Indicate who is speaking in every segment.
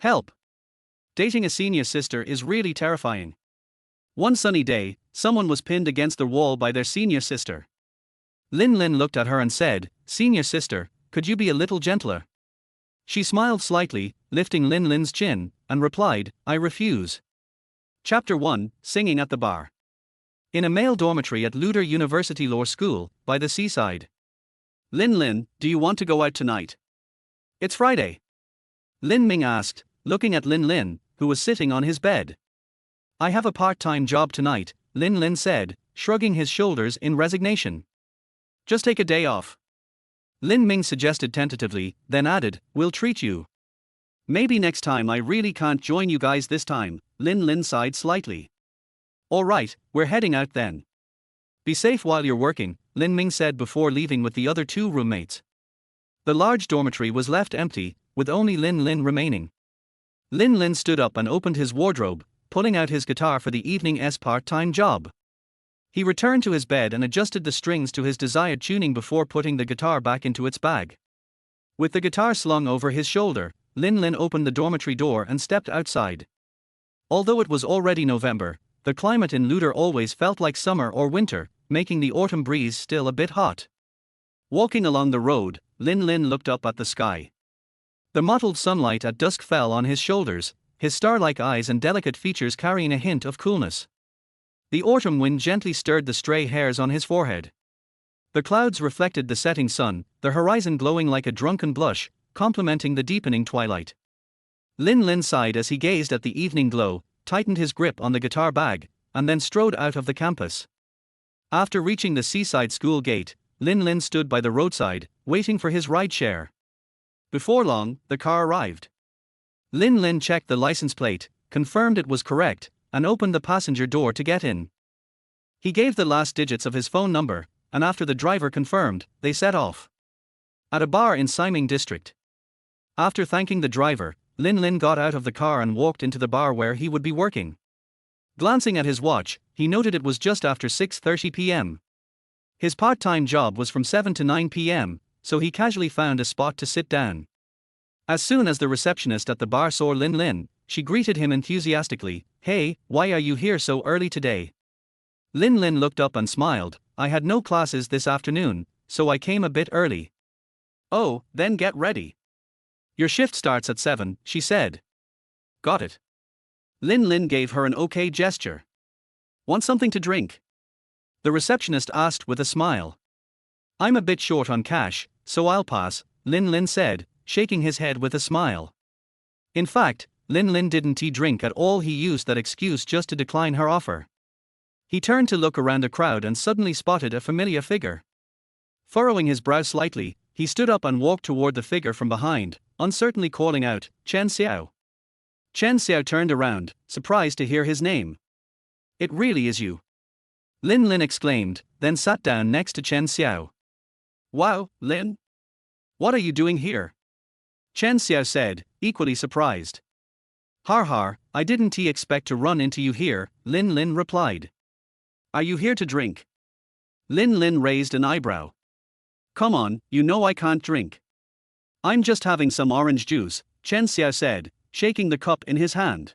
Speaker 1: Help! Dating a senior sister is really terrifying. One sunny day, someone was pinned against the wall by their senior sister. Lin Lin looked at her and said, "Senior sister, could you be a little gentler?" She smiled slightly, lifting Lin Lin's chin, and replied, "I refuse." Chapter 1, Singing at the Bar. In a male dormitory at Luder University Law School, by the seaside. "Lin Lin, do you want to go out tonight? It's Friday." Lin Ming asked, looking at Lin Lin, who was sitting on his bed. "I have a part-time job tonight," Lin Lin said, shrugging his shoulders in resignation. "Just take a day off." Lin Ming suggested tentatively, then added, "We'll treat you." "Maybe next time. I really can't join you guys this time," Lin Lin sighed slightly. "All right, we're heading out then." "Be safe while you're working," Lin Ming said before leaving with the other two roommates. The large dormitory was left empty, with only Lin Lin remaining. Lin Lin stood up and opened his wardrobe, pulling out his guitar for the evening's part-time job. He returned to his bed and adjusted the strings to his desired tuning before putting the guitar back into its bag. With the guitar slung over his shoulder, Lin Lin opened the dormitory door and stepped outside. Although it was already November, the climate in Luder always felt like summer or winter, making the autumn breeze still a bit hot. Walking along the road, Lin Lin looked up at the sky. The mottled sunlight at dusk fell on his shoulders, his star-like eyes and delicate features carrying a hint of coolness. The autumn wind gently stirred the stray hairs on his forehead. The clouds reflected the setting sun, the horizon glowing like a drunken blush, complementing the deepening twilight. Lin Lin sighed as he gazed at the evening glow, tightened his grip on the guitar bag, and then strode out of the campus. After reaching the seaside school gate, Lin Lin stood by the roadside, waiting for his rideshare. Before long, the car arrived. Lin Lin checked the license plate, confirmed it was correct, and opened the passenger door to get in. He gave the last digits of his phone number, and after the driver confirmed, they set off. At a bar in Siming District. After thanking the driver, Lin Lin got out of the car and walked into the bar where he would be working. Glancing at his watch, he noted it was just after 6:30 p.m. His part-time job was from 7 to 9 p.m., so he casually found a spot to sit down. As soon as the receptionist at the bar saw Lin Lin, she greeted him enthusiastically. "Hey, why are you here so early today?" Lin Lin looked up and smiled. "I had no classes this afternoon, so I came a bit early." "Oh, then get ready. Your shift starts at 7, she said. "Got it." Lin Lin gave her an okay gesture. "Want something to drink?" The receptionist asked with a smile. "I'm a bit short on cash, so I'll pass," Lin Lin said, shaking his head with a smile. In fact, Lin Lin didn't drink at all. He used that excuse just to decline her offer. He turned to look around the crowd and suddenly spotted a familiar figure. Furrowing his brow slightly, he stood up and walked toward the figure from behind, uncertainly calling out, "Chen Xiao." Chen Xiao turned around, surprised to hear his name. "It really is you," Lin Lin exclaimed, then sat down next to Chen Xiao. "Wow, Lin? What are you doing here?" Chen Xiao said, equally surprised. "Har har, I didn't expect to run into you here," Lin Lin replied. "Are you here to drink?" Lin Lin raised an eyebrow. "Come on, you know I can't drink." "I'm just having some orange juice," Chen Xiao said, shaking the cup in his hand.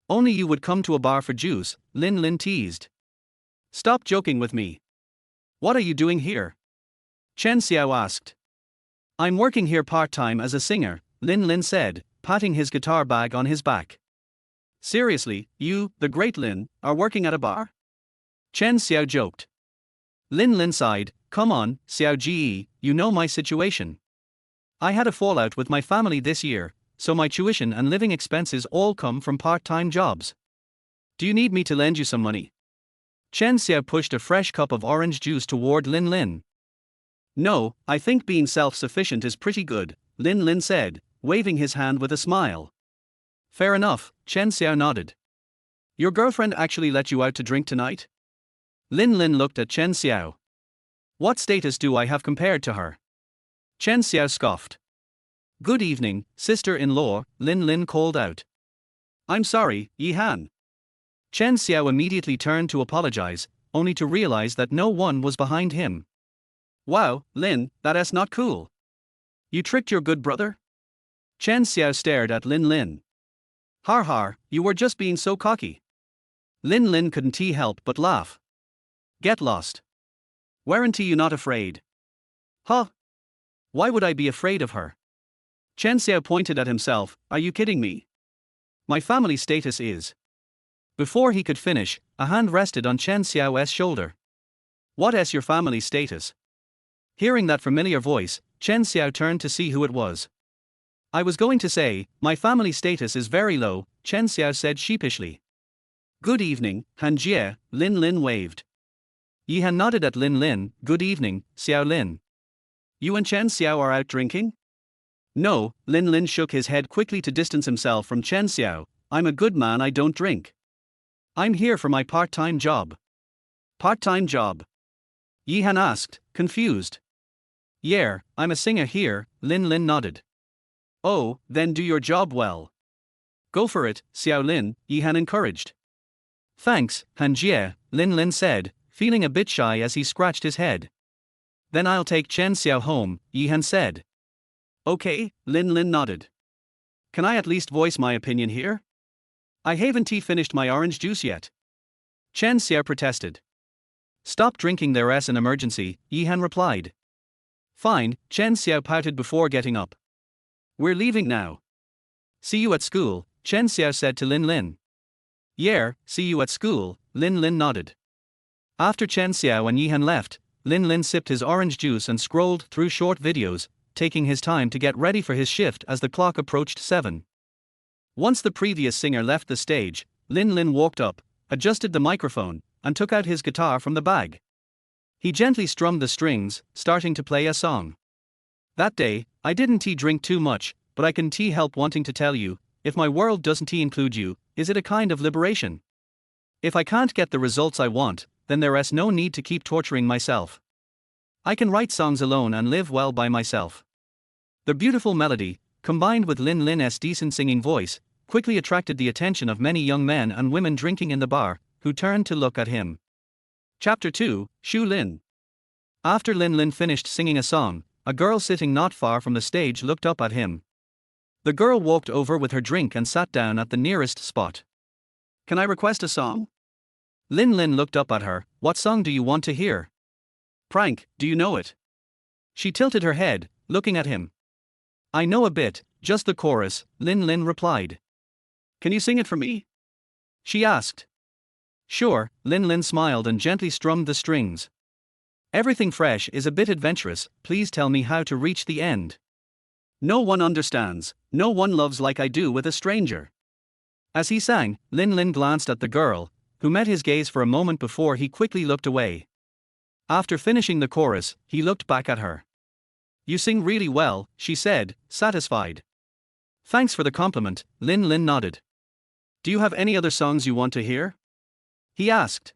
Speaker 1: "Only you would come to a bar for juice," Lin Lin teased. "Stop joking with me. What are you doing here?" Chen Xiao asked. "I'm working here part-time as a singer," Lin Lin said, patting his guitar bag on his back. "Seriously, you, the great Lin, are working at a bar?" Chen Xiao joked. Lin Lin sighed. "Come on, Xiao Ji, you know my situation. I had a fallout with my family this year, so my tuition and living expenses all come from part-time jobs. Do you need me to lend you some money?" Chen Xiao pushed a fresh cup of orange juice toward Lin Lin. "No, I think being self-sufficient is pretty good," Lin Lin said, waving his hand with a smile. "Fair enough," Chen Xiao nodded. "Your girlfriend actually let you out to drink tonight?" Lin Lin looked at Chen Xiao. "What status do I have compared to her?" Chen Xiao scoffed. "Good evening, sister-in-law," Lin Lin called out. "I'm sorry, Yi Han." Chen Xiao immediately turned to apologize, only to realize that no one was behind him. "Wow, Lin, that's not cool. You tricked your good brother?" Chen Xiao stared at Lin Lin. Har har, you were just being so cocky. Lin Lin couldn't help but laugh. Get lost. Weren't you not afraid? Huh? Why would I be afraid of her? Chen Xiao pointed at himself. Are you kidding me? My family status is. Before he could finish, a hand rested on Chen Xiao's shoulder. What is your family status? Hearing that familiar voice, Chen Xiao turned to see who it was. I was going to say, my family status is very low, Chen Xiao said sheepishly. Good evening, Han Jie, Lin Lin waved. Yi Han nodded at Lin Lin. Good evening, Xiao Lin. You and Chen Xiao are out drinking? No, Lin Lin shook his head quickly to distance himself from Chen Xiao. I'm a good man, I don't drink. I'm here for my part-time job. Part-time job? Yi Han asked, confused. Yeah, I'm a singer here, Lin Lin nodded. Oh, then do your job well. Go for it, Xiao Lin, Yi Han encouraged. Thanks, Han Jie, Lin Lin said, feeling a bit shy as he scratched his head. Then I'll take Chen Xiao home, Yi Han said. Okay, Lin Lin nodded. Can I at least voice my opinion here? I haven't finished my orange juice yet. Chen Xiao protested. Stop drinking, there's an emergency, Yi Han replied. Fine, Chen Xiao pouted before getting up. We're leaving now. See you at school, Chen Xiao said to Lin Lin. Yeah, see you at school, Lin Lin nodded. After Chen Xiao and Yi Han left, Lin Lin sipped his orange juice and scrolled through short videos, taking his time to get ready for his shift as the clock approached 7. Once the previous singer left the stage, Lin Lin walked up, adjusted the microphone, and took out his guitar from the bag. He gently strummed the strings, starting to play a song. That day, I didn't drink too much, but I can help wanting to tell you, if my world doesn't include you, is it a kind of liberation? If I can't get the results I want, then there is no need to keep torturing myself. I can write songs alone and live well by myself. The beautiful melody, combined with Lin Lin's decent singing voice, quickly attracted the attention of many young men and women drinking in the bar, who turned to look at him. Chapter 2, Xu Lin. After Lin Lin finished singing a song, a girl sitting not far from the stage looked up at him. The girl walked over with her drink and sat down at the nearest spot. Can I request a song? Lin Lin looked up at her. What song do you want to hear? Prank, do you know it? She tilted her head, looking at him. I know a bit, just the chorus, Lin Lin replied. Can you sing it for me? She asked. Sure, Lin Lin smiled and gently strummed the strings. Everything fresh is a bit adventurous, please tell me how to reach the end. No one understands, no one loves like I do with a stranger. As he sang, Lin Lin glanced at the girl, who met his gaze for a moment before he quickly looked away. After finishing the chorus, he looked back at her. You sing really well, she said, satisfied. Thanks for the compliment, Lin Lin nodded. Do you have any other songs you want to hear? He asked.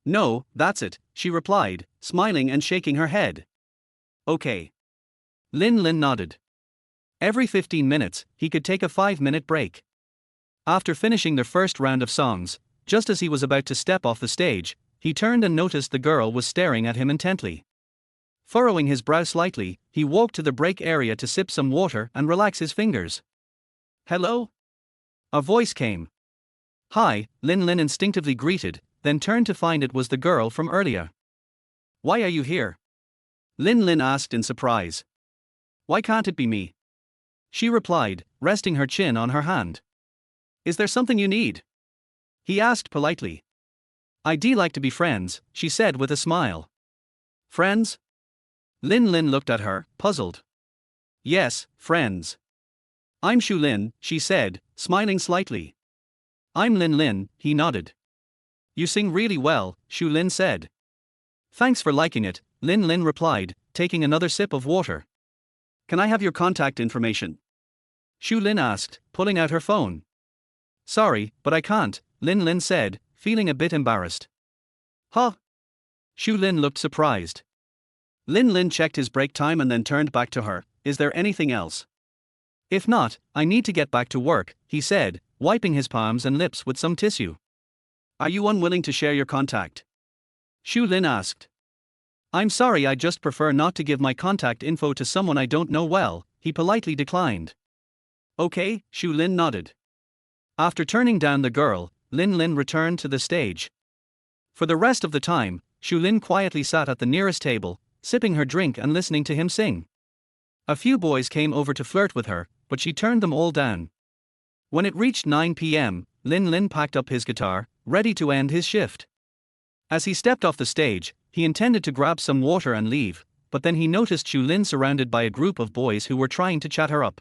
Speaker 1: No, that's it, she replied, smiling and shaking her head. Okay. Lin Lin nodded. Every 15 minutes, he could take a 5-minute break. After finishing their first round of songs, just as he was about to step off the stage, he turned and noticed the girl was staring at him intently. Furrowing his brow slightly, he walked to the break area to sip some water and relax his fingers. Hello? A voice came. Hi, Lin Lin instinctively greeted, then turned to find it was the girl from earlier. Why are you here? Lin Lin asked in surprise. Why can't it be me? She replied, resting her chin on her hand. Is there something you need? He asked politely. I'd like to be friends, she said with a smile. Friends? Lin Lin looked at her, puzzled. Yes, friends. I'm Xu Lin, she said, smiling slightly. I'm Lin Lin, he nodded. You sing really well, Xu Lin said. Thanks for liking it, Lin Lin replied, taking another sip of water. Can I have your contact information? Xu Lin asked, pulling out her phone. Sorry, but I can't, Lin Lin said, feeling a bit embarrassed. Huh? Xu Lin looked surprised. Lin Lin checked his break time and then turned back to her. Is there anything else? If not, I need to get back to work, he said, wiping his palms and lips with some tissue. Are you unwilling to share your contact? Xu Lin asked. I'm sorry, I just prefer not to give my contact info to someone I don't know well, he politely declined. Okay, Shu Lin nodded. After turning down the girl, Lin Lin returned to the stage. For the rest of the time, Shu Lin quietly sat at the nearest table, sipping her drink and listening to him sing. A few boys came over to flirt with her, but she turned them all down. When it reached 9 p.m., Lin Lin packed up his guitar, ready to end his shift. As he stepped off the stage, he intended to grab some water and leave, but then he noticed Shu Lin surrounded by a group of boys who were trying to chat her up.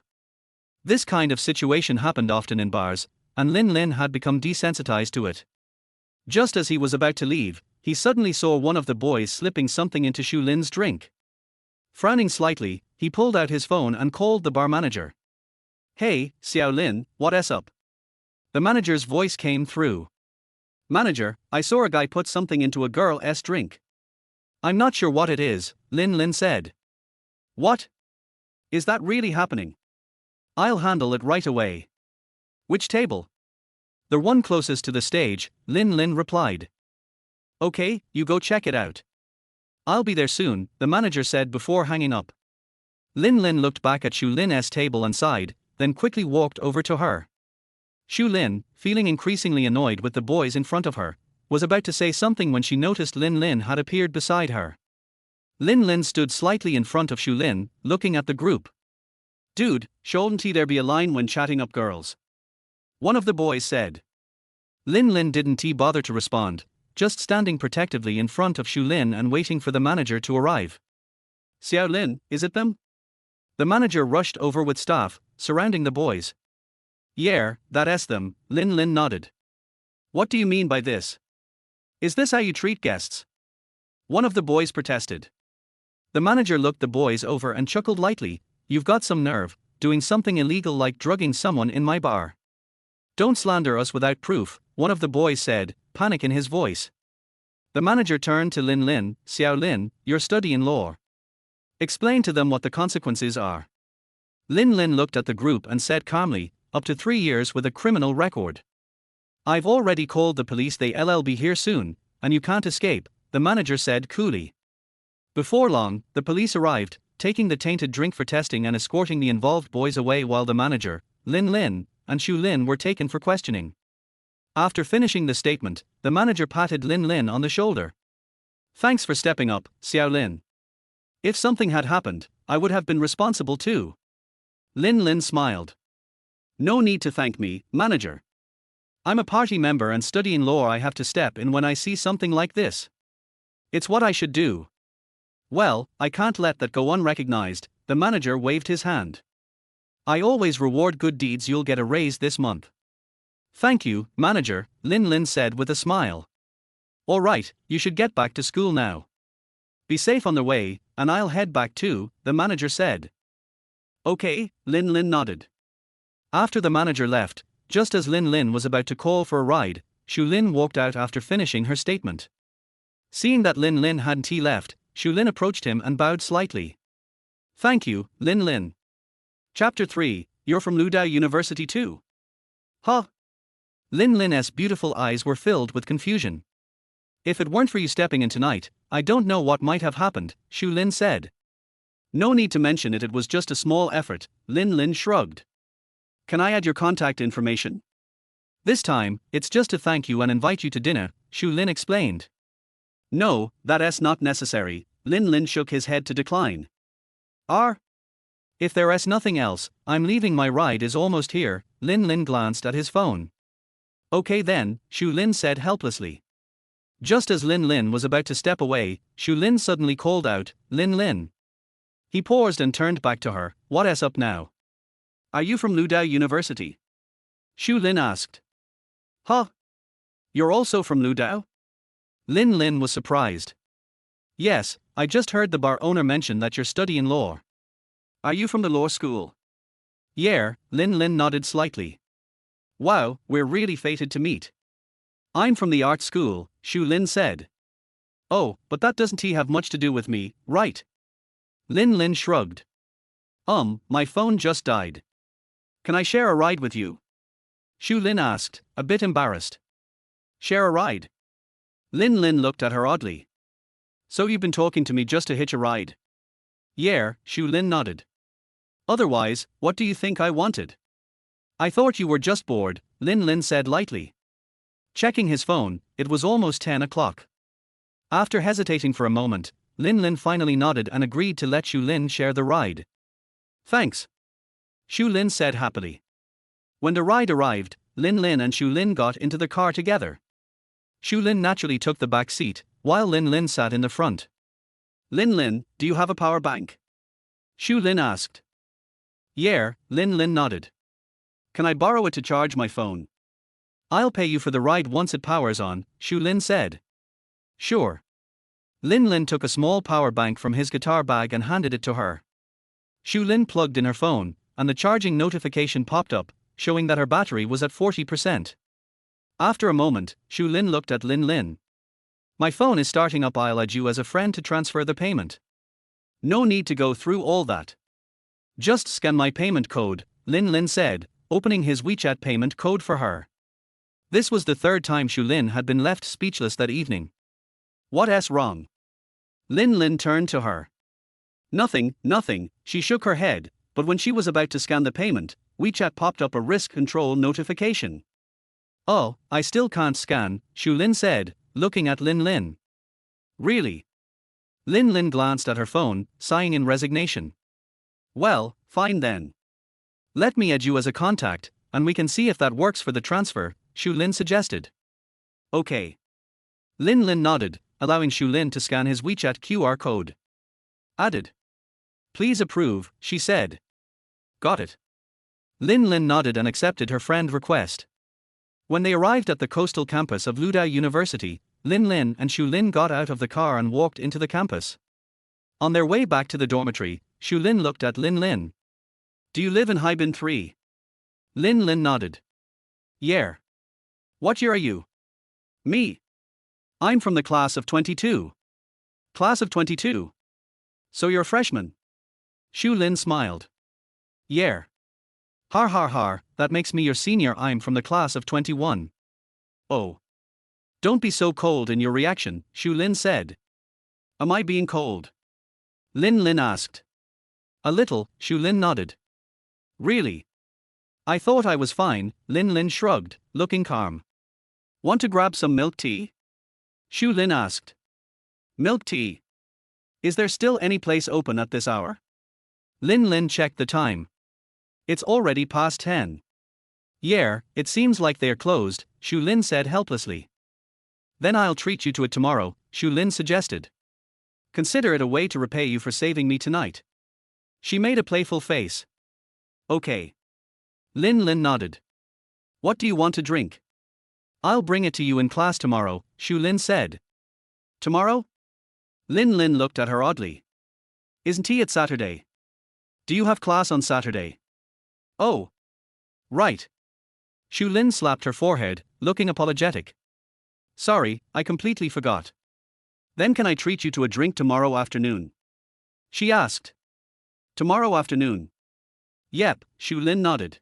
Speaker 1: This kind of situation happened often in bars, and Lin Lin had become desensitized to it. Just as he was about to leave, he suddenly saw one of the boys slipping something into Shu Lin's drink. Frowning slightly, he pulled out his phone and called the bar manager. Hey, Xiao Lin, what's up? The manager's voice came through. Manager, I saw a guy put something into a girl's drink. I'm not sure what it is, Lin Lin said. What? Is that really happening? I'll handle it right away. Which table? The one closest to the stage, Lin Lin replied. Okay, you go check it out. I'll be there soon, the manager said before hanging up. Lin Lin looked back at Shu Lin's table and sighed, then quickly walked over to her. Shu Lin, feeling increasingly annoyed with the boys in front of her, was about to say something when she noticed Lin Lin had appeared beside her. Lin Lin stood slightly in front of Shu Lin, looking at the group. Dude, shouldn't there be a line when chatting up girls? One of the boys said. Lin Lin didn't bother to respond, just standing protectively in front of Shu Lin and waiting for the manager to arrive. Xiao Lin, is it them? The manager rushed over with staff, surrounding the boys. Yeah, that's them, Lin Lin nodded. What do you mean by this? Is this how you treat guests? One of the boys protested. The manager looked the boys over and chuckled lightly. You've got some nerve, doing something illegal like drugging someone in my bar. Don't slander us without proof, one of the boys said, panic in his voice. The manager turned to Lin Lin. Xiao Lin, you're studying law. Explain to them what the consequences are. Lin Lin looked at the group and said calmly, up to 3 years with a criminal record. I've already called the police, they'll be here soon, and you can't escape, the manager said coolly. Before long, the police arrived, taking the tainted drink for testing and escorting the involved boys away while the manager, Lin Lin, and Shu Lin were taken for questioning. After finishing the statement, the manager patted Lin Lin on the shoulder. Thanks for stepping up, Xiao Lin. If something had happened, I would have been responsible too. Lin Lin smiled. No need to thank me, manager. I'm a party member and studying law. I have to step in when I see something like this. It's what I should do. Well, I can't let that go unrecognized, the manager waved his hand. I always reward good deeds. You'll get a raise this month. Thank you, manager, Lin Lin said with a smile. All right, you should get back to school now. Be safe on the way, and I'll head back too, the manager said. Okay, Lin Lin nodded. After the manager left, just as Lin Lin was about to call for a ride, Shu Lin walked out after finishing her statement. Seeing that Lin Lin hadn't left, Shu Lin approached him and bowed slightly. Thank you, Lin Lin. Chapter 3, You're from Ludao University too? Huh? Lin Lin's beautiful eyes were filled with confusion. If it weren't for you stepping in tonight, I don't know what might have happened, Shu Lin said. No need to mention it, it was just a small effort, Lin Lin shrugged. Can I add your contact information? This time, it's just to thank you and invite you to dinner, Shu Lin explained. No, that's not necessary, Lin Lin shook his head to decline. If there's nothing else, I'm leaving, my ride is almost here, Lin Lin glanced at his phone. Okay then, Shu Lin said helplessly. Just as Lin Lin was about to step away, Shu Lin suddenly called out, Lin Lin. He paused and turned back to her, what's up now? Are you from Ludao University? Shu Lin asked. Huh? You're also from Ludao? Lin Lin was surprised. Yes, I just heard the bar owner mention that you're studying law. Are you from the law school? Yeah, Lin Lin nodded slightly. Wow, we're really fated to meet. I'm from the art school, Shu Lin said. Oh, but that doesn't have much to do with me, right? Lin Lin shrugged. My phone just died. Can I share a ride with you? Shu Lin asked, a bit embarrassed. Share a ride? Lin Lin looked at her oddly. So you've been talking to me just to hitch a ride? Yeah, Shu Lin nodded. Otherwise, what do you think I wanted? I thought you were just bored, Lin Lin said lightly. Checking his phone, it was almost 10 o'clock. After hesitating for a moment, Lin Lin finally nodded and agreed to let Xu Lin share the ride. Thanks, Xu Lin said happily. When the ride arrived, Lin Lin and Xu Lin got into the car together. Xu Lin naturally took the back seat, while Lin Lin sat in the front. Lin Lin, do you have a power bank? Xu Lin asked. Yeah, Lin Lin nodded. Can I borrow it to charge my phone? I'll pay you for the ride once it powers on, Xu Lin said. Sure. Lin Lin took a small power bank from his guitar bag and handed it to her. Xu Lin plugged in her phone, and the charging notification popped up, showing that her battery was at 40%. After a moment, Xu Lin looked at Lin Lin. My phone is starting up, I'll add you as a friend to transfer the payment. No need to go through all that. Just scan my payment code, Lin Lin said, opening his WeChat payment code for her. This was the third time Xu Lin had been left speechless that evening. What's wrong? Lin Lin turned to her. Nothing, she shook her head, but when she was about to scan the payment, WeChat popped up a risk control notification. Oh, I still can't scan, Xu Lin said, looking at Lin Lin. Really? Lin Lin glanced at her phone, sighing in resignation. Well, fine then. Let me add you as a contact, and we can see if that works for the transfer, Xu Lin suggested. Okay. Lin Lin nodded, allowing Xu Lin to scan his WeChat QR code. Added. Please approve, she said. Got it. Lin Lin nodded and accepted her friend request. When they arrived at the coastal campus of Luda University, Lin Lin and Xu Lin got out of the car and walked into the campus. On their way back to the dormitory, Xu Lin looked at Lin Lin. Do you live in Haibin 3? Lin Lin nodded. Yeah. What year are you? Me. I'm from the class of 22. Class of 22? So you're a freshman? Xu Lin smiled. Yeah. Har, that makes me your senior. I'm from the class of 21. Oh. Don't be so cold in your reaction, Xu Lin said. Am I being cold? Lin Lin asked. A little, Xu Lin nodded. Really? I thought I was fine, Lin Lin shrugged, looking calm. Want to grab some milk tea? Xu Lin asked. Milk tea? Is there still any place open at this hour? Lin Lin checked the time. It's already past 10. Yeah, it seems like they're closed, Xu Lin said helplessly. Then I'll treat you to it tomorrow, Xu Lin suggested. Consider it a way to repay you for saving me tonight. She made a playful face. Okay. Lin Lin nodded. What do you want to drink? I'll bring it to you in class tomorrow, Xu Lin said. Tomorrow? Lin Lin looked at her oddly. Isn't it Saturday? Do you have class on Saturday? Oh. Right. Xu Lin slapped her forehead, looking apologetic. Sorry, I completely forgot. Then can I treat you to a drink tomorrow afternoon? She asked. Tomorrow afternoon? Yep, Xu Lin nodded.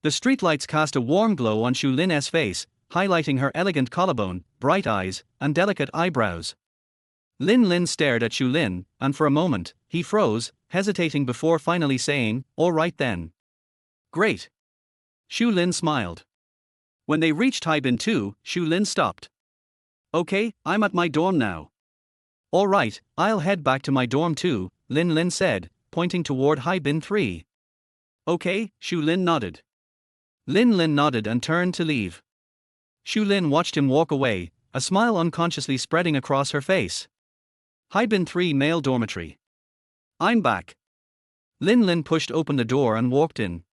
Speaker 1: The streetlights cast a warm glow on Xu Lin's face, highlighting her elegant collarbone, bright eyes, and delicate eyebrows. Lin Lin stared at Xu Lin, and for a moment, he froze, hesitating before finally saying, all right then. Great. Xu Lin smiled. When they reached Haibin 2, Xu Lin stopped. Okay, I'm at my dorm now. All right, I'll head back to my dorm too, Lin Lin said, pointing toward Haibin 3. Okay, Xu Lin nodded. Lin Lin nodded and turned to leave. Xu Lin watched him walk away, a smile unconsciously spreading across her face. Haibin 3 male dormitory. I'm back. Lin Lin pushed open the door and walked in.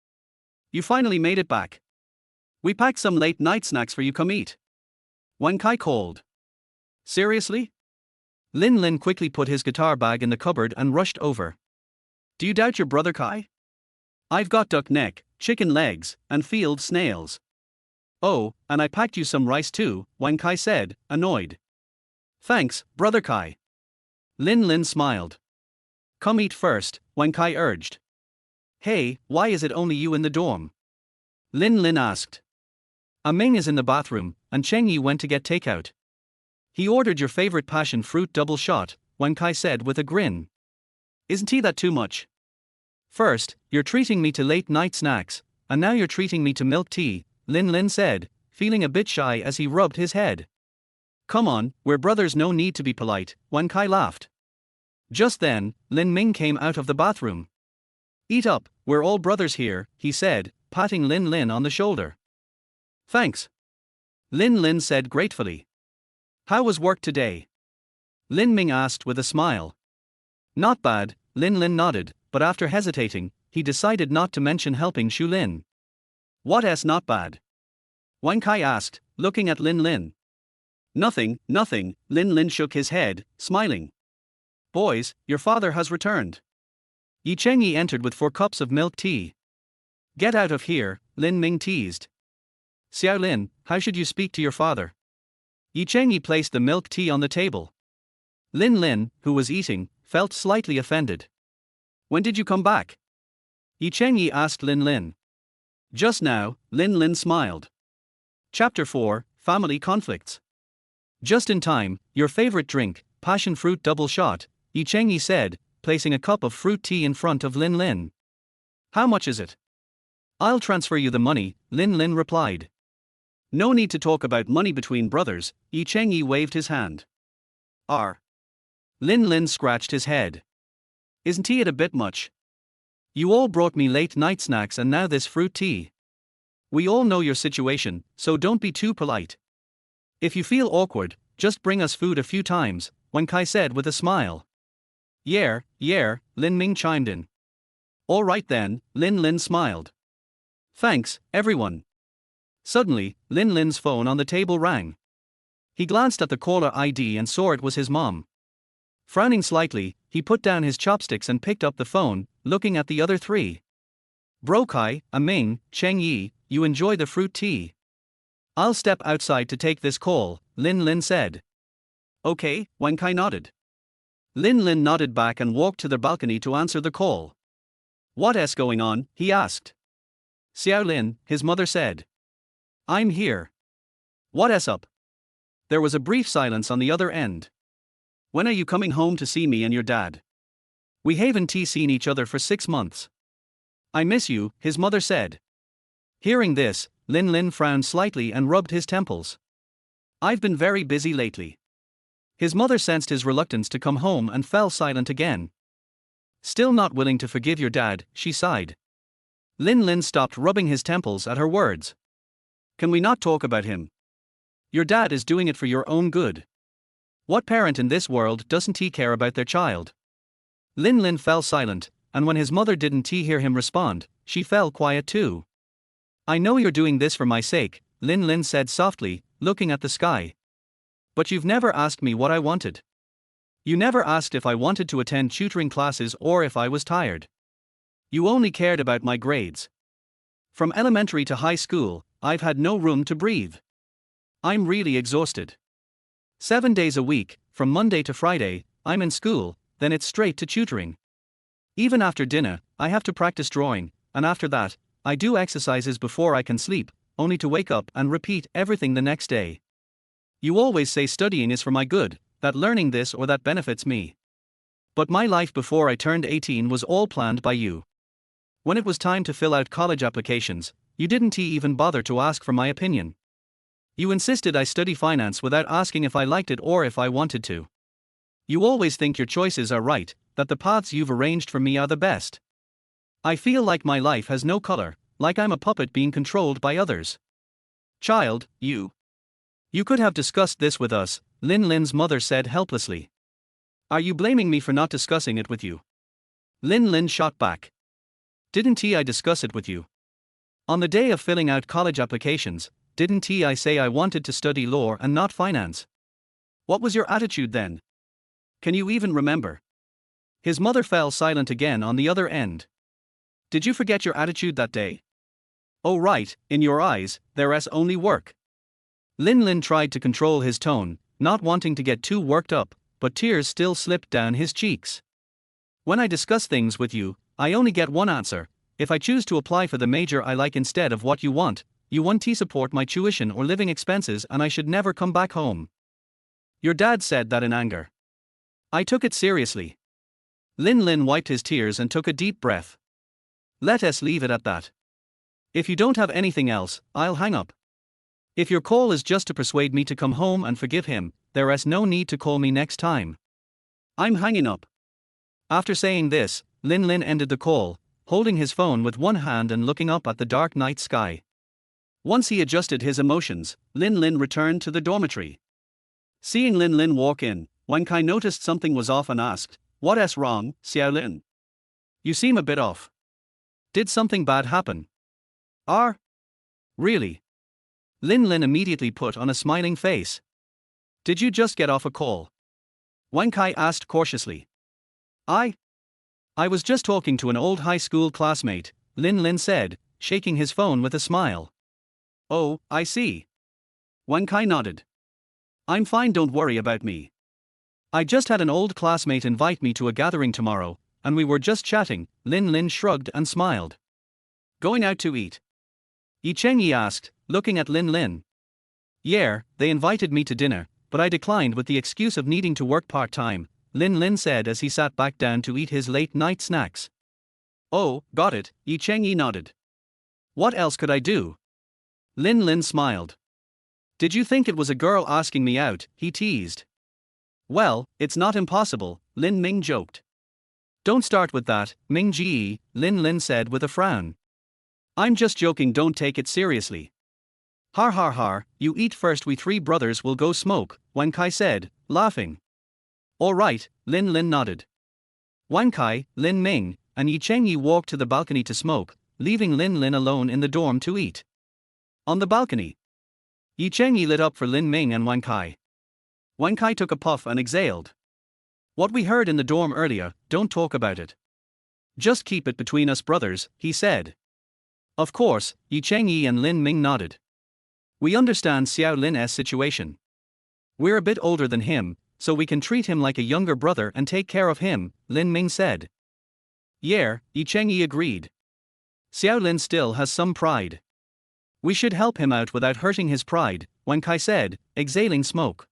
Speaker 1: You finally made it back. We packed some late night snacks for you, come eat. Wen Kai called. Seriously? Lin Lin quickly put his guitar bag in the cupboard and rushed over. Do you doubt your brother Kai? I've got duck neck, chicken legs, and field snails. Oh, and I packed you some rice too, Wen Kai said, annoyed. Thanks, brother Kai. Lin Lin smiled. Come eat first, Wen Kai urged. Hey, why is it only you in the dorm? Lin Lin asked. Ming is in the bathroom, and Cheng Yi went to get takeout. He ordered your favorite passion fruit double shot, Wen Kai said with a grin. Isn't he that too much? First, you're treating me to late night snacks, and now you're treating me to milk tea, Lin Lin said, feeling a bit shy as he rubbed his head. Come on, we're brothers, no need to be polite, Wan Kai laughed. Just then, Lin Ming came out of the bathroom. Eat up, we're all brothers here, he said, patting Lin Lin on the shoulder. Thanks. Lin Lin said gratefully. How was work today? Lin Ming asked with a smile. Not bad, Lin Lin nodded, but after hesitating, he decided not to mention helping Shu Lin. What's not bad? Wan Kai asked, looking at Lin Lin. Nothing, Lin Lin shook his head, smiling. Boys, your father has returned. Yi Chengyi entered with 4 cups of milk tea. Get out of here, Lin Ming teased. Xiao Lin, how should you speak to your father? Yi Chengyi placed the milk tea on the table. Lin Lin, who was eating, felt slightly offended. When did you come back? Yi Chengyi asked Lin Lin. Just now, Lin Lin smiled. Chapter 4, Family Conflicts. Just in time, your favorite drink, passion fruit double shot, Yi Chengyi said, placing a cup of fruit tea in front of Lin Lin. How much is it? I'll transfer you the money, Lin Lin replied. No need to talk about money between brothers, Yi Chengyi waved his hand. Lin Lin scratched his head. Isn't tea a bit much? You all brought me late night snacks and now this fruit tea. We all know your situation, so don't be too polite. If you feel awkward, just bring us food a few times, Wan Kai said with a smile. Yeah, Lin Ming chimed in. All right then, Lin Lin smiled. Thanks, everyone. Suddenly, Lin Lin's phone on the table rang. He glanced at the caller ID and saw it was his mom. Frowning slightly, he put down his chopsticks and picked up the phone, looking at the other 3. Bro Kai, Ming, Cheng Yi, you enjoy the fruit tea. I'll step outside to take this call, Lin Lin said. Okay, Wan Kai nodded. Lin Lin nodded back and walked to the balcony to answer the call. What's going on? He asked. Xiao Lin, his mother said. I'm here. What's up? There was a brief silence on the other end. When are you coming home to see me and your dad? We haven't seen each other for 6 months. I miss you, his mother said. Hearing this, Lin Lin frowned slightly and rubbed his temples. I've been very busy lately. His mother sensed his reluctance to come home and fell silent again. Still not willing to forgive your dad, she sighed. Lin Lin stopped rubbing his temples at her words. Can we not talk about him? Your dad is doing it for your own good. What parent in this world doesn't care about their child? Lin Lin fell silent, and when his mother didn't hear him respond, she fell quiet too. I know you're doing this for my sake, Lin Lin said softly, looking at the sky. But you've never asked me what I wanted. You never asked if I wanted to attend tutoring classes or if I was tired. You only cared about my grades. From elementary to high school, I've had no room to breathe. I'm really exhausted. 7 days a week, from Monday to Friday, I'm in school, then it's straight to tutoring. Even after dinner, I have to practice drawing, and after that, I do exercises before I can sleep, only to wake up and repeat everything the next day. You always say studying is for my good, that learning this or that benefits me. But my life before I turned 18 was all planned by you. When it was time to fill out college applications, you didn't even bother to ask for my opinion. You insisted I study finance without asking if I liked it or if I wanted to. You always think your choices are right, that the paths you've arranged for me are the best. I feel like my life has no color, like I'm a puppet being controlled by others. Child, you could have discussed this with us, Lin Lin's mother said helplessly. Are you blaming me for not discussing it with you? Lin Lin shot back. Didn't I discuss it with you? On the day of filling out college applications, didn't I say I wanted to study law and not finance? What was your attitude then? Can you even remember? His mother fell silent again on the other end. Did you forget your attitude that day? Oh right, in your eyes, there's only work. Lin Lin tried to control his tone, not wanting to get too worked up, but tears still slipped down his cheeks. When I discuss things with you, I only get one answer. If I choose to apply for the major I like instead of what you want to support my tuition or living expenses and I should never come back home. Your dad said that in anger. I took it seriously. Lin Lin wiped his tears and took a deep breath. Let us leave it at that. If you don't have anything else, I'll hang up. If your call is just to persuade me to come home and forgive him, there is no need to call me next time. I'm hanging up. After saying this, Lin Lin ended the call, holding his phone with one hand and looking up at the dark night sky. Once he adjusted his emotions, Lin Lin returned to the dormitory. Seeing Lin Lin walk in, Wang Kai noticed something was off and asked, "What's wrong, Xiao Lin? You seem a bit off. Did something bad happen?" Really?" Lin Lin immediately put on a smiling face. "Did you just get off a call?" Wang Kai asked cautiously. I was just talking to an old high school classmate," Lin Lin said, shaking his phone with a smile. "Oh, I see." Wang Kai nodded. "I'm fine, don't worry about me. I just had an old classmate invite me to a gathering tomorrow, and we were just chatting." Lin Lin shrugged and smiled. "Going out to eat?" Yi Chengyi asked, looking at Lin Lin. "Yeah, they invited me to dinner, but I declined with the excuse of needing to work part-time," Lin Lin said as he sat back down to eat his late-night snacks. "Oh, got it," Yi Chengyi nodded. "What else could I do?" Lin Lin smiled. "Did you think it was a girl asking me out?" he teased. "Well, it's not impossible," Lin Ming joked. "Don't start with that, Ming Ji," Lin Lin said with a frown. "I'm just joking, don't take it seriously." "Har har har, you eat first, we three brothers will go smoke," Wang Kai said, laughing. "All right," Lin Lin nodded. Wang Kai, Lin Ming, and Yi Chengyi walked to the balcony to smoke, leaving Lin Lin alone in the dorm to eat. On the balcony, Yi Chengyi lit up for Lin Ming and Wang Kai. Wang Kai took a puff and exhaled. "What we heard in the dorm earlier, don't talk about it. Just keep it between us brothers," he said. Of course, Yi Chengyi and Lin Ming nodded. "We understand Xiao Lin's situation. We're a bit older than him, so we can treat him like a younger brother and take care of him," Lin Ming said. "Yeah," Yi Chengyi agreed. "Xiao Lin still has some pride. We should help him out without hurting his pride," Wang Kai said, exhaling smoke.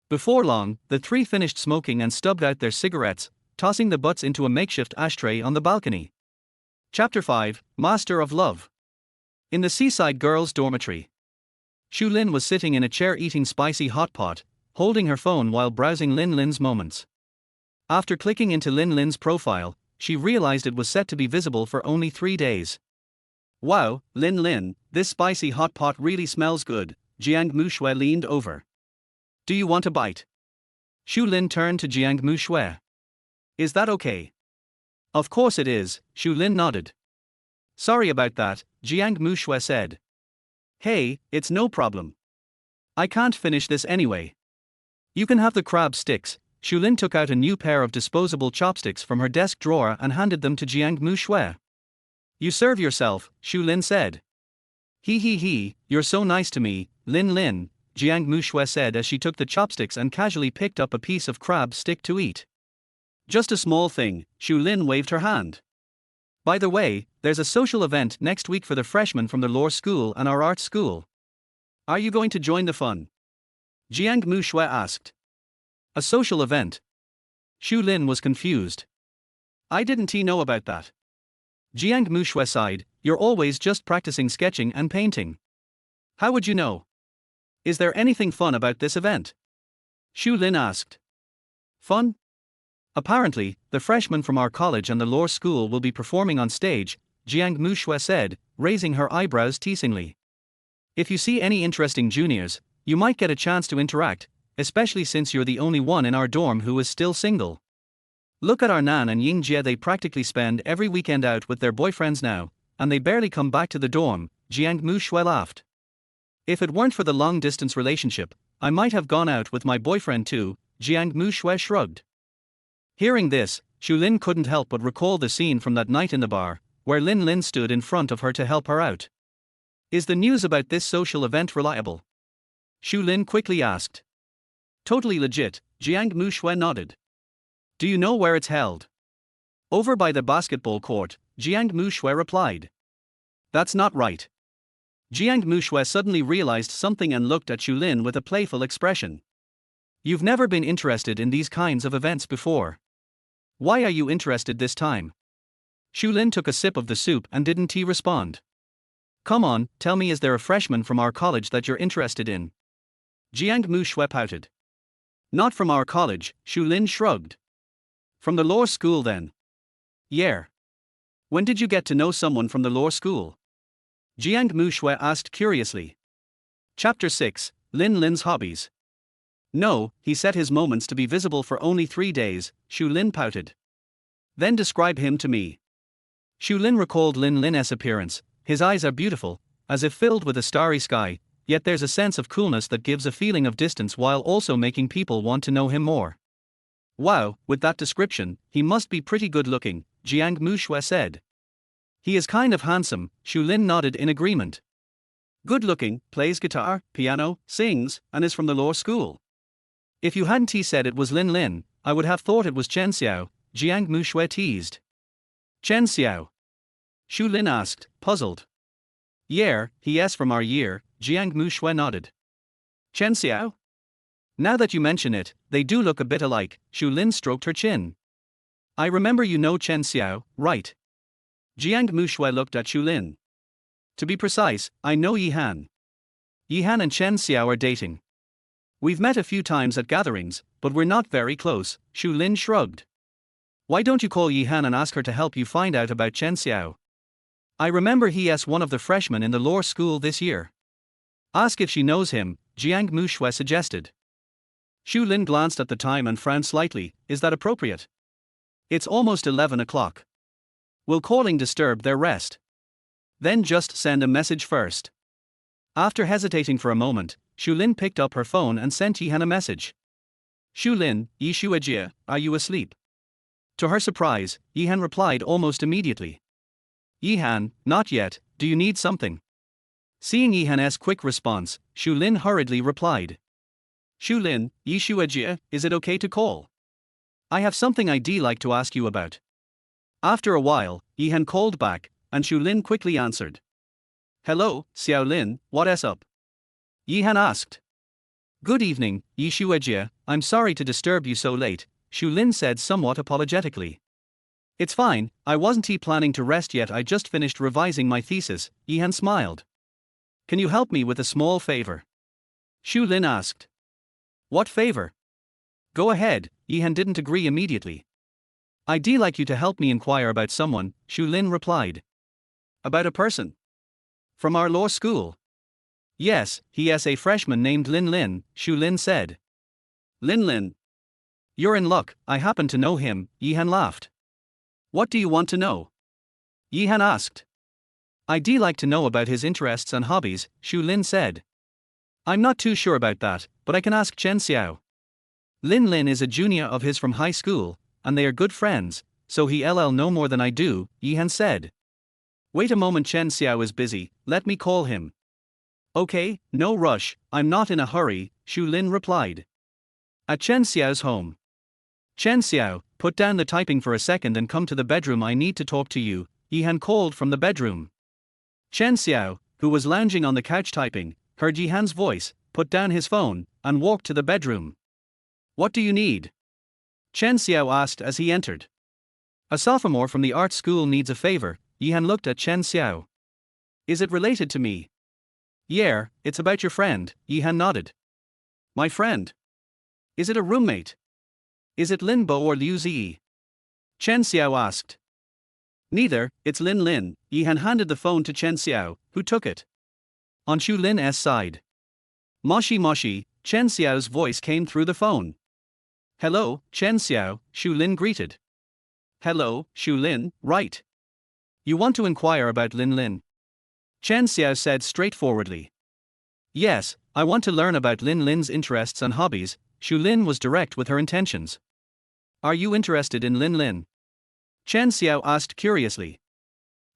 Speaker 1: Before long, the three finished smoking and stubbed out their cigarettes, tossing the butts into a makeshift ashtray on the balcony. Chapter 5, Master of Love. In the seaside girls' dormitory, Shu Lin was sitting in a chair eating spicy hot pot, holding her phone while browsing Lin Lin's moments. After clicking into Lin Lin's profile, she realized it was set to be visible for only 3 days. "Wow, Lin Lin, this spicy hot pot really smells good," Jiang Mushui leaned over. "Do you want a bite?" Shu Lin turned to Jiang Mushui. "Is that okay?" "Of course it is," Shu Lin nodded. "Sorry about that," Jiang Mushui said. "Hey, it's no problem. I can't finish this anyway. You can have the crab sticks." Shu Lin took out a new pair of disposable chopsticks from her desk drawer and handed them to Jiang Mushui. "You serve yourself," Shu Lin said. He, you're so nice to me, Lin Lin," Jiang Mushui said as she took the chopsticks and casually picked up a piece of crab stick to eat. "Just a small thing," Shu Lin waved her hand. "By the way, there's a social event next week for the freshmen from the law school and our art school. Are you going to join the fun?" Jiang Mushui asked. "A social event?" Shu Lin was confused. "I didn't know about that." Jiang Mushui sighed. "You're always just practicing sketching and painting. How would you know? Is there anything fun about this event?" Shu Lin asked. "Fun? Apparently, the freshmen from our college and the law school will be performing on stage," Jiang Mushui said, raising her eyebrows teasingly. "If you see any interesting juniors, you might get a chance to interact, especially since you're the only one in our dorm who is still single. Look at our Nan and Ying Jie, they practically spend every weekend out with their boyfriends now, and they barely come back to the dorm," Jiang Mushui laughed. "If it weren't for the long-distance relationship, I might have gone out with my boyfriend too," Jiang Mushui shrugged. Hearing this, Shu Lin couldn't help but recall the scene from that night in the bar, where Lin Lin stood in front of her to help her out. "Is the news about this social event reliable?" Shu Lin quickly asked. "Totally legit," Jiang Mushui nodded. "Do you know where it's held?" "Over by the basketball court," Jiang Mushui replied. "That's not right." Jiang Mushui suddenly realized something and looked at Shu Lin with a playful expression. "You've never been interested in these kinds of events before. Why are you interested this time?" Shu Lin took a sip of the soup and didn't respond. Come on, tell me, is there a freshman from our college that you're interested in? Jiang Mu Shui pouted. Not from our college, Shu Lin shrugged. From the law school then? Yeah. When did you get to know someone from the law school? Jiang Mu Shui asked curiously. Chapter 6, Lin Lin's Hobbies. No, he set his moments to be visible for only 3 days, Shu Lin pouted. Then describe him to me. Shu Lin recalled Lin Lin's appearance. His eyes are beautiful, as if filled with a starry sky, yet there's a sense of coolness that gives a feeling of distance while also making people want to know him more. Wow, with that description, he must be pretty good looking, Jiang Mu Shui said. He is kind of handsome, Shu Lin nodded in agreement. Good looking, plays guitar, piano, sings, and is from the law school. If you hadn't said it was Lin Lin, I would have thought it was Chen Xiao, Jiang Mu Shui teased. Chen Xiao? Shu Lin asked, puzzled. Yeah, he's from our year, Jiang Mu Shui nodded. Chen Xiao? Now that you mention it, they do look a bit alike, Shu Lin stroked her chin. I remember you know Chen Xiao, right? Jiang Mu Shui looked at Shu Lin. To be precise, I know Yi Han. Yi Han and Chen Xiao are dating. We've met a few times at gatherings, but we're not very close, Shu Lin shrugged. Why don't you call Yi Han and ask her to help you find out about Chen Xiao? I remember he's one of the freshmen in the law school this year. Ask if she knows him, Jiang Mu Shui suggested. Shu Lin glanced at the time and frowned slightly. Is that appropriate? It's almost 11 o'clock. Will calling disturb their rest? Then just send a message first. After hesitating for a moment, Shu Lin picked up her phone and sent Yi Han a message. Shu Lin, Yi Shuejie, are you asleep? To her surprise, Yi Han replied almost immediately. Yi Han, not yet, do you need something? Seeing Yi Han's quick response, Shu Lin hurriedly replied. Shu Lin, Yi Shuejie, is it okay to call? I have something I'd like to ask you about. After a while, Yi Han called back, and Shu Lin quickly answered. Hello, Xiao Lin, what's up? Yi Han asked. Good evening, Yi Shuejie, I'm sorry to disturb you so late, Shu Lin said somewhat apologetically. It's fine, I wasn't planning to rest yet, I just finished revising my thesis, Yi Han smiled. Can you help me with a small favor? Shu Lin asked. What favor? Go ahead, Yi Han didn't agree immediately. I'd like you to help me inquire about someone, Shu Lin replied. About a person? From our law school? Yes, he's a freshman named Lin Lin, Shu Lin said. Lin Lin. You're in luck, I happen to know him, Yi Han laughed. What do you want to know? Yi Han asked. I'd like to know about his interests and hobbies, Shu Lin said. I'm not too sure about that, but I can ask Chen Xiao. Lin Lin is a junior of his from high school, and they are good friends, so he'll know more than I do, Yi Han said. Wait a moment, Chen Xiao is busy, let me call him. Okay, no rush, I'm not in a hurry, Shu Lin replied. At Chen Xiao's home. Chen Xiao, put down the typing for a second and come to the bedroom, I need to talk to you, Yi Han called from the bedroom. Chen Xiao, who was lounging on the couch typing, heard Yi Han's voice, put down his phone, and walked to the bedroom. What do you need? Chen Xiao asked as he entered. A sophomore from the art school needs a favor, Yi Han looked at Chen Xiao. Is it related to me? Yeah, it's about your friend, Yi Han nodded. My friend? Is it a roommate? Is it Lin Bo or Liu Zi? Chen Xiao asked. Neither, it's Lin Lin, Yi Han handed the phone to Chen Xiao, who took it. On Shu Lin's side. Moshi Moshi, Chen Xiao's voice came through the phone. Hello, Chen Xiao, Shu Lin greeted. Hello, Shu Lin, right. You want to inquire about Lin Lin? Chen Xiao said straightforwardly. Yes, I want to learn about Lin Lin's interests and hobbies, Shu Lin was direct with her intentions. Are you interested in Lin Lin? Chen Xiao asked curiously.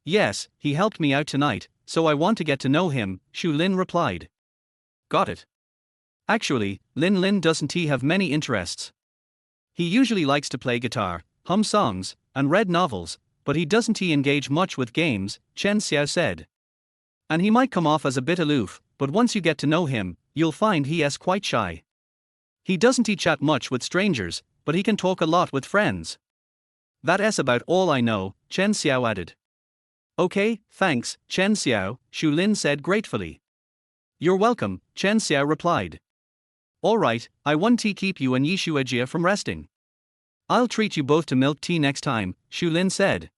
Speaker 1: Yes, he helped me out tonight, so I want to get to know him, Shu Lin replied. Got it. Actually, Lin Lin doesn't have many interests. He usually likes to play guitar, hum songs, and read novels, but he doesn't engage much with games, Chen Xiao said. And he might come off as a bit aloof, but once you get to know him, you'll find he's quite shy. He doesn't chat much with strangers, but he can talk a lot with friends. That's about all I know, Chen Xiao added. Okay, thanks, Chen Xiao, Shu Lin said gratefully. You're welcome, Chen Xiao replied. Alright, I want to keep you and Yishu Ajia from resting. I'll treat you both to milk tea next time, Shu Lin said.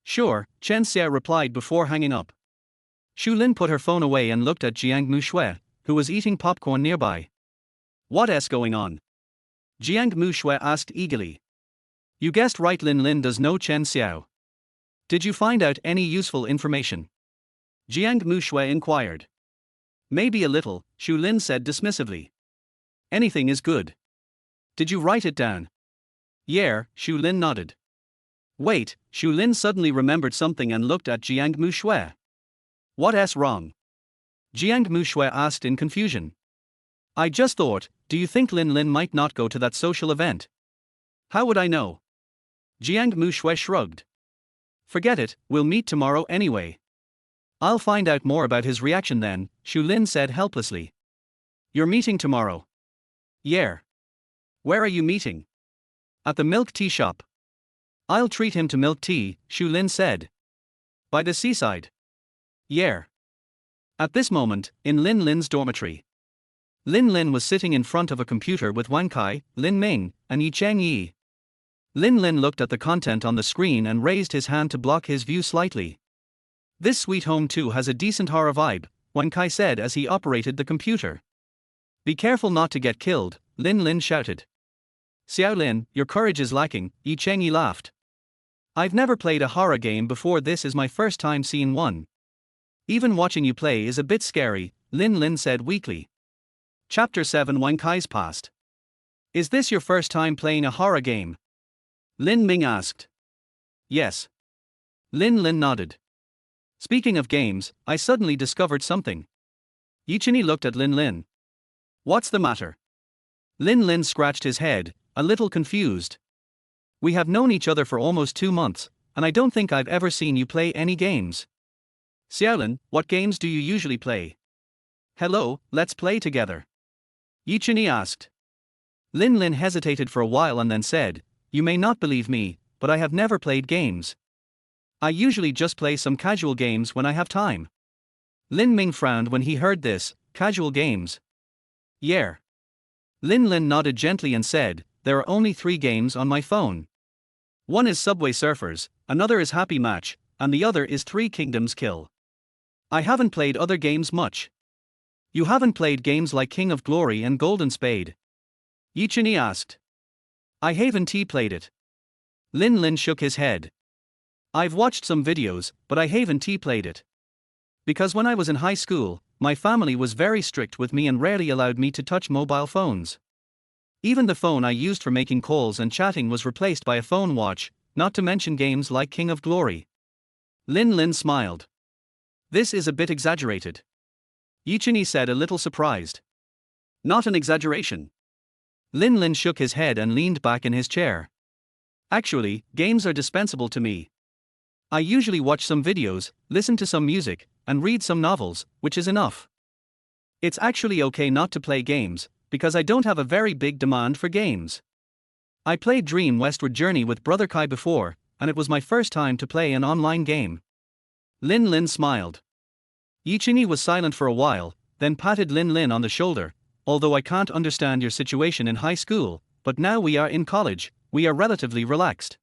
Speaker 1: Sure, Chen Xiao replied before hanging up. Shu Lin put her phone away and looked at Jiang Mushui, who was eating popcorn nearby. What's going on? Jiang Mushui asked eagerly. You guessed right, Lin Lin does know Chen Xiao. Did you find out any useful information? Jiang Mushui inquired. Maybe a little, Shu Lin said dismissively. Anything is good. Did you write it down? Yeah, Shu Lin nodded. Wait, Shu Lin suddenly remembered something and looked at Jiang Mushui. What's wrong? Jiang Mushui asked in confusion. I just thought, do you think Lin Lin might not go to that social event? How would I know? Jiang Mushui shrugged. Forget it, we'll meet tomorrow anyway. I'll find out more about his reaction then, Shu Lin said helplessly. You're meeting tomorrow? Yeah. Where are you meeting? At the milk tea shop. I'll treat him to milk tea, Shu Lin said. By the seaside? Yeah. At this moment, in Lin Lin's dormitory. Lin Lin was sitting in front of a computer with Wang Kai, Lin Ming, and Yi Cheng Yi. Lin Lin looked at the content on the screen and raised his hand to block his view slightly. This sweet home too has a decent horror vibe, Wang Kai said as he operated the computer. Be careful not to get killed, Lin Lin shouted. Xiao Lin, your courage is lacking, Yi Cheng Yi laughed. I've never played a horror game before, this is my first time seeing one. Even watching you play is a bit scary, Lin Lin said weakly. Chapter 7 Wang Kai's Past. Is this your first time playing a horror game? Lin Ming asked. Yes. Lin Lin nodded. Speaking of games, I suddenly discovered something. Yi Cheng Yi looked at Lin Lin. What's the matter? Lin Lin scratched his head, a little confused. We have known each other for almost 2 months, and I don't think I've ever seen you play any games. Xiaolin, what games do you usually play? Hello, let's play together. Yi Cheng Yi asked. Lin Lin hesitated for a while and then said, You may not believe me, but I have never played games. I usually just play some casual games when I have time. Lin Ming frowned when he heard this, casual games. Yeah. Lin Lin nodded gently and said, There are only 3 games on my phone. One is Subway Surfers, another is Happy Match, and the other is 3 Kingdoms Kill. I haven't played other games much. You haven't played games like King of Glory and Golden Spade? Yi Cheng Yi asked. I haven't played it. Lin Lin shook his head. I've watched some videos, but I haven't played it. Because when I was in high school, my family was very strict with me and rarely allowed me to touch mobile phones. Even the phone I used for making calls and chatting was replaced by a phone watch, not to mention games like King of Glory. Lin Lin smiled. This is a bit exaggerated. Yi Cheng Yi said, a little surprised. Not an exaggeration. Lin Lin shook his head and leaned back in his chair. Actually, games are dispensable to me. I usually watch some videos, listen to some music, and read some novels, which is enough. It's actually okay not to play games, because I don't have a very big demand for games. I played Dream Westward Journey with Brother Kai before, and it was my first time to play an online game. Lin Lin smiled. Yi Cheng Yi was silent for a while, then patted Lin Lin on the shoulder. Although I can't understand your situation in high school, but now we are in college, we are relatively relaxed.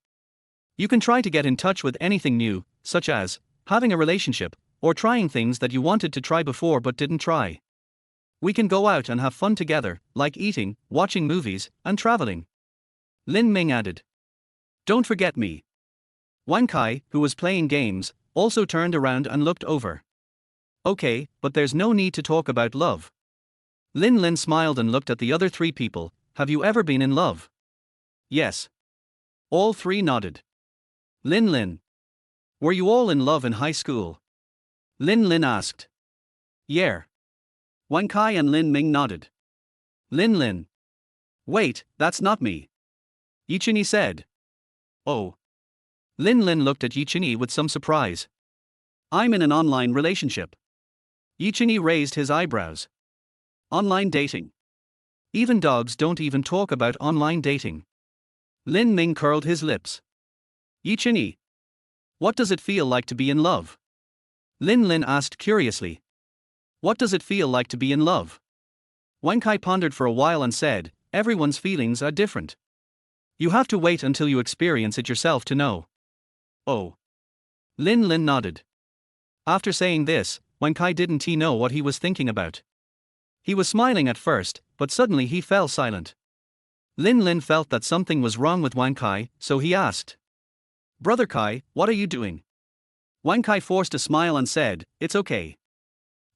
Speaker 1: You can try to get in touch with anything new, such as having a relationship, or trying things that you wanted to try before but didn't try. We can go out and have fun together, like eating, watching movies, and traveling. Lin Ming added. Don't forget me. Wang Kai, who was playing games, also turned around and looked over. Okay, but there's no need to talk about love. Lin Lin smiled and looked at the other 3 people. Have you ever been in love? Yes. All 3 nodded. Lin Lin. Were you all in love in high school? Lin Lin asked. Yeah. Wang Kai and Lin Ming nodded. Lin Lin. Wait, that's not me. Yi Cheng Yi said. Oh. Lin Lin looked at Yi Cheng Yi with some surprise. I'm in an online relationship. Yi Cheng Yi raised his eyebrows. Online dating. Even dogs don't even talk about online dating. Lin Ming curled his lips. Yi Cheng Yi. What does it feel like to be in love? Lin Lin asked curiously. What does it feel like to be in love? Wang Kai pondered for a while and said, everyone's feelings are different. You have to wait until you experience it yourself to know. Oh. Lin Lin nodded. After saying this, Wang Kai didn't know what he was thinking about. He was smiling at first, but suddenly he fell silent. Lin Lin felt that something was wrong with Wang Kai, so he asked. Brother Kai, what are you doing? Wang Kai forced a smile and said, it's okay.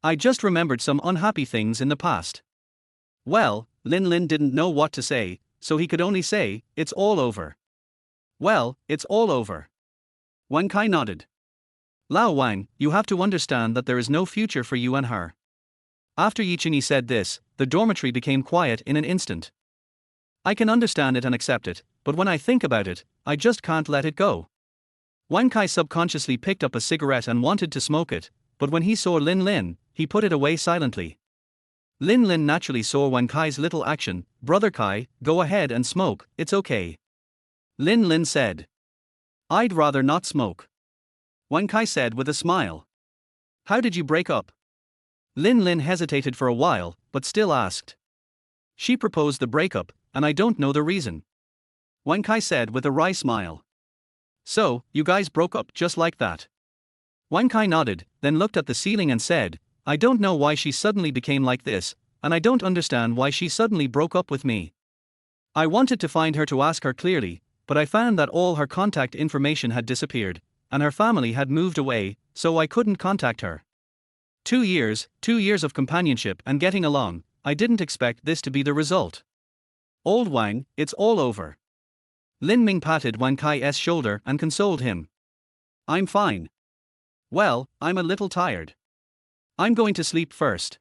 Speaker 1: I just remembered some unhappy things in the past. Well, Lin Lin didn't know what to say, so he could only say, it's all over. Well, it's all over. Wang Kai nodded. Lao Wang, you have to understand that there is no future for you and her. After Yi Chunyi said this, the dormitory became quiet in an instant. I can understand it and accept it, but when I think about it, I just can't let it go. Wang Kai subconsciously picked up a cigarette and wanted to smoke it, but when he saw Lin Lin, he put it away silently. Lin Lin naturally saw Wang Kai's little action. Brother Kai, go ahead and smoke, it's okay. Lin Lin said. I'd rather not smoke. Wang Kai said with a smile. How did you break up? Lin Lin hesitated for a while, but still asked. She proposed the breakup, and I don't know the reason. Wang Kai said with a wry smile. So, you guys broke up just like that? Wang Kai nodded, then looked at the ceiling and said, I don't know why she suddenly became like this, and I don't understand why she suddenly broke up with me. I wanted to find her to ask her clearly, but I found that all her contact information had disappeared, and her family had moved away, so I couldn't contact her. 2 years of companionship and getting along, I didn't expect this to be the result. Old Wang, it's all over. Lin Ming patted Wang Kai's shoulder and consoled him. I'm fine. Well, I'm a little tired. I'm going to sleep first.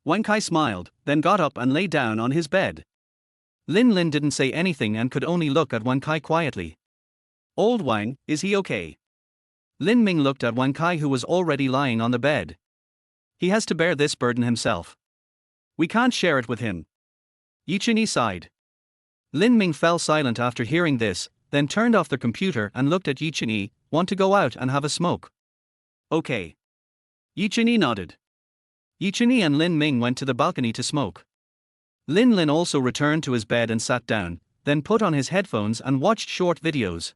Speaker 1: Wang Kai smiled, then got up and lay down on his bed. Lin Lin didn't say anything and could only look at Wang Kai quietly. Old Wang, is he okay? Lin Ming looked at Wang Kai, who was already lying on the bed. He has to bear this burden himself. We can't share it with him. Yi Chunyi sighed. Lin Ming fell silent after hearing this, then turned off the computer and looked at Yi Chunyi. Want to go out and have a smoke? Okay. Yi Chunyi nodded. Yi Chunyi and Lin Ming went to the balcony to smoke. Lin Lin also returned to his bed and sat down, then put on his headphones and watched short videos.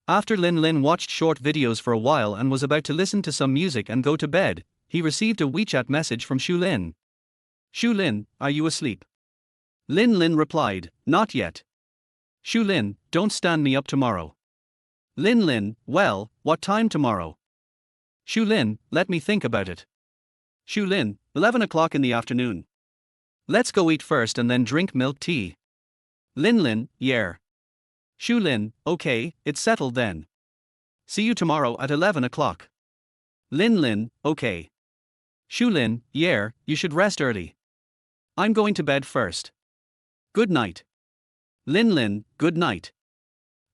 Speaker 1: After Lin Lin watched short videos for a while and was about to listen to some music and go to bed, he received a WeChat message from Shu Lin. Shu Lin, are you asleep? Lin Lin replied, not yet. Shu Lin, don't stand me up tomorrow. Lin Lin, well, what time tomorrow? Shu Lin, let me think about it. Shu Lin, 11 o'clock in the afternoon. Let's go eat first and then drink milk tea. Lin Lin, yeah. Shu Lin, okay, it's settled then. See you tomorrow at 11 o'clock. Lin Lin, okay. Shu Lin, yeah, you should rest early. I'm going to bed first. Good night. Lin Lin, good night.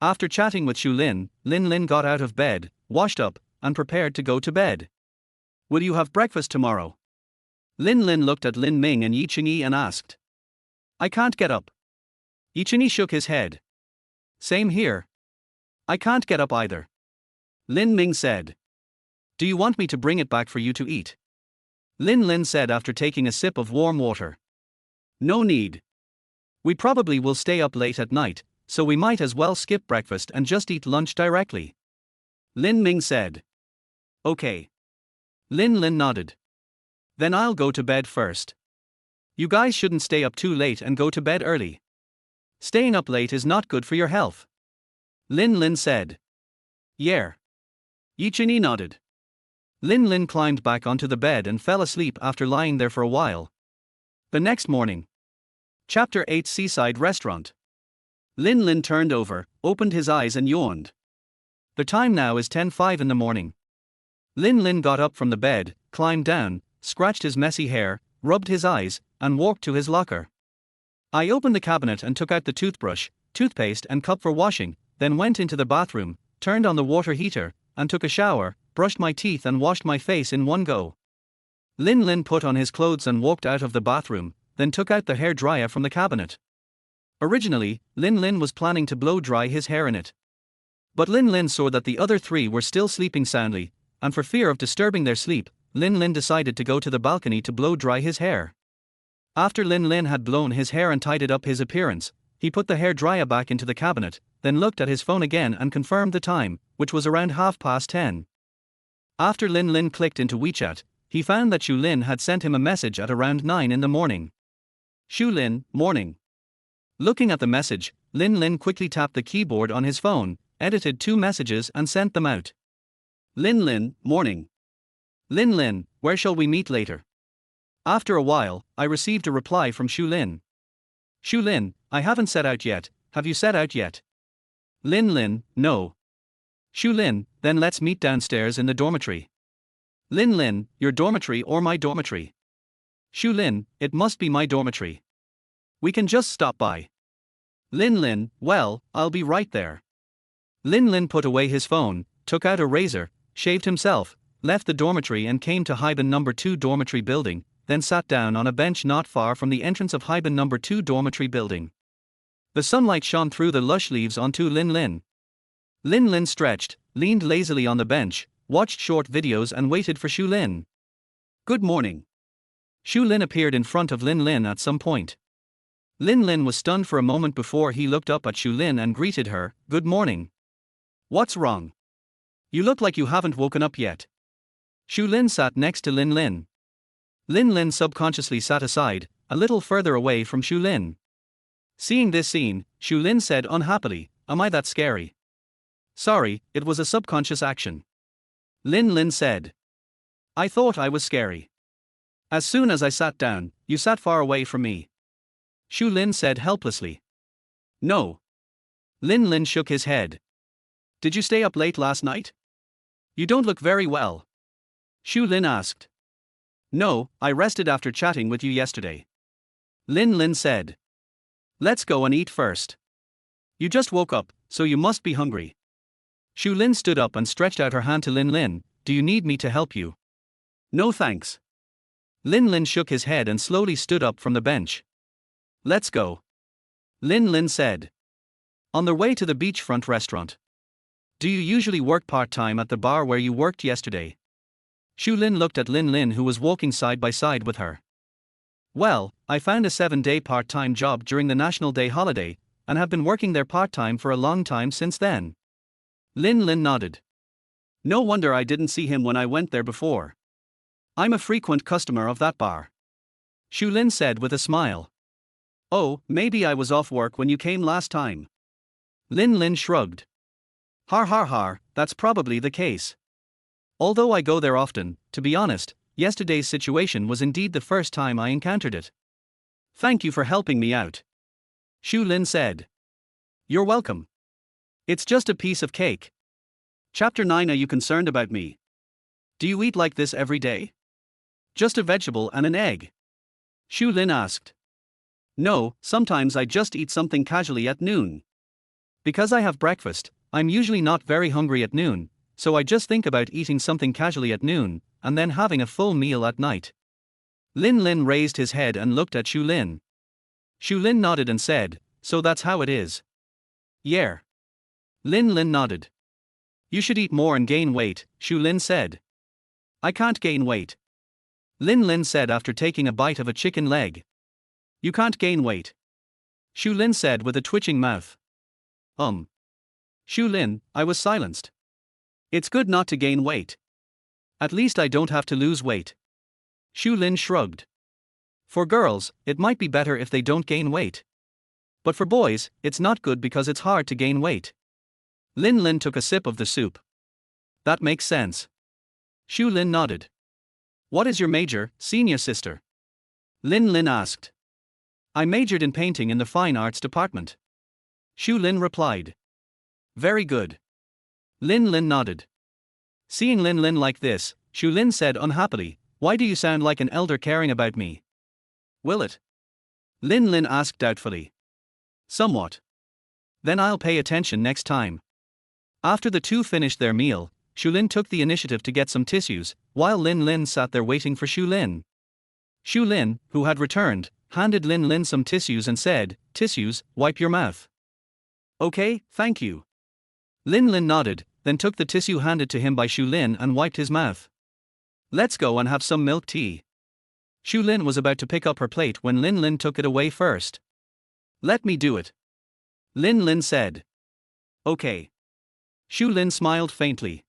Speaker 1: After chatting with Shu Lin, Lin Lin got out of bed, washed up, and prepared to go to bed. Will you have breakfast tomorrow? Lin Lin looked at Lin Ming and Yi Chunyi and asked. I can't get up. Yi Chunyi shook his head. Same here. I can't get up either. Lin Ming said. Do you want me to bring it back for you to eat? Lin Lin said after taking a sip of warm water. No need. We probably will stay up late at night, so we might as well skip breakfast and just eat lunch directly. Lin Ming said. Okay. Lin Lin nodded. Then I'll go to bed first. You guys shouldn't stay up too late and go to bed early. Staying up late is not good for your health. Lin Lin said. Yeah. Yi Chunyi nodded. Lin Lin climbed back onto the bed and fell asleep after lying there for a while. The next morning. Chapter 8 Seaside Restaurant. Lin Lin turned over, opened his eyes and yawned. The time now is 10:05 in the morning. Lin Lin got up from the bed, climbed down, scratched his messy hair, rubbed his eyes, and walked to his locker. I opened the cabinet and took out the toothbrush, toothpaste and cup for washing, then went into the bathroom, turned on the water heater, and took a shower, brushed my teeth and washed my face in one go. Lin Lin put on his clothes and walked out of the bathroom, then took out the hair dryer from the cabinet. Originally, Lin Lin was planning to blow dry his hair in it. But Lin Lin saw that the other three were still sleeping soundly, and for fear of disturbing their sleep, Lin Lin decided to go to the balcony to blow dry his hair. After Lin Lin had blown his hair and tidied up his appearance, he put the hair dryer back into the cabinet, then looked at his phone again and confirmed the time, which was around 10:30. After Lin Lin clicked into WeChat, he found that Xu Lin had sent him a message at around 9 in the morning. Xu Lin, morning. Looking at the message, Lin Lin quickly tapped the keyboard on his phone, edited 2 messages and sent them out. Lin Lin, morning. Lin Lin, where shall we meet later? After a while, I received a reply from Xu Lin. Xu Lin, I haven't set out yet, have you set out yet? Lin Lin, no. Xu Lin, then let's meet downstairs in the dormitory. Lin Lin, your dormitory or my dormitory? Xu Lin, it must be my dormitory. We can just stop by. Lin Lin, well, I'll be right there. Lin Lin put away his phone, took out a razor, shaved himself, left the dormitory and came to Haiban No. 2 dormitory building, then sat down on a bench not far from the entrance of Haiban No. 2 dormitory building. The sunlight shone through the lush leaves onto Lin Lin. Lin Lin stretched, leaned lazily on the bench, watched short videos and waited for Xu Lin. Good morning. Xu Lin appeared in front of Lin Lin at some point. Lin Lin was stunned for a moment before he looked up at Xu Lin and greeted her, good morning. What's wrong? You look like you haven't woken up yet. Xu Lin sat next to Lin Lin. Lin Lin subconsciously sat aside, a little further away from Xu Lin. Seeing this scene, Xu Lin said unhappily, am I that scary? Sorry, it was a subconscious action. Lin Lin said. I thought I was scary. As soon as I sat down, you sat far away from me. Xu Lin said helplessly. No. Lin Lin shook his head. Did you stay up late last night? You don't look very well. Xu Lin asked. No, I rested after chatting with you yesterday. Lin Lin said. Let's go and eat first. You just woke up, so you must be hungry. Xu Lin stood up and stretched out her hand to Lin Lin, do you need me to help you? No thanks. Lin Lin shook his head and slowly stood up from the bench. Let's go. Lin Lin said. On their way to the beachfront restaurant. Do you usually work part-time at the bar where you worked yesterday? Xu Lin looked at Lin Lin who was walking side by side with her. Well, I found a 7-day part-time job during the National Day holiday, and have been working there part-time for a long time since then. Lin Lin nodded. No wonder I didn't see him when I went there before. I'm a frequent customer of that bar. Xu Lin said with a smile. Oh, maybe I was off work when you came last time. Lin Lin shrugged. Har har har, that's probably the case. Although I go there often, to be honest, yesterday's situation was indeed the first time I encountered it. Thank you for helping me out. Xu Lin said. You're welcome. It's just a piece of cake. Chapter 9. Are you concerned about me? Do you eat like this every day? Just a vegetable and an egg? Xu Lin asked. No, sometimes I just eat something casually at noon. Because I have breakfast, I'm usually not very hungry at noon, so I just think about eating something casually at noon, and then having a full meal at night. Lin Lin raised his head and looked at Xu Lin. Xu Lin nodded and said, so that's how it is. Yeah. Lin Lin nodded. You should eat more and gain weight, Xu Lin said. I can't gain weight. Lin Lin said after taking a bite of a chicken leg. You can't gain weight. Xu Lin said with a twitching mouth. Xu Lin, I was silenced. It's good not to gain weight. At least I don't have to lose weight. Xu Lin shrugged. For girls, it might be better if they don't gain weight. But for boys, it's not good because it's hard to gain weight. Lin Lin took a sip of the soup. That makes sense. Xu Lin nodded. What is your major, senior sister? Lin Lin asked. I majored in painting in the fine arts department. Xu Lin replied. Very good. Lin Lin nodded. Seeing Lin Lin like this, Xu Lin said unhappily, why do you sound like an elder caring about me? Will it? Lin Lin asked doubtfully. Somewhat. Then I'll pay attention next time. After the two finished their meal, Xu Lin took the initiative to get some tissues, while Lin Lin sat there waiting for Xu Lin. Xu Lin, who had returned, handed Lin Lin some tissues and said, tissues, wipe your mouth. Okay, thank you. Lin Lin nodded, then took the tissue handed to him by Shu Lin and wiped his mouth. Let's go and have some milk tea. Shu Lin was about to pick up her plate when Lin Lin took it away first. Let me do it. Lin Lin said. Okay. Shu Lin smiled faintly.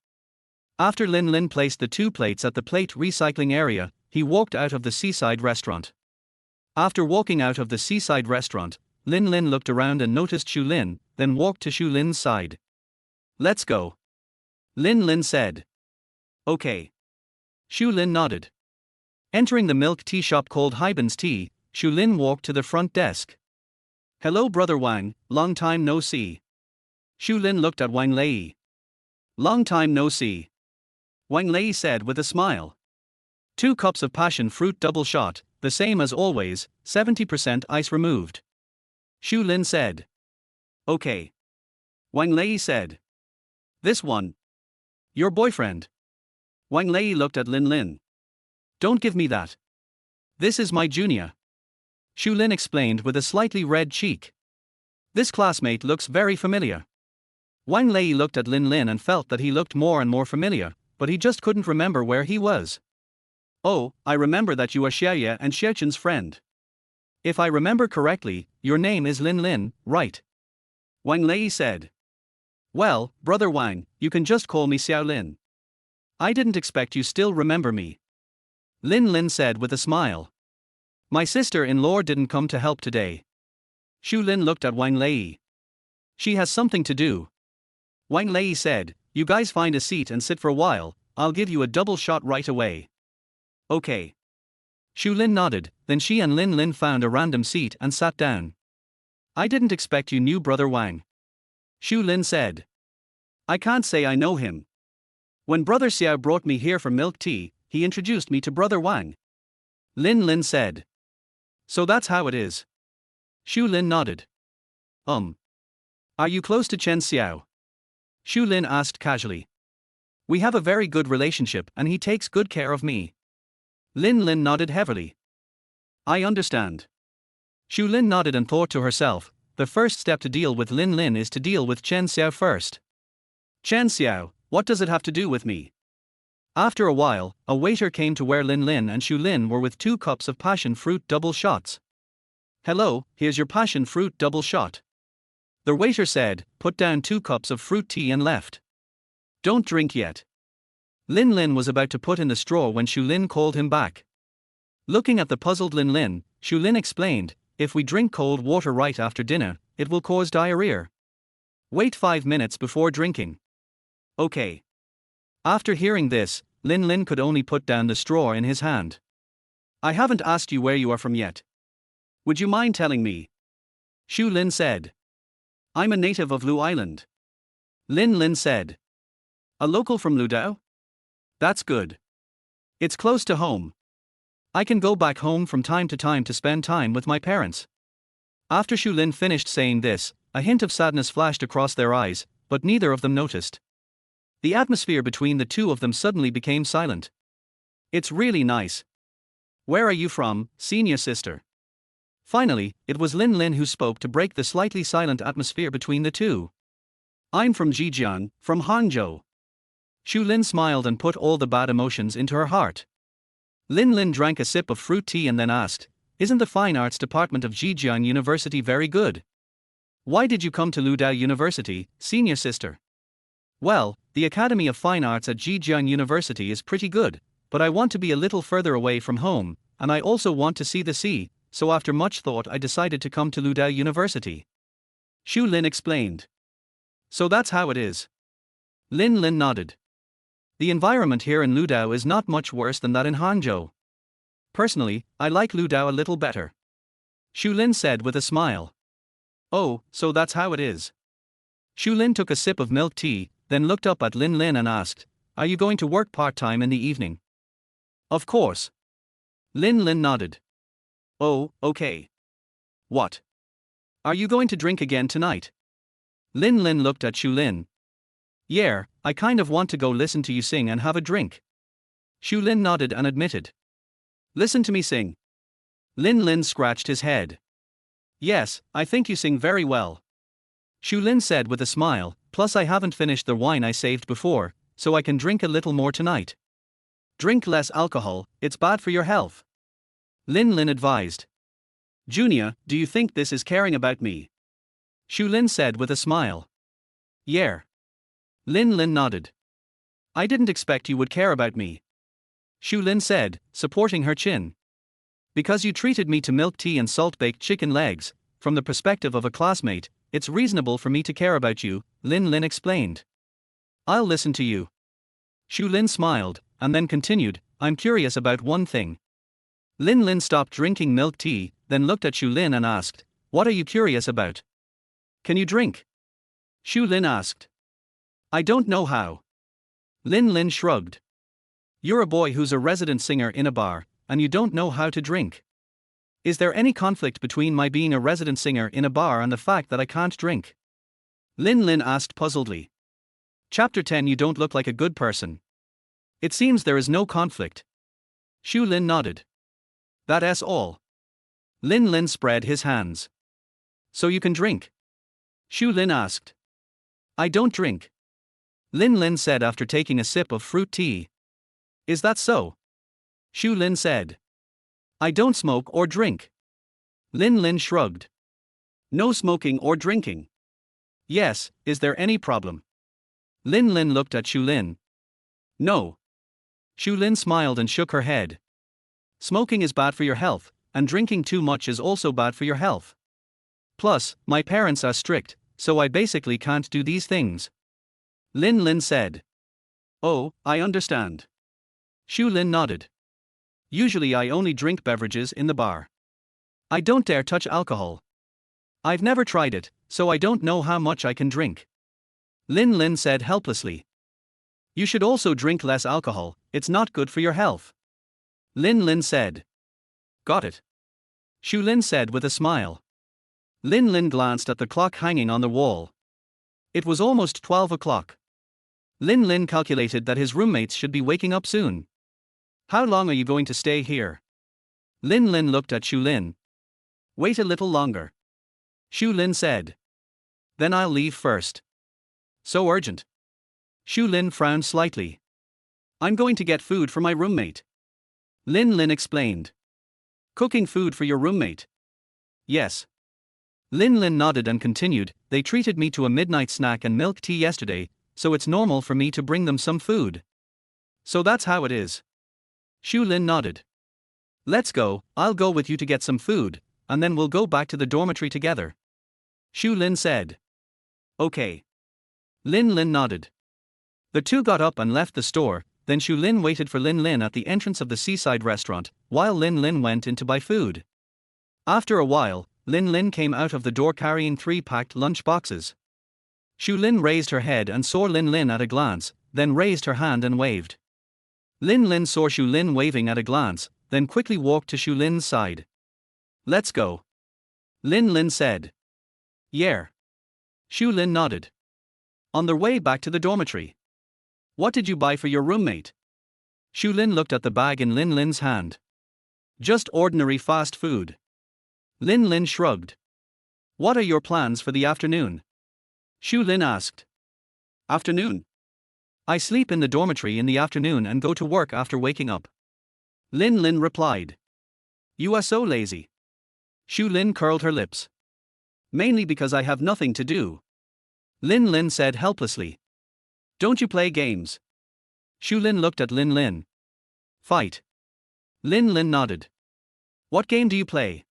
Speaker 1: After Lin Lin placed the 2 plates at the plate recycling area, he walked out of the seaside restaurant. After walking out of the seaside restaurant, Lin Lin looked around and noticed Shu Lin, then walked to Shu Lin's side. Let's go. Lin Lin said. Okay. Shu Lin nodded. Entering the milk tea shop called Hyben's Tea, Shu Lin walked to the front desk. Hello Brother Wang, long time no see. Shu Lin looked at Wang Lei. Long time no see. Wang Lei said with a smile. 2 cups of passion fruit double shot, the same as always, 70% ice removed. Shu Lin said. Okay. Wang Lei said. This one. Your boyfriend. Wang Lei looked at Lin Lin. Don't give me that. This is my junior. Shu Lin explained with a slightly red cheek. This classmate looks very familiar. Wang Lei looked at Lin Lin and felt that he looked more and more familiar, but he just couldn't remember where he was. Oh, I remember that you are Xiaoye and Xiaochen's friend. If I remember correctly, your name is Lin Lin, right? Wang Lei said. Well, Brother Wang, you can just call me Xiao Lin. I didn't expect you still remember me. Lin Lin said with a smile. My sister-in-law didn't come to help today. Shu Lin looked at Wang Lei. She has something to do. Wang Lei said, you guys find a seat and sit for a while, I'll give you a double shot right away. Okay. Shu Lin nodded, then she and Lin Lin found a random seat and sat down. I didn't expect you knew Brother Wang. Shu Lin said. I can't say I know him. When Brother Xiao brought me here for milk tea, he introduced me to Brother Wang. Lin Lin said. So that's how it is. Shu Lin nodded. Are you close to Chen Xiao? Shu Lin asked casually. We have a very good relationship and he takes good care of me. Lin Lin nodded heavily. I understand. Shu Lin nodded and thought to herself, the first step to deal with Lin Lin is to deal with Chen Xiao first. Chen Xiao, what does it have to do with me? After a while, a waiter came to where Lin Lin and Shu Lin were with 2 cups of passion fruit double shots. Hello, here's your passion fruit double shot. The waiter said, put down 2 cups of fruit tea and left. Don't drink yet. Lin Lin was about to put in the straw when Shu Lin called him back. Looking at the puzzled Lin Lin, Shu Lin explained, if we drink cold water right after dinner, it will cause diarrhea. Wait 5 minutes before drinking. Okay. After hearing this, Lin Lin could only put down the straw in his hand. I haven't asked you where you are from yet. Would you mind telling me? Shu Lin said. I'm a native of Lu Island. Lin Lin said. A local from Ludao? That's good. It's close to home. I can go back home from time to spend time with my parents. After Shu Lin finished saying this, a hint of sadness flashed across their eyes, but neither of them noticed. The atmosphere between the two of them suddenly became silent. It's really nice. Where are you from, senior sister? Finally, it was Lin Lin who spoke to break the slightly silent atmosphere between the two. I'm from Zhejiang, from Hangzhou. Shu Lin smiled and put all the bad emotions into her heart. Lin Lin drank a sip of fruit tea and then asked, isn't the Fine Arts Department of Zhejiang University very good? Why did you come to Ludao University, senior sister? Well, the Academy of Fine Arts at Zhejiang University is pretty good, but I want to be a little further away from home, and I also want to see the sea, so after much thought I decided to come to Ludao University. Shu Lin explained. So that's how it is. Lin Lin nodded. The environment here in Ludao is not much worse than that in Hangzhou. Personally, I like Ludao a little better. Shu Lin said with a smile. Oh, so that's how it is. Shu Lin took a sip of milk tea, then looked up at Lin Lin and asked, are you going to work part-time in the evening? Of course. Lin Lin nodded. Oh, okay. What? Are you going to drink again tonight? Lin Lin looked at Shu Lin. Yeah, I kind of want to go listen to you sing and have a drink. Shu Lin nodded and admitted. Listen to me sing. Lin Lin scratched his head. Yes, I think you sing very well. Shu Lin said with a smile, Plus I haven't finished the wine I saved before, so I can drink a little more tonight. Drink less alcohol, it's bad for your health. Lin Lin advised. Junior, do you think this is caring about me? Shu Lin said with a smile. Yeah. Lin Lin nodded. I didn't expect you would care about me. Shu Lin said, supporting her chin. Because you treated me to milk tea and salt-baked chicken legs, from the perspective of a classmate, it's reasonable for me to care about you, Lin Lin explained. I'll listen to you. Shu Lin smiled, and then continued, I'm curious about one thing. Lin Lin stopped drinking milk tea, then looked at Shu Lin and asked, what are you curious about? Can you drink? Shu Lin asked. I don't know how. Lin Lin shrugged. You're a boy who's a resident singer in a bar, and you don't know how to drink. Is there any conflict between my being a resident singer in a bar and the fact that I can't drink? Lin Lin asked puzzledly. Chapter 10 You don't look like a good person. It seems there is no conflict. Shu Lin nodded. That's all. Lin Lin spread his hands. So you can drink? Shu Lin asked. I don't drink. Lin Lin said after taking a sip of fruit tea. Is that so? Shu Lin said. I don't smoke or drink. Lin Lin shrugged. No smoking or drinking. Yes, is there any problem? Lin Lin looked at Shu Lin. No. Shu Lin smiled and shook her head. Smoking is bad for your health, and drinking too much is also bad for your health. Plus, my parents are strict, so I basically can't do these things. Lin Lin said. Oh, I understand. Shu Lin nodded. Usually I only drink beverages in the bar. I don't dare touch alcohol. I've never tried it, so I don't know how much I can drink. Lin Lin said helplessly. You should also drink less alcohol, it's not good for your health. Lin Lin said. Got it. Shu Lin said with a smile. Lin Lin glanced at the clock hanging on the wall. It was almost 12 o'clock. Lin Lin calculated that his roommates should be waking up soon. How long are you going to stay here? Lin Lin looked at Shu Lin. Wait a little longer. Shu Lin said. Then I'll leave first. So urgent. Shu Lin frowned slightly. I'm going to get food for my roommate. Lin Lin explained. Cooking food for your roommate? Yes. Lin Lin nodded and continued, they treated me to a midnight snack and milk tea yesterday, so it's normal for me to bring them some food. So that's how it is. Shu Lin nodded. Let's go, I'll go with you to get some food, and then we'll go back to the dormitory together. Shu Lin said. Okay. Lin Lin nodded. The two got up and left the store, then Shu Lin waited for Lin Lin at the entrance of the seaside restaurant, while Lin Lin went in to buy food. After a while, Lin Lin came out of the door carrying 3 packed lunch boxes. Shu Lin raised her head and saw Lin Lin at a glance, then raised her hand and waved. Lin Lin saw Shu Lin waving at a glance, then quickly walked to Shu Lin's side. Let's go. Lin Lin said. Yeah. Shu Lin nodded. On their way back to the dormitory. What did you buy for your roommate? Shu Lin looked at the bag in Lin Lin's hand. Just ordinary fast food. Lin Lin shrugged. What are your plans for the afternoon? Shu Lin asked. Afternoon? I sleep in the dormitory in the afternoon and go to work after waking up. Lin Lin replied. You are so lazy. Shu Lin curled her lips. Mainly because I have nothing to do. Lin Lin said helplessly. Don't you play games? Shu Lin looked at Lin Lin. Fight. Lin Lin nodded. What game do you play?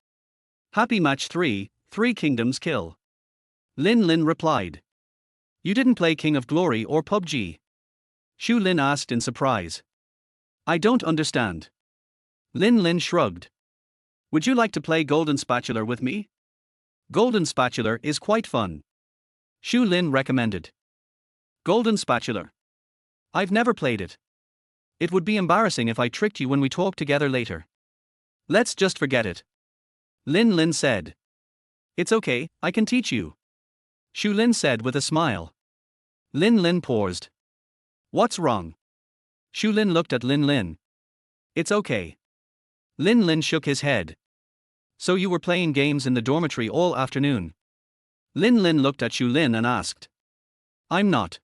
Speaker 1: Happy Match 3, 3 Kingdoms Kill. Lin Lin replied. You didn't play King of Glory or PUBG? Shu Lin asked in surprise. I don't understand. Lin Lin shrugged. Would you like to play Golden Spatula with me? Golden Spatula is quite fun. Shu Lin recommended. Golden Spatula. I've never played it. It would be embarrassing if I tricked you when we talk together later. Let's just forget it. Lin Lin said. It's okay, I can teach you. Shu Lin said with a smile. Lin Lin paused. What's wrong? Shu Lin looked at Lin Lin. It's okay. Lin Lin shook his head. So you were playing games in the dormitory all afternoon? Lin Lin looked at Shu Lin and asked. I'm not.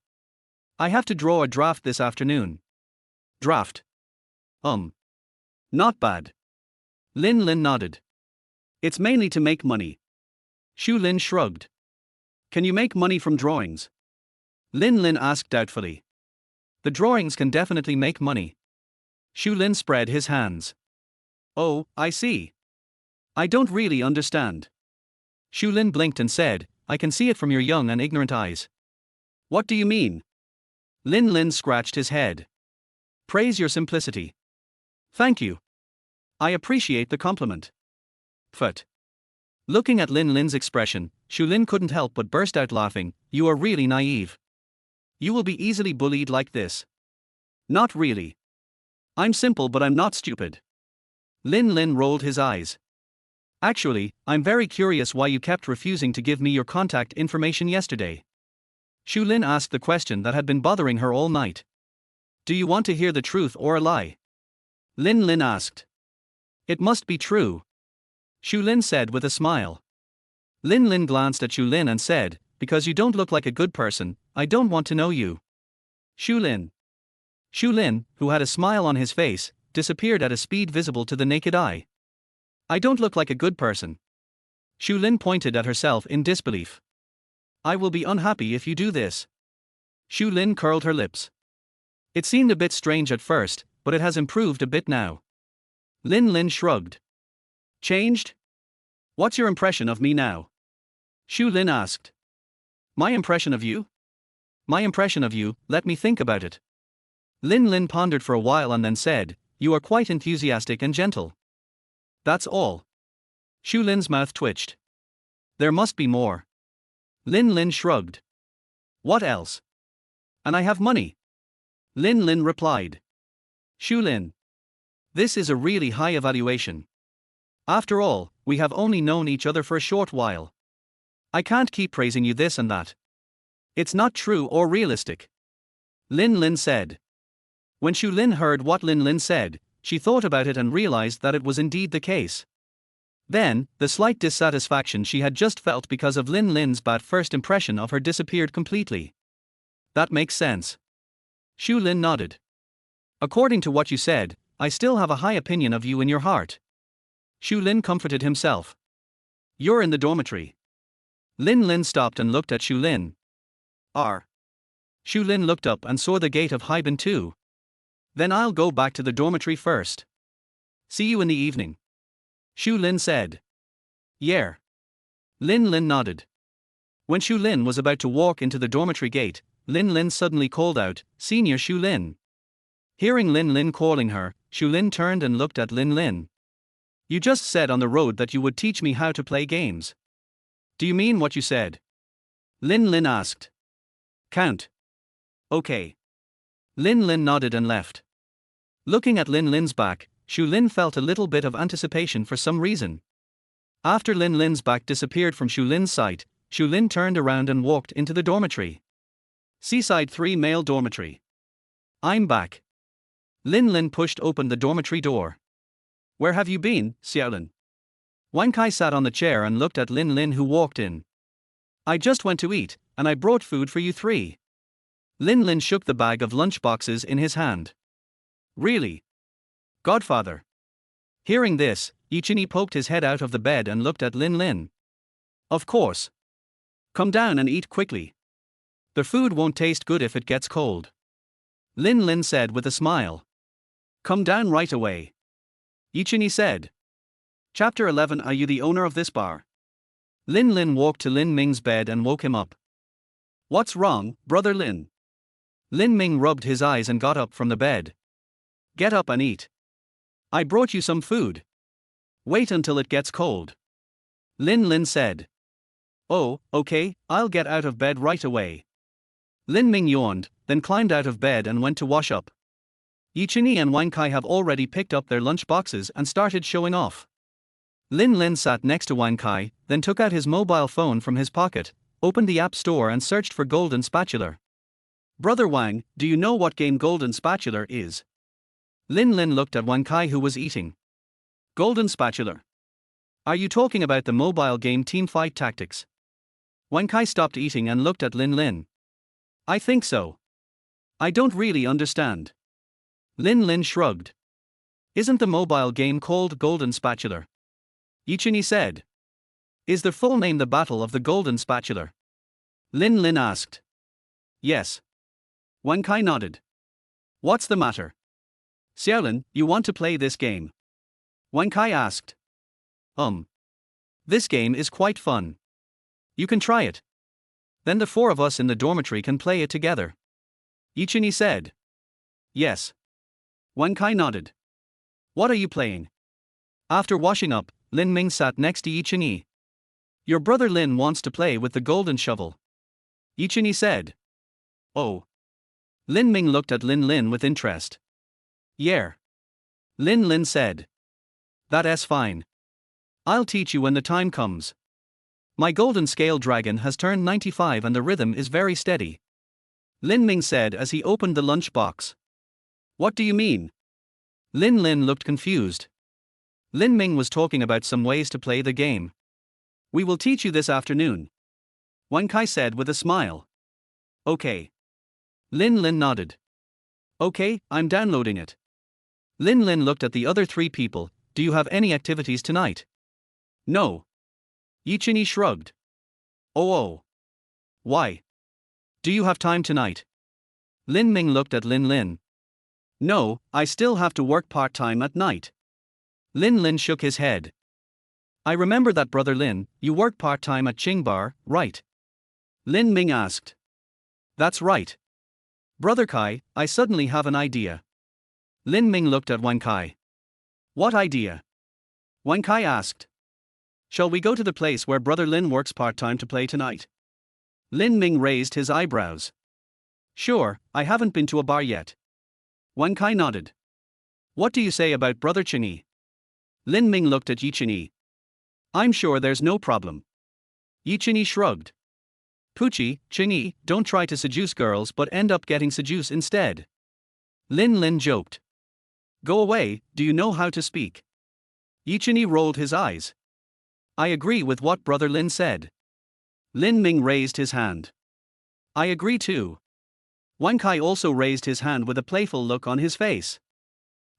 Speaker 1: I have to draw a draft this afternoon. Draft. Not bad. Lin Lin nodded. It's mainly to make money. Shu Lin shrugged. Can you make money from drawings? Lin Lin asked doubtfully. The drawings can definitely make money. Shu Lin spread his hands. Oh, I see. I don't really understand. Shu Lin blinked and said, I can see it from your young and ignorant eyes. What do you mean? Lin Lin scratched his head. Praise your simplicity. Thank you. I appreciate the compliment. But. Looking at Lin Lin's expression, Shu Lin couldn't help but burst out laughing. You are really naive. You will be easily bullied like this. Not really. I'm simple but I'm not stupid. Lin Lin rolled his eyes. Actually, I'm very curious why you kept refusing to give me your contact information yesterday. Shu Lin asked the question that had been bothering her all night. Do you want to hear the truth or a lie? Lin Lin asked. It must be true. Shu Lin said with a smile. Lin Lin glanced at Shu Lin and said, because you don't look like a good person, I don't want to know you. Shu Lin. Shu Lin, who had a smile on his face, disappeared at a speed visible to the naked eye. I don't look like a good person. Shu Lin pointed at herself in disbelief. I will be unhappy if you do this. Shu Lin curled her lips. It seemed a bit strange at first, but it has improved a bit now. Lin Lin shrugged. Changed? What's your impression of me now? Shu Lin asked. My impression of you? My impression of you, let me think about it. Lin Lin pondered for a while and then said, you are quite enthusiastic and gentle. That's all. Shu Lin's mouth twitched. There must be more. Lin Lin shrugged. What else? And I have money. Lin Lin replied. Shu Lin. This is a really high evaluation. After all, we have only known each other for a short while. I can't keep praising you this and that. It's not true or realistic. Lin Lin said. When Shu Lin heard what Lin Lin said, she thought about it and realized that it was indeed the case. Then, the slight dissatisfaction she had just felt because of Lin Lin's bad first impression of her disappeared completely. That makes sense. Shu Lin nodded. According to what you said, I still have a high opinion of you in your heart. Shu Lin comforted himself. You're in the dormitory. Lin Lin stopped and looked at Shu Lin. Shu Lin looked up and saw the gate of Haiban too. Then I'll go back to the dormitory first. See you in the evening. Shu Lin said. Yeah. Lin Lin nodded. When Shu Lin was about to walk into the dormitory gate, Lin Lin suddenly called out, Senior Shu Lin. Hearing Lin Lin calling her, Shu Lin turned and looked at Lin Lin. You just said on the road that you would teach me how to play games. Do you mean what you said? Lin Lin asked. Count. Okay. Lin Lin nodded and left. Looking at Lin Lin's back, Shu Lin felt a little bit of anticipation for some reason. After Lin Lin's back disappeared from Shu Lin's sight, Shu Lin turned around and walked into the dormitory. Seaside 3 male dormitory. I'm back. Lin Lin pushed open the dormitory door. Where have you been, Xiaolin? Wang Kai sat on the chair and looked at Lin Lin who walked in. I just went to eat, and I brought food for you three. Lin Lin shook the bag of lunch boxes in his hand. Really? Godfather. Hearing this, Yichini poked his head out of the bed and looked at Lin Lin. Of course. Come down and eat quickly. The food won't taste good if it gets cold. Lin Lin said with a smile. Come down right away. Yichini said. Chapter 11. Are you the owner of this bar? Lin Lin walked to Lin Ming's bed and woke him up. What's wrong, brother Lin? Lin Ming rubbed his eyes and got up from the bed. Get up and eat. I brought you some food. Wait until it gets cold. Lin Lin said. Oh, okay, I'll get out of bed right away. Lin Ming yawned, then climbed out of bed and went to wash up. Yichini and Wang Kai have already picked up their lunch boxes and started showing off. Lin Lin sat next to Wang Kai, then took out his mobile phone from his pocket, opened the app store and searched for Golden Spatula. Brother Wang, do you know what game Golden Spatula is? Lin Lin looked at Wang Kai who was eating. Golden Spatula. Are you talking about the mobile game Teamfight Tactics? Wang Kai stopped eating and looked at Lin Lin. I think so. I don't really understand. Lin Lin shrugged. Isn't the mobile game called Golden Spatula? Ichini said. Is the full name the Battle of the Golden Spatula? Lin Lin asked. Yes. Wankai nodded. What's the matter? Xiaolin, you want to play this game? Wankai asked. This game is quite fun. You can try it. Then the four of us in the dormitory can play it together. Ichini said. Yes. Wankai nodded. What are you playing? After washing up, Lin Ming sat next to Ichini. Your brother Lin wants to play with the golden shovel. Ichini said. Oh. Lin Ming looked at Lin Lin with interest. Yeah. Lin Lin said. That's fine. I'll teach you when the time comes. My golden scale dragon has turned 95 and the rhythm is very steady. Lin Ming said as he opened the lunch box. What do you mean? Lin Lin looked confused. Lin Ming was talking about some ways to play the game. We will teach you this afternoon. Wankai said with a smile. Okay. Lin Lin nodded. Okay, I'm downloading it. Lin Lin looked at the other three people. Do you have any activities tonight? No. Ichini shrugged. Oh. Why? Do you have time tonight? Lin Ming looked at Lin Lin. No, I still have to work part-time at night. Lin Lin shook his head. I remember that, brother Lin, you work part-time at Qingbar, right? Lin Ming asked. That's right. Brother Kai, I suddenly have an idea. Lin Ming looked at Wankai. What idea? Wankai asked. Shall we go to the place where brother Lin works part-time to play tonight? Lin Ming raised his eyebrows. Sure, I haven't been to a bar yet. Wankai nodded. What do you say about brother Chini? Lin Ming looked at Yichini. I'm sure there's no problem. Yichini shrugged. Puchi, Chini, don't try to seduce girls but end up getting seduced instead. Lin Lin joked. Go away, do you know how to speak? Yichini rolled his eyes. I agree with what brother Lin said. Lin Ming raised his hand. I agree too. Wankai also raised his hand with a playful look on his face.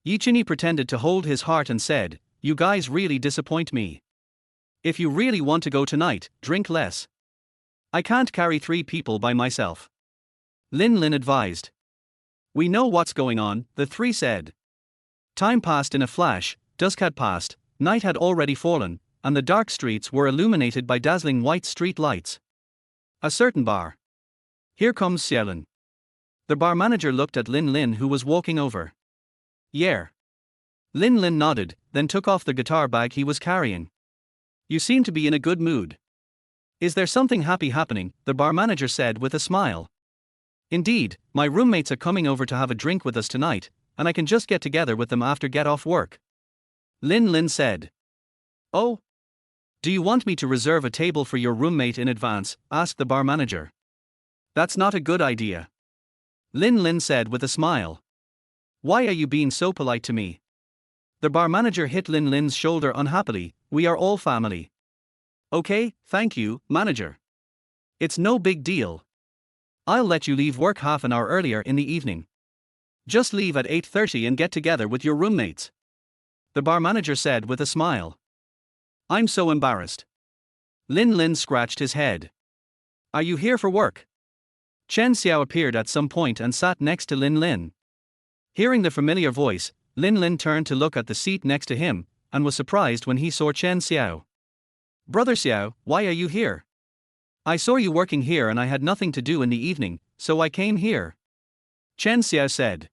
Speaker 1: Yichini pretended to hold his heart and said, You guys really disappoint me. If you really want to go tonight, drink less. I can't carry 3 people by myself. Lin Lin advised. We know what's going on, the 3 said. Time passed in a flash, dusk had passed, night had already fallen, and the dark streets were illuminated by dazzling white street lights. A certain bar. Here comes Xiaolin. The bar manager looked at Lin Lin who was walking over. Yeah. Lin Lin nodded, then took off the guitar bag he was carrying. You seem to be in a good mood. Is there something happy happening? The bar manager said with a smile. Indeed, my roommates are coming over to have a drink with us tonight, and I can just get together with them after get off work. Lin Lin said. Oh? Do you want me to reserve a table for your roommate in advance? Asked the bar manager. That's not a good idea. Lin Lin said with a smile. Why are you being so polite to me? The bar manager hit Lin Lin's shoulder unhappily. We are all family. Okay, thank you, manager. It's no big deal. I'll let you leave work half an hour earlier in the evening. Just leave at 8:30 and get together with your roommates. The bar manager said with a smile. I'm so embarrassed. Lin Lin scratched his head. Are you here for work? Chen Xiao appeared at some point and sat next to Lin Lin. Hearing the familiar voice, Lin Lin turned to look at the seat next to him, and was surprised when he saw Chen Xiao. Brother Xiao, why are you here? I saw you working here and I had nothing to do in the evening, so I came here. Chen Xiao said.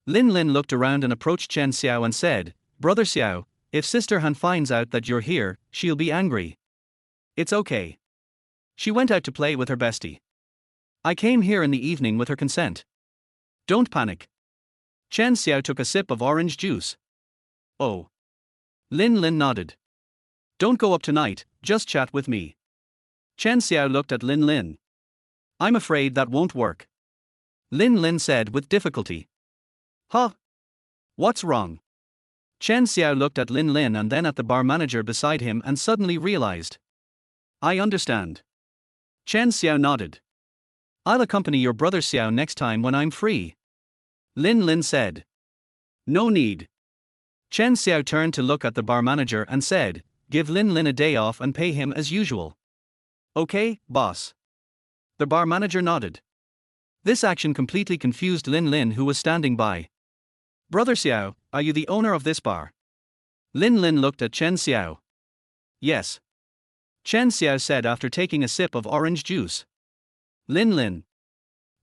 Speaker 1: Lin Lin looked around and approached Chen Xiao and said, Brother Xiao, if Sister Han finds out that you're here, she'll be angry. It's okay. She went out to play with her bestie. I came here in the evening with her consent. Don't panic. Chen Xiao took a sip of orange juice. Oh. Lin Lin nodded. Don't go up tonight, just chat with me. Chen Xiao looked at Lin Lin. I'm afraid that won't work. Lin Lin said with difficulty. Huh? What's wrong? Chen Xiao looked at Lin Lin and then at the bar manager beside him and suddenly realized. I understand. Chen Xiao nodded. I'll accompany your brother Xiao next time when I'm free. Lin Lin said. No need. Chen Xiao turned to look at the bar manager and said, give Lin Lin a day off and pay him as usual. Okay, boss. The bar manager nodded. This action completely confused Lin Lin, who was standing by. Brother Xiao, are you the owner of this bar? Lin Lin looked at Chen Xiao. Yes. Chen Xiao said after taking a sip of orange juice. Lin Lin.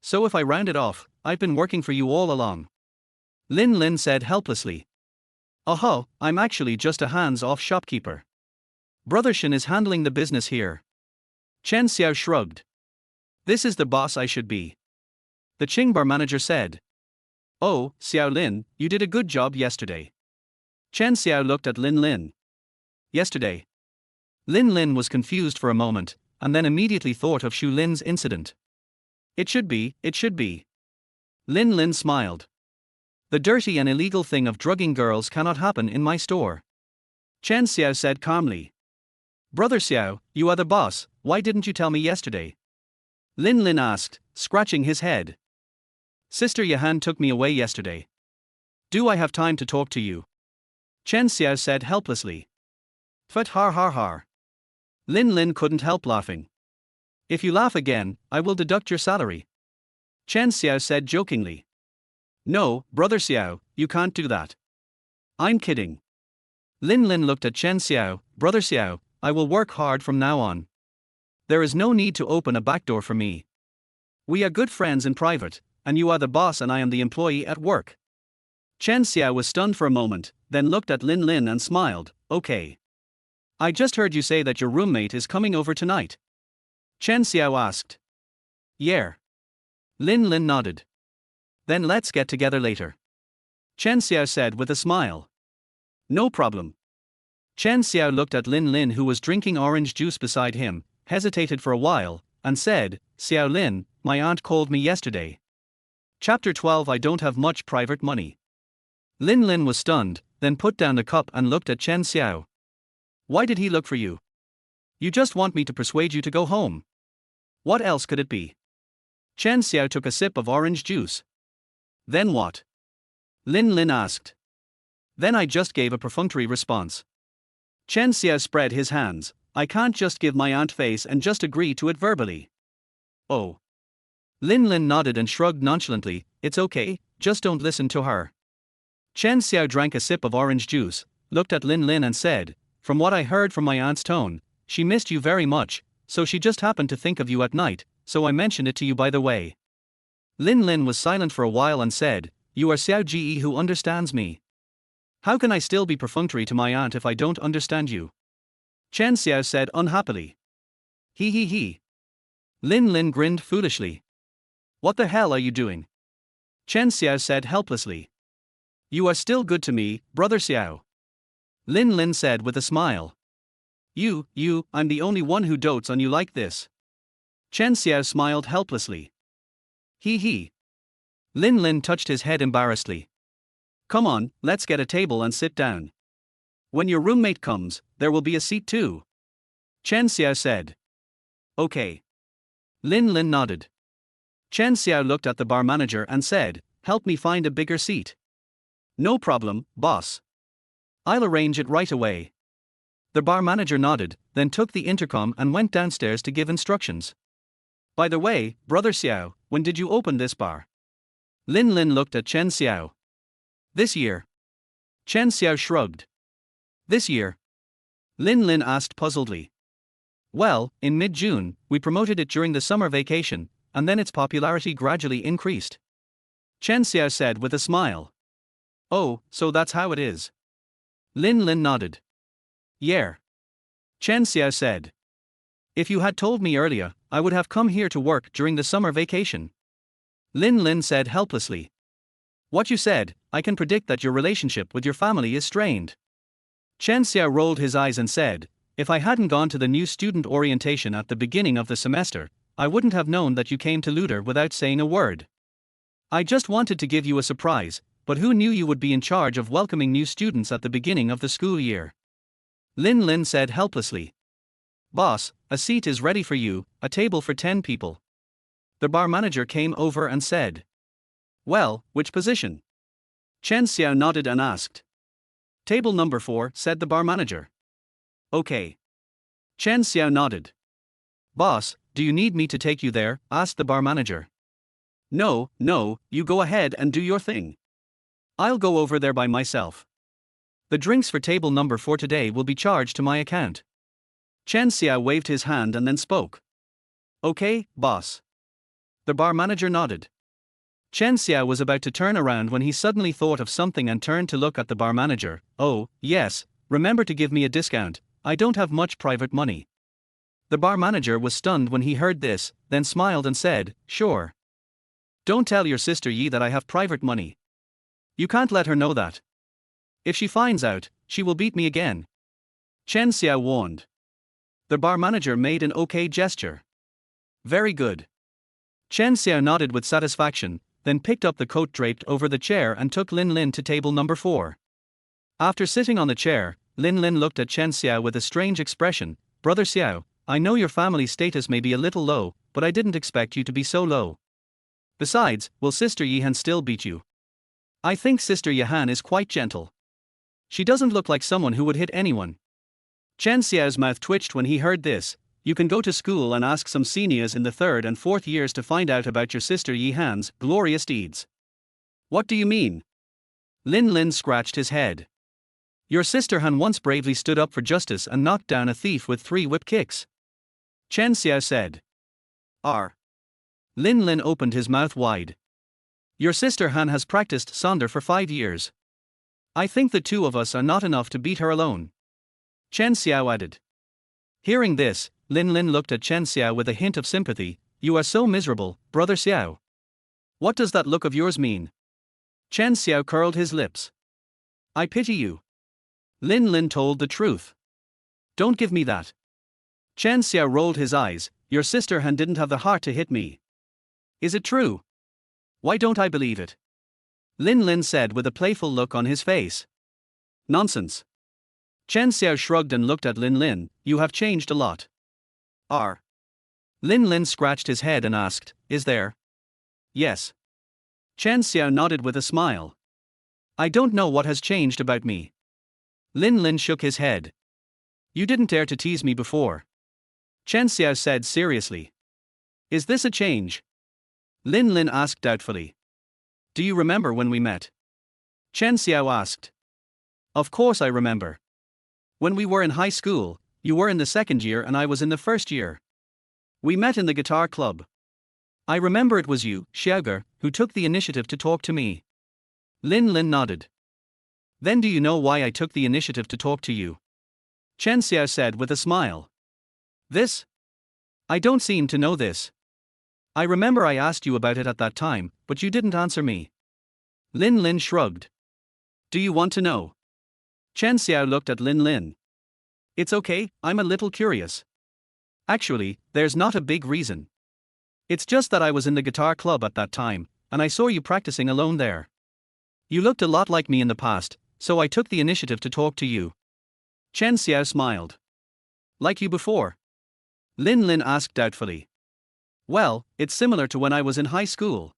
Speaker 1: So if I round it off, I've been working for you all along. Lin Lin said helplessly. Oh, I'm actually just a hands-off shopkeeper. Brother Shen is handling the business here. Chen Xiao shrugged. This is the boss I should be. The Qing bar manager said. Oh, Xiao Lin, you did a good job yesterday. Chen Xiao looked at Lin Lin. Yesterday. Lin Lin was confused for a moment, and then immediately thought of Shu Lin's incident. It should be. Lin Lin smiled. The dirty and illegal thing of drugging girls cannot happen in my store. Chen Xiao said calmly. Brother Xiao, you are the boss, why didn't you tell me yesterday? Lin Lin asked, scratching his head. Sister Yahan took me away yesterday. Do I have time to talk to you? Chen Xiao said helplessly. Fat har. Lin Lin couldn't help laughing. If you laugh again, I will deduct your salary. Chen Xiao said jokingly. No, Brother Xiao, you can't do that. I'm kidding. Lin Lin looked at Chen Xiao. Brother Xiao, I will work hard from now on. There is no need to open a back door for me. We are good friends in private, and you are the boss and I am the employee at work. Chen Xiao was stunned for a moment, then looked at Lin Lin and smiled. Okay. I just heard you say that your roommate is coming over tonight. Chen Xiao asked. Yeah. Lin Lin nodded. Then let's get together later. Chen Xiao said with a smile. No problem. Chen Xiao looked at Lin Lin, who was drinking orange juice beside him, hesitated for a while, and said, Xiao Lin, my aunt called me yesterday. Chapter 12. I don't have much private money. Lin Lin was stunned, then put down the cup and looked at Chen Xiao. Why did he look for you? You just want me to persuade you to go home. What else could it be? Chen Xiao took a sip of orange juice. Then what? Lin Lin asked. Then I just gave a perfunctory response. Chen Xiao spread his hands. I can't just give my aunt face and just agree to it verbally. Oh. Lin Lin nodded and shrugged nonchalantly. It's okay, just don't listen to her. Chen Xiao drank a sip of orange juice, looked at Lin Lin and said, from what I heard from my aunt's tone, she missed you very much, so she just happened to think of you at night, so I mentioned it to you by the way. Lin Lin was silent for a while and said, you are Xiao Ji who understands me. How can I still be perfunctory to my aunt if I don't understand you? Chen Xiao said unhappily. He. Lin Lin grinned foolishly. What the hell are you doing? Chen Xiao said helplessly. You are still good to me, Brother Xiao. Lin Lin said with a smile. I'm the only one who dotes on you like this. Chen Xiao smiled helplessly. He. Lin Lin touched his head embarrassedly. Come on, let's get a table and sit down. When your roommate comes, there will be a seat too. Chen Xiao said. Okay. Lin Lin nodded. Chen Xiao looked at the bar manager and said, help me find a bigger seat. No problem, boss. I'll arrange it right away. The bar manager nodded, then took the intercom and went downstairs to give instructions. By the way, Brother Xiao, when did you open this bar? Lin Lin looked at Chen Xiao. This year. Chen Xiao shrugged. This year? Lin Lin asked puzzledly. Well, in mid-June, we promoted it during the summer vacation, and then its popularity gradually increased. Chen Xiao said with a smile. Oh, so that's how it is. Lin Lin nodded. Yeah. Chen Xiao said. If you had told me earlier, I would have come here to work during the summer vacation. Lin Lin said helplessly. What you said, I can predict that your relationship with your family is strained. Chen Xiao rolled his eyes and said, if I hadn't gone to the new student orientation at the beginning of the semester, I wouldn't have known that you came to Luder without saying a word. I just wanted to give you a surprise, but who knew you would be in charge of welcoming new students at the beginning of the school year? Lin Lin said helplessly. Boss, a seat is ready for you, a table for 10 people. The bar manager came over and said. Well, which position? Chen Xiao nodded and asked. Table number 4, said the bar manager. Okay. Chen Xiao nodded. Boss, do you need me to take you there? Asked the bar manager. No, you go ahead and do your thing. I'll go over there by myself. The drinks for table number 4 today will be charged to my account. Chen Xiao waved his hand and then spoke. Okay, boss. The bar manager nodded. Chen Xiao was about to turn around when he suddenly thought of something and turned to look at the bar manager. Oh, yes, remember to give me a discount, I don't have much private money. The bar manager was stunned when he heard this, then smiled and said, sure. Don't tell your sister Yi that I have private money. You can't let her know that. If she finds out, she will beat me again. Chen Xiao warned. The bar manager made an okay gesture. Very good. Chen Xiao nodded with satisfaction, then picked up the coat draped over the chair and took Lin Lin to table number 4. After sitting on the chair, Lin Lin looked at Chen Xiao with a strange expression. Brother Xiao, I know your family status may be a little low, but I didn't expect you to be so low. Besides, will Sister Yihan still beat you? I think Sister Yihan is quite gentle. She doesn't look like someone who would hit anyone. Chen Xiao's mouth twitched when he heard this. You can go to school and ask some seniors in the 3rd and 4th years to find out about your sister Yihan's glorious deeds. What do you mean? Lin Lin scratched his head. Your sister Han once bravely stood up for justice and knocked down a thief with 3 whip kicks. Chen Xiao said. Lin Lin opened his mouth wide. Your sister Han has practiced Sonder for 5 years. I think the 2 of us are not enough to beat her alone. Chen Xiao added. Hearing this, Lin Lin looked at Chen Xiao with a hint of sympathy. You are so miserable, brother Xiao. What does that look of yours mean? Chen Xiao curled his lips. I pity you. Lin Lin told the truth. Don't give me that. Chen Xiao rolled his eyes. Your sister Han didn't have the heart to hit me. Is it true? Why don't I believe it? Lin Lin said with a playful look on his face. Nonsense. Chen Xiao shrugged and looked at Lin Lin. You have changed a lot. Lin Lin scratched his head and asked, is there? Yes. Chen Xiao nodded with a smile. I don't know what has changed about me. Lin Lin shook his head. You didn't dare to tease me before. Chen Xiao said seriously. Is this a change? Lin Lin asked doubtfully. Do you remember when we met? Chen Xiao asked. Of course I remember. When we were in high school, you were in the 2nd year and I was in the 1st year. We met in the guitar club. I remember it was you, Xiaoge, who took the initiative to talk to me. Lin Lin nodded. Then do you know why I took the initiative to talk to you? Chen Xiao said with a smile. This? I don't seem to know this. I remember I asked you about it at that time, but you didn't answer me. Lin Lin shrugged. Do you want to know? Chen Xiao looked at Lin Lin. It's okay, I'm a little curious. Actually, there's not a big reason. It's just that I was in the guitar club at that time, and I saw you practicing alone there. You looked a lot like me in the past, so I took the initiative to talk to you. Chen Xiao smiled. Like you before? Lin Lin asked doubtfully. Well, it's similar to when I was in high school.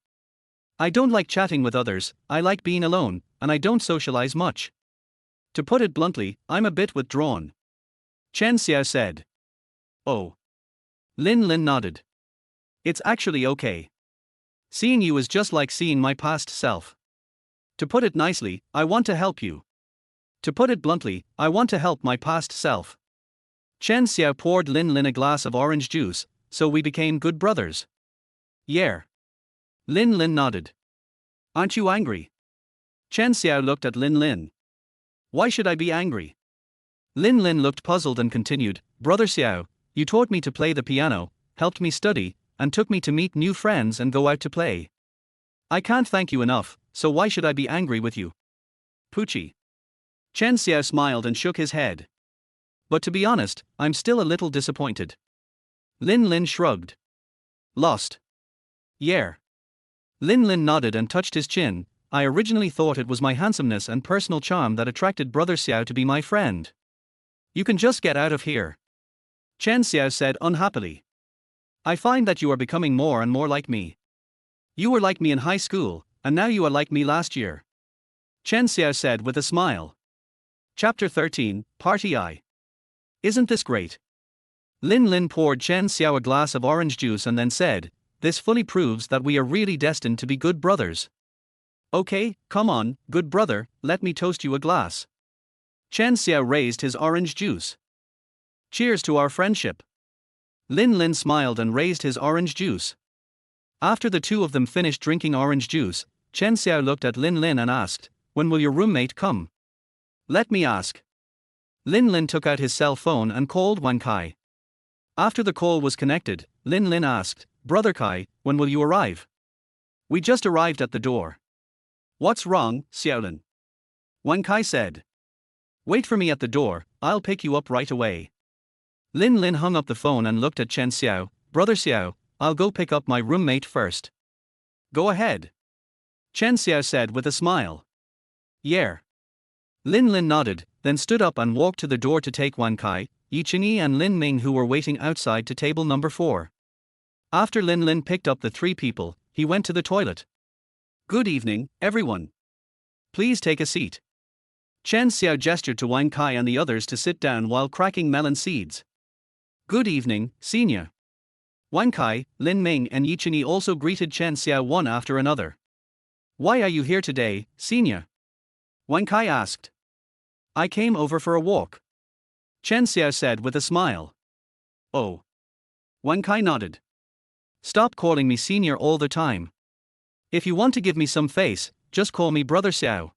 Speaker 1: I don't like chatting with others, I like being alone, and I don't socialize much. To put it bluntly, I'm a bit withdrawn. Chen Xiao said. Oh. Lin Lin nodded. It's actually okay. Seeing you is just like seeing my past self. To put it nicely, I want to help you. To put it bluntly, I want to help my past self. Chen Xiao poured Lin Lin a glass of orange juice, so we became good brothers. Yeah. Lin Lin nodded. Aren't you angry? Chen Xiao looked at Lin Lin. Why should I be angry? Lin Lin looked puzzled and continued, Brother Xiao, you taught me to play the piano, helped me study, and took me to meet new friends and go out to play. I can't thank you enough, so why should I be angry with you? Poochie. Chen Xiao smiled and shook his head. But to be honest, I'm still a little disappointed. Lin Lin shrugged. Lost. Yeah. Lin Lin nodded and touched his chin. I originally thought it was my handsomeness and personal charm that attracted Brother Xiao to be my friend. You can just get out of here. Chen Xiao said unhappily. I find that you are becoming more and more like me. You were like me in high school, and now you are like me last year. Chen Xiao said with a smile. Chapter 13, Party I. Isn't this great? Lin Lin poured Chen Xiao a glass of orange juice and then said, "This fully proves that we are really destined to be good brothers." "Okay, come on, good brother, let me toast you a glass." Chen Xiao raised his orange juice. "Cheers to our friendship." Lin Lin smiled and raised his orange juice. After the two of them finished drinking orange juice, Chen Xiao looked at Lin Lin and asked, "When will your roommate come?" "Let me ask." Lin Lin took out his cell phone and called Wan Kai. After the call was connected, Lin Lin asked, "Brother Kai, when will you arrive?" "We just arrived at the door." "What's wrong, Xiaolin?" Wan Kai said. "Wait for me at the door, I'll pick you up right away." Lin Lin hung up the phone and looked at Chen Xiao. "Brother Xiao, I'll go pick up my roommate first." "Go ahead." Chen Xiao said with a smile. "Yeah." Lin Lin nodded, then stood up and walked to the door to take Wan Kai, Yi Chingyi and Lin Ming, who were waiting outside, to table number 4. After Lin Lin picked up the 3 people, he went to the toilet. "Good evening, everyone. Please take a seat." Chen Xiao gestured to Wan Kai and the others to sit down while cracking melon seeds. "Good evening, Senior." Wan Kai, Lin Ming and Yi Chingyi also greeted Chen Xiao one after another. "Why are you here today, Senior?" Wan Kai asked. "I came over for a walk." Chen Xiao said with a smile. "Oh." Wan Kai nodded. "Stop calling me Senior all the time. If you want to give me some face, just call me Brother Xiao."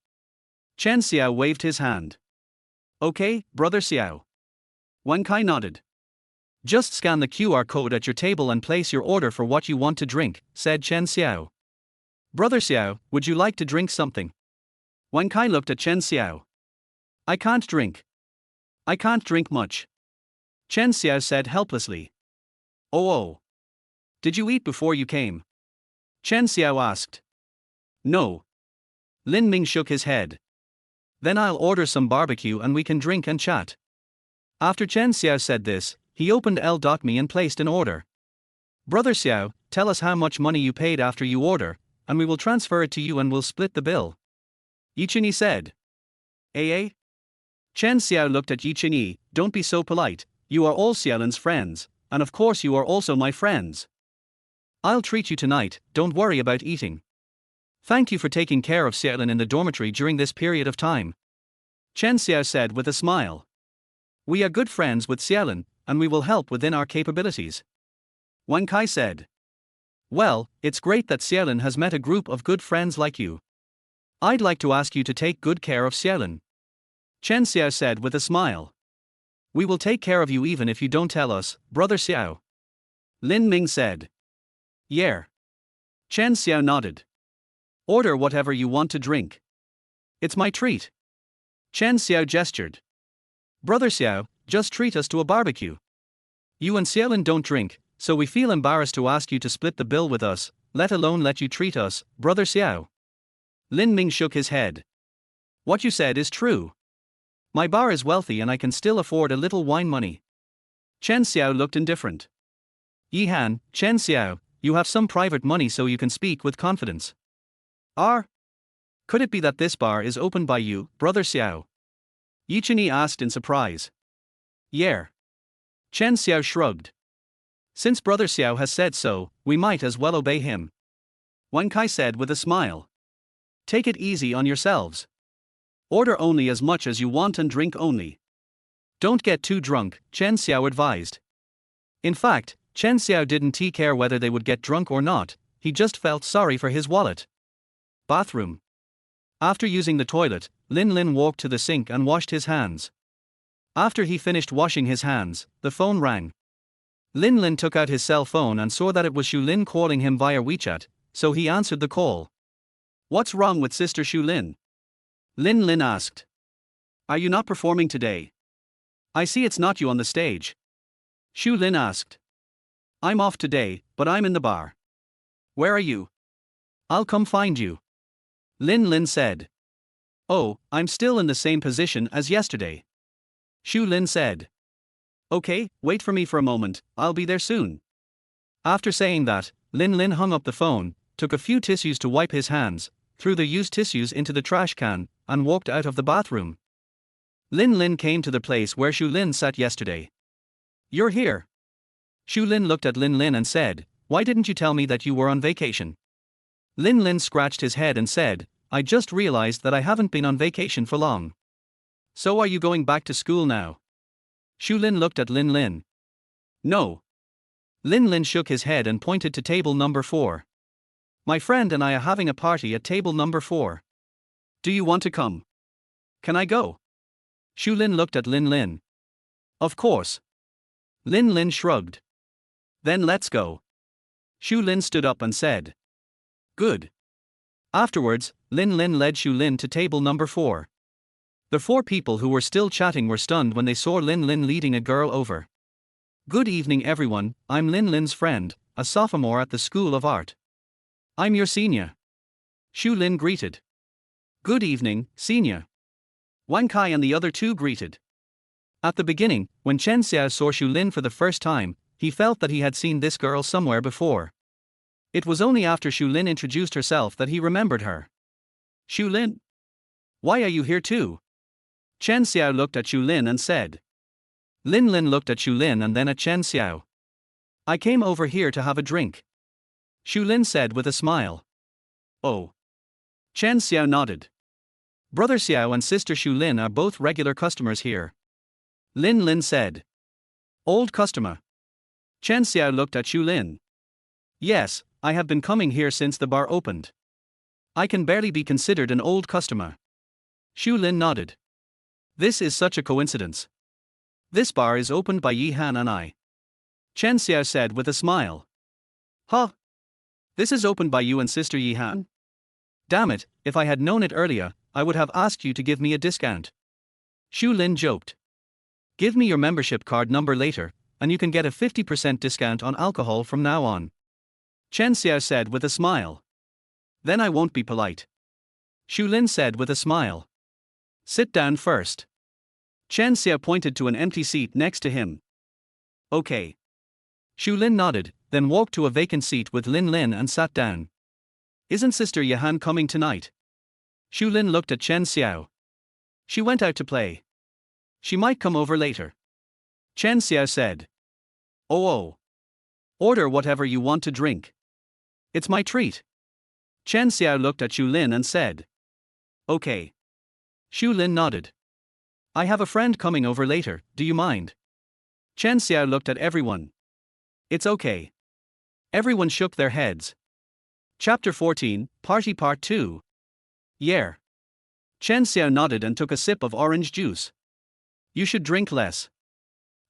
Speaker 1: Chen Xiao waved his hand. "Okay, Brother Xiao." Wan Kai nodded. "Just scan the QR code at your table and place your order for what you want to drink," said Chen Xiao. "Brother Xiao, would you like to drink something?" Wan Kai looked at Chen Xiao. "I can't drink. I can't drink much." Chen Xiao said helplessly. Oh. Did you eat before you came?" Chen Xiao asked. "No." Lin Ming shook his head. "Then I'll order some barbecue and we can drink and chat." After Chen Xiao said this, he opened L.me and placed an order. "Brother Xiao, tell us how much money you paid after you order, and we will transfer it to you and we'll split the bill." Yi Chingyi said. "AA?" Chen Xiao looked at Yi Chingyi. "Don't be so polite, you are all Xiaolin's friends, and of course you are also my friends. I'll treat you tonight, don't worry about eating. Thank you for taking care of Xiaolin in the dormitory during this period of time." Chen Xiao said with a smile. "We are good friends with Xiaolin, and we will help within our capabilities." Wan Kai said. "Well, it's great that Xiaolin has met a group of good friends like you. I'd like to ask you to take good care of Xiaolin." Chen Xiao said with a smile. "We will take care of you even if you don't tell us, Brother Xiao." Lin Ming said. "Yeah." Chen Xiao nodded. "Order whatever you want to drink. It's my treat." Chen Xiao gestured. "Brother Xiao, just treat us to a barbecue. You and Xiaolin don't drink, so we feel embarrassed to ask you to split the bill with us, let alone let you treat us, Brother Xiao." Lin Ming shook his head. "What you said is true. My bar is wealthy and I can still afford a little wine money." Chen Xiao looked indifferent. "Yi Han, Chen Xiao, you have some private money so you can speak with confidence. Could it be that this bar is opened by you, Brother Xiao?" Yi Chingyi asked in surprise. "Yeah." Chen Xiao shrugged. "Since Brother Xiao has said so, we might as well obey him." Wan Kai said with a smile. "Take it easy on yourselves. Order only as much as you want and drink only. Don't get too drunk," Chen Xiao advised. In fact, Chen Xiao didn't care whether they would get drunk or not, he just felt sorry for his wallet. Bathroom. After using the toilet, Lin Lin walked to the sink and washed his hands. After he finished washing his hands, the phone rang. Lin Lin took out his cell phone and saw that it was Shu Lin calling him via WeChat, so he answered the call. "What's wrong with Sister Shu Lin?" Lin Lin asked. "Are you not performing today? I see it's not you on the stage." Shu Lin asked. "I'm off today, but I'm in the bar." "Where are you?" "I'll come find you." Lin Lin said. "Oh, I'm still in the same position as yesterday." Shu Lin said. "Okay, wait for me for a moment, I'll be there soon." After saying that, Lin Lin hung up the phone, took a few tissues to wipe his hands, threw the used tissues into the trash can, and walked out of the bathroom. Lin Lin came to the place where Shu Lin sat yesterday. "You're here." Shu Lin looked at Lin Lin and said, "Why didn't you tell me that you were on vacation?" Lin Lin scratched his head and said, "I just realized that I haven't been on vacation for long." "So are you going back to school now?" Shu Lin looked at Lin Lin. "No." Lin Lin shook his head and pointed to table number 4. "My friend and I are having a party at table number 4. Do you want to come?" "Can I go?" Shu Lin looked at Lin Lin. "Of course." Lin Lin shrugged. "Then let's go." Shu Lin stood up and said, "Good." Afterwards, Lin Lin led Shu Lin to table number 4. The 4 people who were still chatting were stunned when they saw Lin Lin leading a girl over. "Good evening everyone, I'm Lin Lin's friend, a sophomore at the School of Art. I'm your senior." Shu Lin greeted. "Good evening, senior." Wang Kai and the other 2 greeted. At the beginning, when Chen Xiao saw Shu Lin for the first time, he felt that he had seen this girl somewhere before. It was only after Shu Lin introduced herself that he remembered her. "Shu Lin? Why are you here too?" Chen Xiao looked at Shu Lin and said. Lin Lin looked at Shu Lin and then at Chen Xiao. "I came over here to have a drink," Shu Lin said with a smile. "Oh." Chen Xiao nodded. "Brother Xiao and sister Shu Lin are both regular customers here," Lin Lin said. "Old customer?" Chen Xiao looked at Shu Lin. "Yes, I have been coming here since the bar opened. I can barely be considered an old customer." Shu Lin nodded. "This is such a coincidence. This bar is opened by Yi Han and I," Chen Xiao said with a smile. "Huh? This is opened by you and sister Yi Han? Damn it, if I had known it earlier, I would have asked you to give me a discount." Shu Lin joked. "Give me your membership card number later, and you can get a 50% discount on alcohol from now on," Chen Xiao said with a smile. "Then I won't be polite," Shu Lin said with a smile. "Sit down first." Chen Xiao pointed to an empty seat next to him. "Okay." Shu Lin nodded, then walked to a vacant seat with Lin Lin and sat down. "Isn't Sister Yahan coming tonight?" Shu Lin looked at Chen Xiao. "She went out to play. She might come over later," Chen Xiao said. Oh. Order whatever you want to drink. It's my treat." Chen Xiao looked at Shu Lin and said. "Okay." Shu Lin nodded. "I have a friend coming over later, do you mind?" Chen Xiao looked at everyone. "It's okay." Everyone shook their heads. Chapter 14, Party Part 2. Yeah. Chen Xiao nodded and took a sip of orange juice. "You should drink less."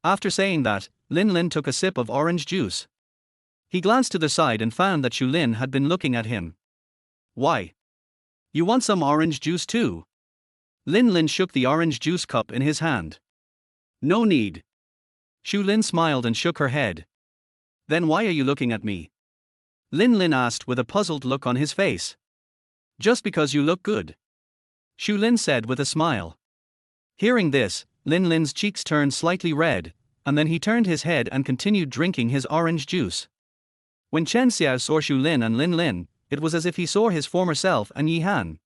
Speaker 1: After saying that, Lin Lin took a sip of orange juice. He glanced to the side and found that Shu Lin had been looking at him. "Why? You want some orange juice too?" Lin Lin shook the orange juice cup in his hand. "No need." Shu Lin smiled and shook her head. "Then why are you looking at me?" Lin Lin asked with a puzzled look on his face. "Just because you look good," Shu Lin said with a smile. Hearing this, Lin Lin's cheeks turned slightly red, and then he turned his head and continued drinking his orange juice. When Chen Xiao saw Shu Lin and Lin Lin, it was as if he saw his former self and Yi Han.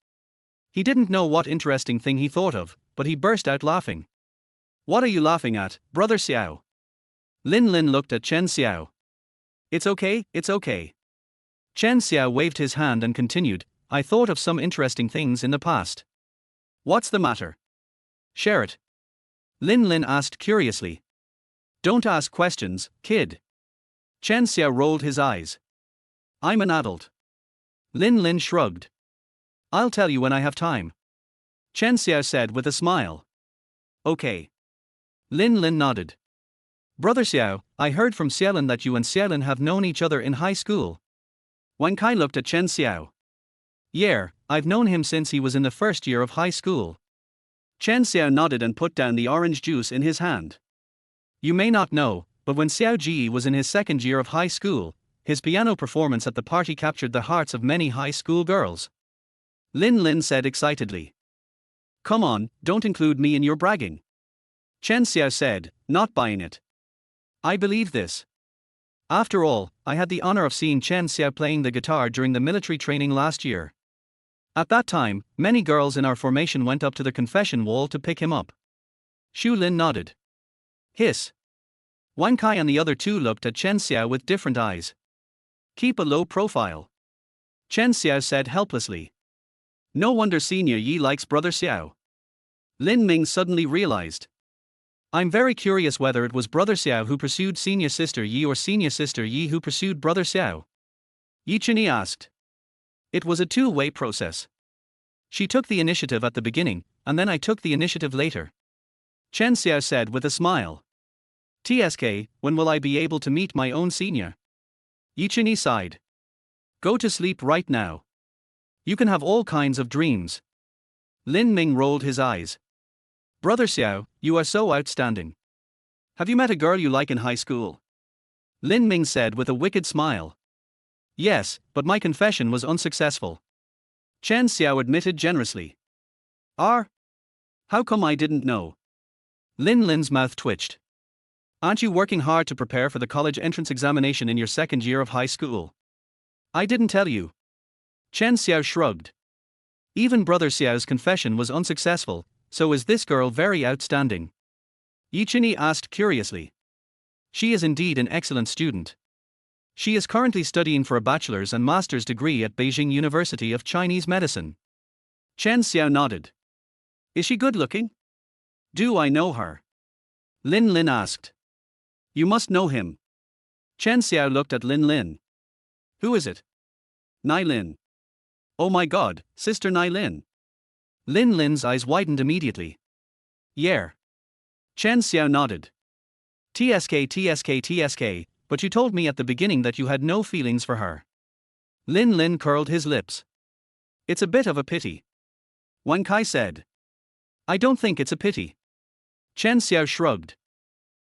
Speaker 1: He didn't know what interesting thing he thought of, but he burst out laughing. "What are you laughing at, brother Xiao?" Lin Lin looked at Chen Xiao. It's okay. Chen Xiao waved his hand and continued, "I thought of some interesting things in the past." "What's the matter? Share it," Lin Lin asked curiously. "Don't ask questions, kid." Chen Xiao rolled his eyes. "I'm an adult." Lin Lin shrugged. "I'll tell you when I have time," Chen Xiao said with a smile. "Okay." Lin Lin nodded. "Brother Xiao, I heard from Xiaolin that you and Xiaolin have known each other in high school." Wang Kai looked at Chen Xiao. "Yeah, I've known him since he was in the first year of high school." Chen Xiao nodded and put down the orange juice in his hand. "You may not know, but when Xiao Ji was in his second year of high school, his piano performance at the party captured the hearts of many high school girls," Lin Lin said excitedly. "Come on, don't include me in your bragging," Chen Xiao said, not buying it. "I believe this. After all, I had the honor of seeing Chen Xiao playing the guitar during the military training last year. At that time, many girls in our formation went up to the confession wall to pick him up. Xu Lin nodded. Hiss. Wang Kai and the other two looked at Chen Xiao with different eyes. Keep a low profile, Chen Xiao said helplessly. No wonder Senior Yi likes Brother Xiao. Lin Ming suddenly realized. I'm very curious whether it was Brother Xiao who pursued Senior Sister Yi or Senior Sister Yi who pursued Brother Xiao. Yi Chunyi asked. It was a two-way process. She took the initiative at the beginning, and then I took the initiative later, Chen Xiao said with a smile. TSK, when will I be able to meet my own senior? Yi Chunyi sighed. Go to sleep right now. You can have all kinds of dreams. Lin Ming rolled his eyes. Brother Xiao, you are so outstanding. Have you met a girl you like in high school? Lin Ming said with a wicked smile. Yes, but my confession was unsuccessful, Chen Xiao admitted generously. How come I didn't know? Lin Lin's mouth twitched. Aren't you working hard to prepare for the college entrance examination in your second year of high school? I didn't tell you. Chen Xiao shrugged. Even Brother Xiao's confession was unsuccessful, so is this girl very outstanding? Yi Chunyi asked curiously. She is indeed an excellent student. She is currently studying for a bachelor's and master's degree at Beijing University of Chinese Medicine. Chen Xiao nodded. Is she good looking? Do I know her? Lin Lin asked. You must know him. Chen Xiao looked at Lin Lin. Who is it? Nai Lin. Oh my god, Sister Nai Lin. Lin Lin's eyes widened immediately. Yeah. Chen Xiao nodded. TSK, but you told me at the beginning that you had no feelings for her. Lin Lin curled his lips. It's a bit of a pity, Wang Kai said. I don't think it's a pity. Chen Xiao shrugged.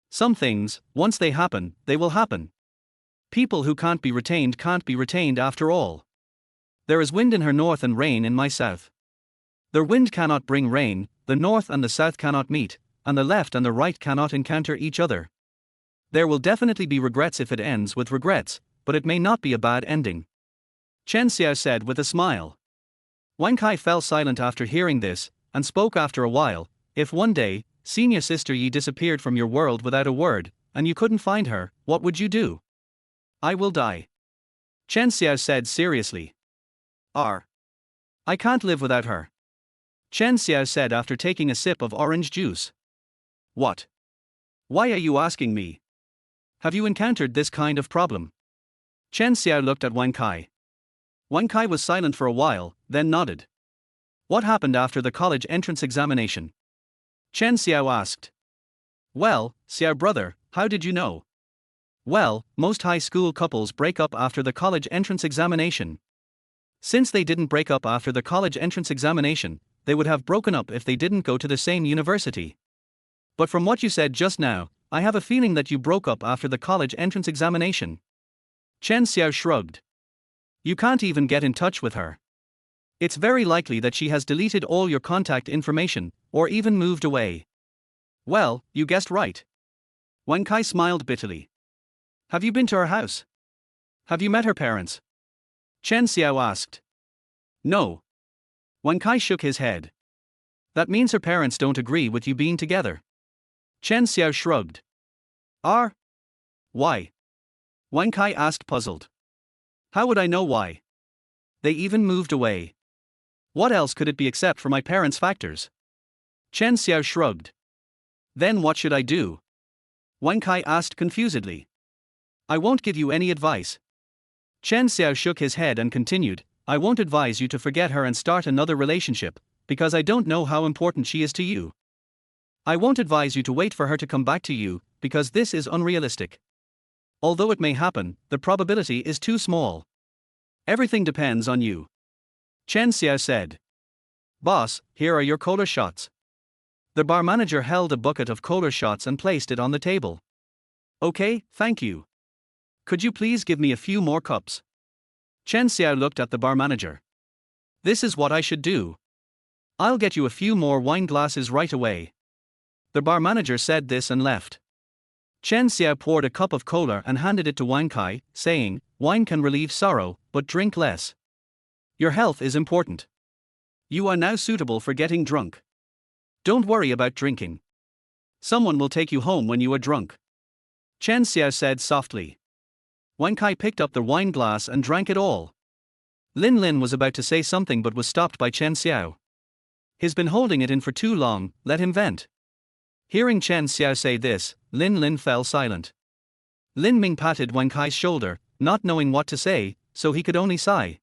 Speaker 1: Some things, once they happen, they will happen. People who can't be retained after all. There is wind in her north and rain in my south. The wind cannot bring rain, the north and the south cannot meet, and the left and the right cannot encounter each other. There will definitely be regrets if it ends with regrets, but it may not be a bad ending, Chen Xiao said with a smile. Wang Kai fell silent after hearing this, and spoke after a while. If one day, Senior Sister Yi disappeared from your world without a word, and you couldn't find her, what would you do? I will die, Chen Xiao said seriously. I can't live without her, Chen Xiao said after taking a sip of orange juice. What? Why are you asking me? Have you encountered this kind of problem? Chen Xiao looked at Wang Kai. Wang Kai was silent for a while, then nodded. What happened after the college entrance examination? Chen Xiao asked. Well, Xiao brother, how did you know? Well, most high school couples break up after the college entrance examination. Since they didn't break up after the college entrance examination, they would have broken up if they didn't go to the same university. But from what you said just now, I have a feeling that you broke up after the college entrance examination. Chen Xiao shrugged. You can't even get in touch with her. It's very likely that she has deleted all your contact information, or even moved away. Well, you guessed right. Wang Kai smiled bitterly. Have you been to her house? Have you met her parents? Chen Xiao asked. No. Wang Kai shook his head. That means her parents don't agree with you being together. Chen Xiao shrugged. Why? Wang Kai asked puzzled. How would I know why? They even moved away. What else could it be except for my parents' factors? Chen Xiao shrugged. Then what should I do? Wang Kai asked confusedly. I won't give you any advice. Chen Xiao shook his head and continued, I won't advise you to forget her and start another relationship, because I don't know how important she is to you. I won't advise you to wait for her to come back to you, because this is unrealistic. Although it may happen, the probability is too small. Everything depends on you. Chen Xiao said. Boss, here are your cola shots. The bar manager held a bucket of cola shots and placed it on the table. Okay, thank you. Could you please give me a few more cups? Chen Xiao looked at the bar manager. This is what I should do. I'll get you a few more wine glasses right away. The bar manager said this and left. Chen Xiao poured a cup of cola and handed it to Wang Kai, saying, "Wine can relieve sorrow, but drink less. Your health is important. You are now suitable for getting drunk. Don't worry about drinking. Someone will take you home when you are drunk." Chen Xiao said softly. Wang Kai picked up the wine glass and drank it all. Lin Lin was about to say something but was stopped by Chen Xiao. "He's been holding it in for too long, let him vent." Hearing Chen Xiao say this, Lin Lin fell silent. Lin Ming patted Wang Kai's shoulder, not knowing what to say, so he could only sigh.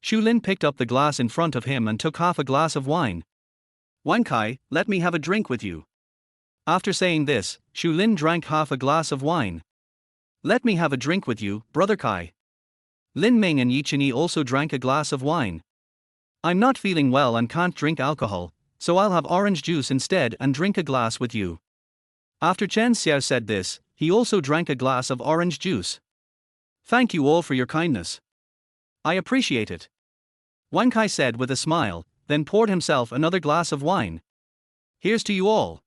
Speaker 1: Xu Lin picked up the glass in front of him and took half a glass of wine. "Wang Kai, let me have a drink with you." After saying this, Xu Lin drank half a glass of wine. "Let me have a drink with you, Brother Kai." Lin Ming and Yi Chini also drank a glass of wine. "I'm not feeling well and can't drink alcohol, so I'll have orange juice instead and drink a glass with you." After Chen Xiao said this, he also drank a glass of orange juice. "Thank you all for your kindness. I appreciate it," Wang Kai said with a smile, then poured himself another glass of wine. "Here's to you all."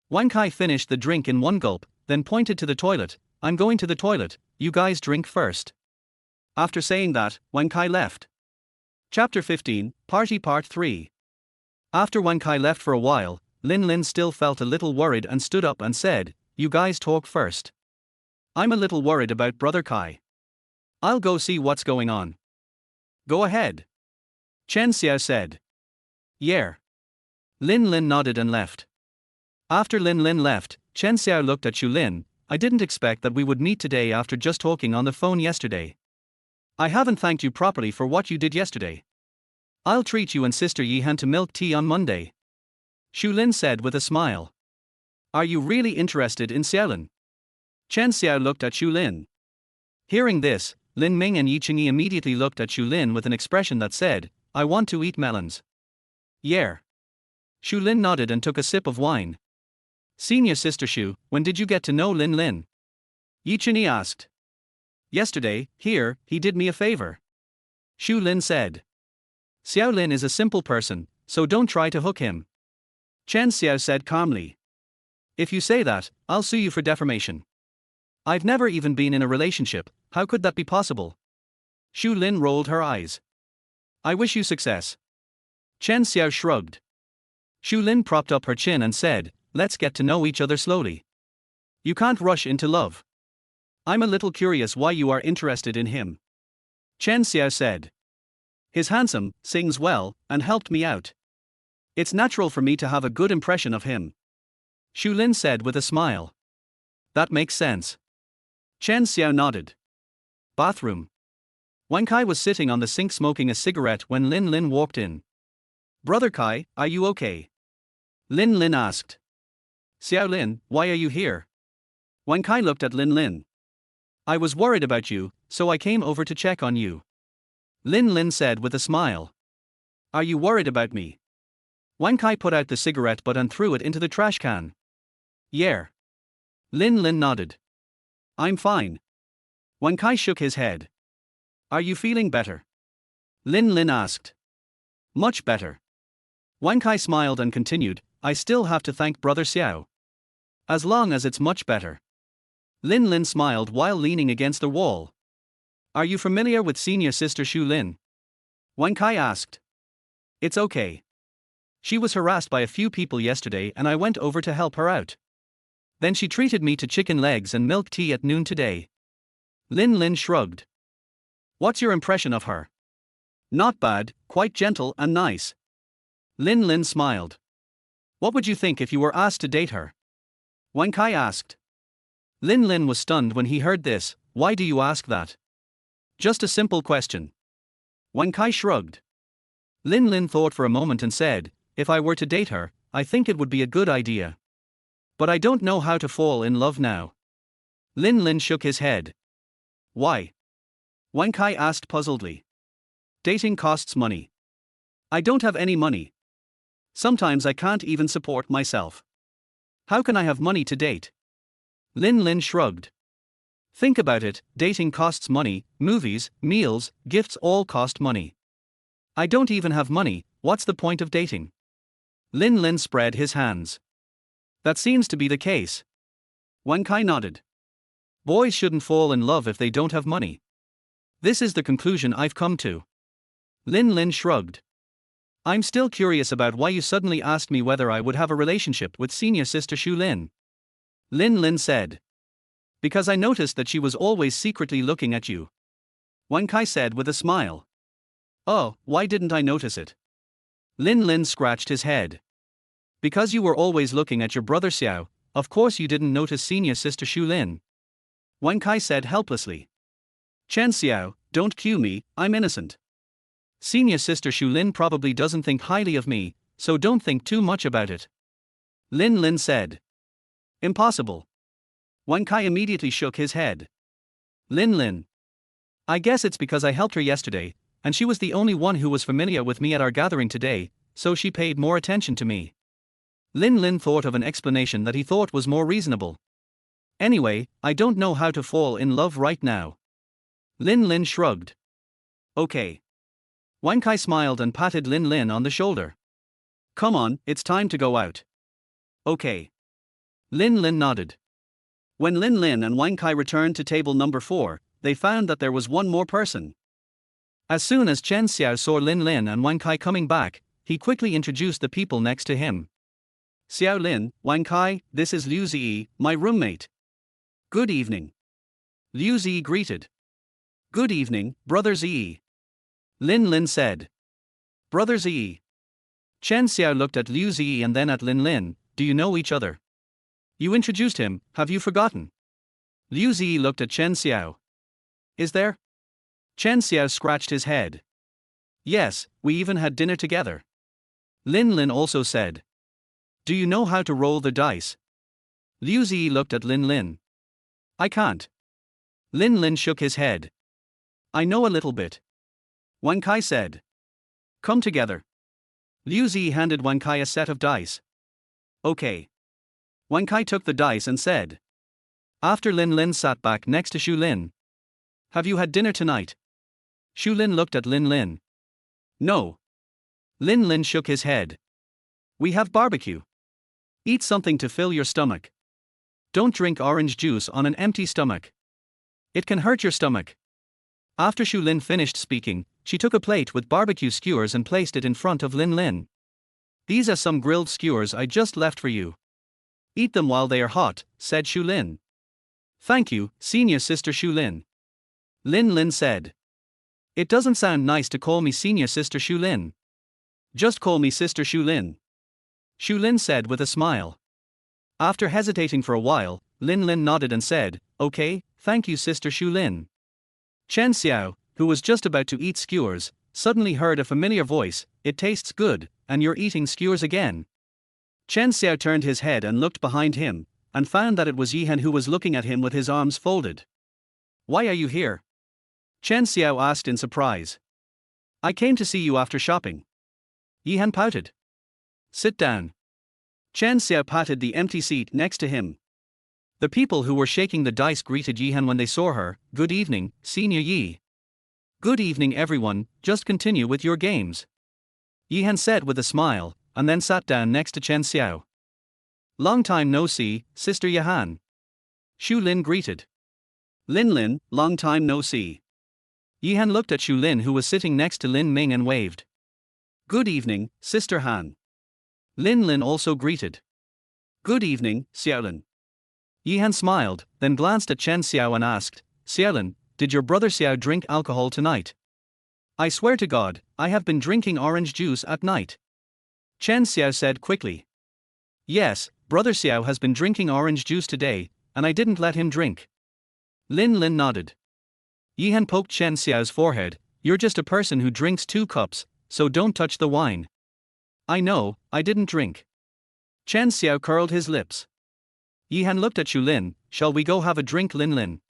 Speaker 1: Wang Kai finished the drink in one gulp, then pointed to the toilet. "I'm going to the toilet, you guys drink first." After saying that, Wang Kai left. Chapter 15, Party Part 3. After Wang Kai left for a while, Lin Lin still felt a little worried and stood up and said, "You guys talk first. I'm a little worried about Brother Kai. I'll go see what's going on." "Go ahead," Chen Xiao said. "Yeah." Lin Lin nodded and left. After Lin Lin left, Chen Xiao looked at Xu Lin. "I didn't expect that we would meet today after just talking on the phone yesterday. I haven't thanked you properly for what you did yesterday. I'll treat you and Sister Yi Han to milk tea on Monday," Xu Lin said with a smile. "Are you really interested in Xiaolin?" Chen Xiao looked at Xu Lin. Hearing this, Lin Ming and Yi Qingyi immediately looked at Xu Lin with an expression that said, "I want to eat melons." "Yeah." Xu Lin nodded and took a sip of wine. "Senior Sister Xu, when did you get to know Lin Lin?" Yi Qingyi asked. "Yesterday, here, he did me a favor," Xu Lin said. "Xiao Lin is a simple person, so don't try to hook him," Chen Xiao said calmly. "If you say that, I'll sue you for defamation. I've never even been in a relationship, how could that be possible?" Xu Lin rolled her eyes. "I wish you success." Chen Xiao shrugged. Xu Lin propped up her chin and said, "Let's get to know each other slowly. You can't rush into love. I'm a little curious why you are interested in him." Chen Xiao said. "He's handsome, sings well, and helped me out. It's natural for me to have a good impression of him," Xu Lin said with a smile. "That makes sense." Chen Xiao nodded. Bathroom. Wang Kai was sitting on the sink smoking a cigarette when Lin Lin walked in. "Brother Kai, are you okay?" Lin Lin asked. "Xiao Lin, why are you here?" Wang Kai looked at Lin Lin. "I was worried about you, so I came over to check on you," Lin Lin said with a smile. "Are you worried about me?" Wang Kai put out the cigarette butt and threw it into the trash can. "Yeah." Lin Lin nodded. "I'm fine." Wang Kai shook his head. "Are you feeling better?" Lin Lin asked. "Much better." Wang Kai smiled and continued, "I still have to thank Brother Xiao. As long as it's much better." Lin Lin smiled while leaning against the wall. "Are you familiar with Senior Sister Xu Lin?" Wang Kai asked. "It's okay. She was harassed by a few people yesterday and I went over to help her out. Then she treated me to chicken legs and milk tea at noon today." Lin Lin shrugged. "What's your impression of her?" "Not bad, quite gentle and nice." Lin Lin smiled. "What would you think if you were asked to date her?" Wang Kai asked. Lin Lin was stunned when he heard this. "Why do you ask that?" "Just a simple question." Wang Kai shrugged. Lin Lin thought for a moment and said, "If I were to date her, I think it would be a good idea. But I don't know how to fall in love now." Lin Lin shook his head. "Why?" Wang Kai asked puzzledly. "Dating costs money. I don't have any money. Sometimes I can't even support myself. How can I have money to date?" Lin Lin shrugged. "Think about it, dating costs money, movies, meals, gifts all cost money. I don't even have money, what's the point of dating?" Lin Lin spread his hands. "That seems to be the case. Wang Kai nodded. Boys shouldn't fall in love if they don't have money. This is the conclusion I've come to. Lin Lin shrugged. I'm still curious about why you suddenly asked me whether I would have a relationship with senior sister Xu Lin. Lin Lin said. Because I noticed that she was always secretly looking at you. Wang Kai said with a smile. Oh, why didn't I notice it? Lin Lin scratched his head. Because you were always looking at your brother Xiao, of course you didn't notice senior sister Xu Lin. Wang Kai said helplessly. Chen Xiao, don't cue me, I'm innocent. Senior sister Xu Lin probably doesn't think highly of me, so don't think too much about it. Lin Lin said. Impossible. Wang Kai immediately shook his head. Lin Lin. I guess it's because I helped her yesterday, and she was the only one who was familiar with me at our gathering today, so she paid more attention to me. Lin Lin thought of an explanation that he thought was more reasonable. Anyway, I don't know how to fall in love right now. Lin Lin shrugged. Okay. Wang Kai smiled and patted Lin Lin on the shoulder. Come on, it's time to go out. Okay. Lin Lin nodded. When Lin Lin and Wang Kai returned to table number 4, they found that there was one more person. As soon as Chen Xiao saw Lin Lin and Wang Kai coming back, he quickly introduced the people next to him. Xiao Lin, Wang Kai, this is Liu Ziyi, my roommate. Good evening. Liu Ziyi greeted. Good evening, Brother Ziyi. Lin Lin said. Brother Ziyi. Chen Xiao looked at Liu Ziyi and then at Lin Lin. Do you know each other? You introduced him, have you forgotten? Liu Ziyi looked at Chen Xiao. Is there? Chen Xiao scratched his head. Yes, we even had dinner together. Lin Lin also said. Do you know how to roll the dice? Liu Ziyi looked at Lin Lin. I can't. Lin Lin shook his head. I know a little bit. Wang Kai said. Come together. Liu Ziyi handed Wang Kai a set of dice. Okay. Wang Kai took the dice and said. After Lin Lin sat back next to Xu Lin. Have you had dinner tonight? Xu Lin looked at Lin Lin. No. Lin Lin shook his head. We have barbecue. Eat something to fill your stomach. Don't drink orange juice on an empty stomach. It can hurt your stomach. After Xu Lin finished speaking, she took a plate with barbecue skewers and placed it in front of Lin Lin. These are some grilled skewers I just left for you. Eat them while they are hot, said Xu Lin. Thank you, senior sister Xu Lin. Lin Lin said. It doesn't sound nice to call me senior sister Xu Lin. Just call me sister Xu Lin. Xu Lin said with a smile. After hesitating for a while, Lin Lin nodded and said, Okay, thank you sister Xu Lin. Chen Xiao, who was just about to eat skewers, suddenly heard a familiar voice, It tastes good, and you're eating skewers again. Chen Xiao turned his head and looked behind him, and found that it was Yihan who was looking at him with his arms folded. Why are you here? Chen Xiao asked in surprise. I came to see you after shopping. Yihan pouted. Sit down. Chen Xiao patted the empty seat next to him. The people who were shaking the dice greeted Yihan when they saw her. Good evening, Senior Yi. Good evening everyone, just continue with your games. Yihan said with a smile, and then sat down next to Chen Xiao. Long time no see, Sister Yihan. Xu Lin greeted. Lin Lin, long time no see. Yihan looked at Xu Lin who was sitting next to Lin Ming and waved. Good evening, Sister Han. Lin Lin also greeted. Good evening, Xiaolin. Yihan smiled, then glanced at Chen Xiao and asked, Xiaolin, did your brother Xiao drink alcohol tonight? I swear to God, I have been drinking orange juice at night. Chen Xiao said quickly. Yes, brother Xiao has been drinking orange juice today, and I didn't let him drink. Lin Lin nodded. Yihan poked Chen Xiao's forehead. You're just a person who drinks 2 cups, so don't touch the wine. I know, I didn't drink. Chen Xiao curled his lips. Yihan looked at Xu Lin. Shall we go have a drink, Lin Lin?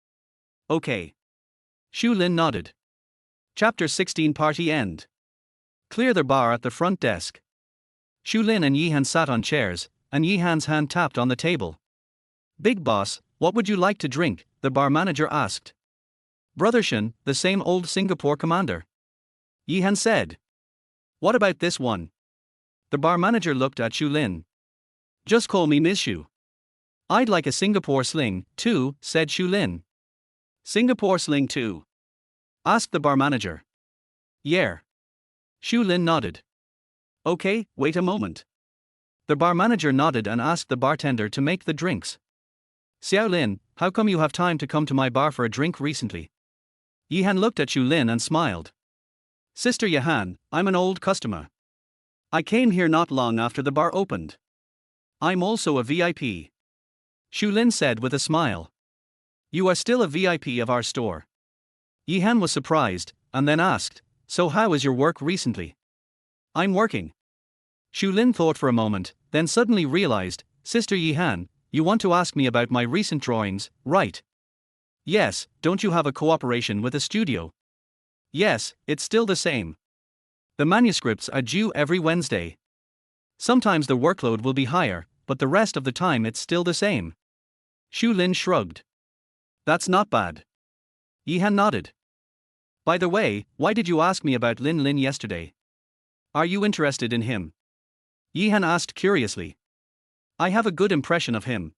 Speaker 1: Okay. Xu Lin nodded. Chapter 16 Party End. Clear the bar at the front desk. Xu Lin and Yihan sat on chairs, and Yihan's hand tapped on the table. Big boss, what would you like to drink? The bar manager asked. Brother Shen, the same old Singapore commander. Yihan said. What about this one? The bar manager looked at Xu Lin. Just call me Ms. Xu. I'd like a Singapore sling, too, said Shu Lin. Singapore sling too? Asked the bar manager. Yeah. Shu Lin nodded. Okay, wait a moment. The bar manager nodded and asked the bartender to make the drinks. Xiao Lin, how come you have time to come to my bar for a drink recently? Yihan looked at Shu Lin and smiled. Sister Yihan, I'm an old customer. I came here not long after the bar opened. I'm also a VIP. Shu Lin said with a smile. You are still a VIP of our store. Yihan was surprised, and then asked, so how is your work recently? I'm working. Shu Lin thought for a moment, then suddenly realized, Sister Yihan, you want to ask me about my recent drawings, right? Yes, don't you have a cooperation with a studio? Yes, it's still the same. The manuscripts are due every Wednesday. Sometimes the workload will be higher, but the rest of the time it's still the same. Shu Lin shrugged. That's not bad. Yihan nodded. By the way, why did you ask me about Lin Lin yesterday? Are you interested in him? Yihan asked curiously. I have a good impression of him.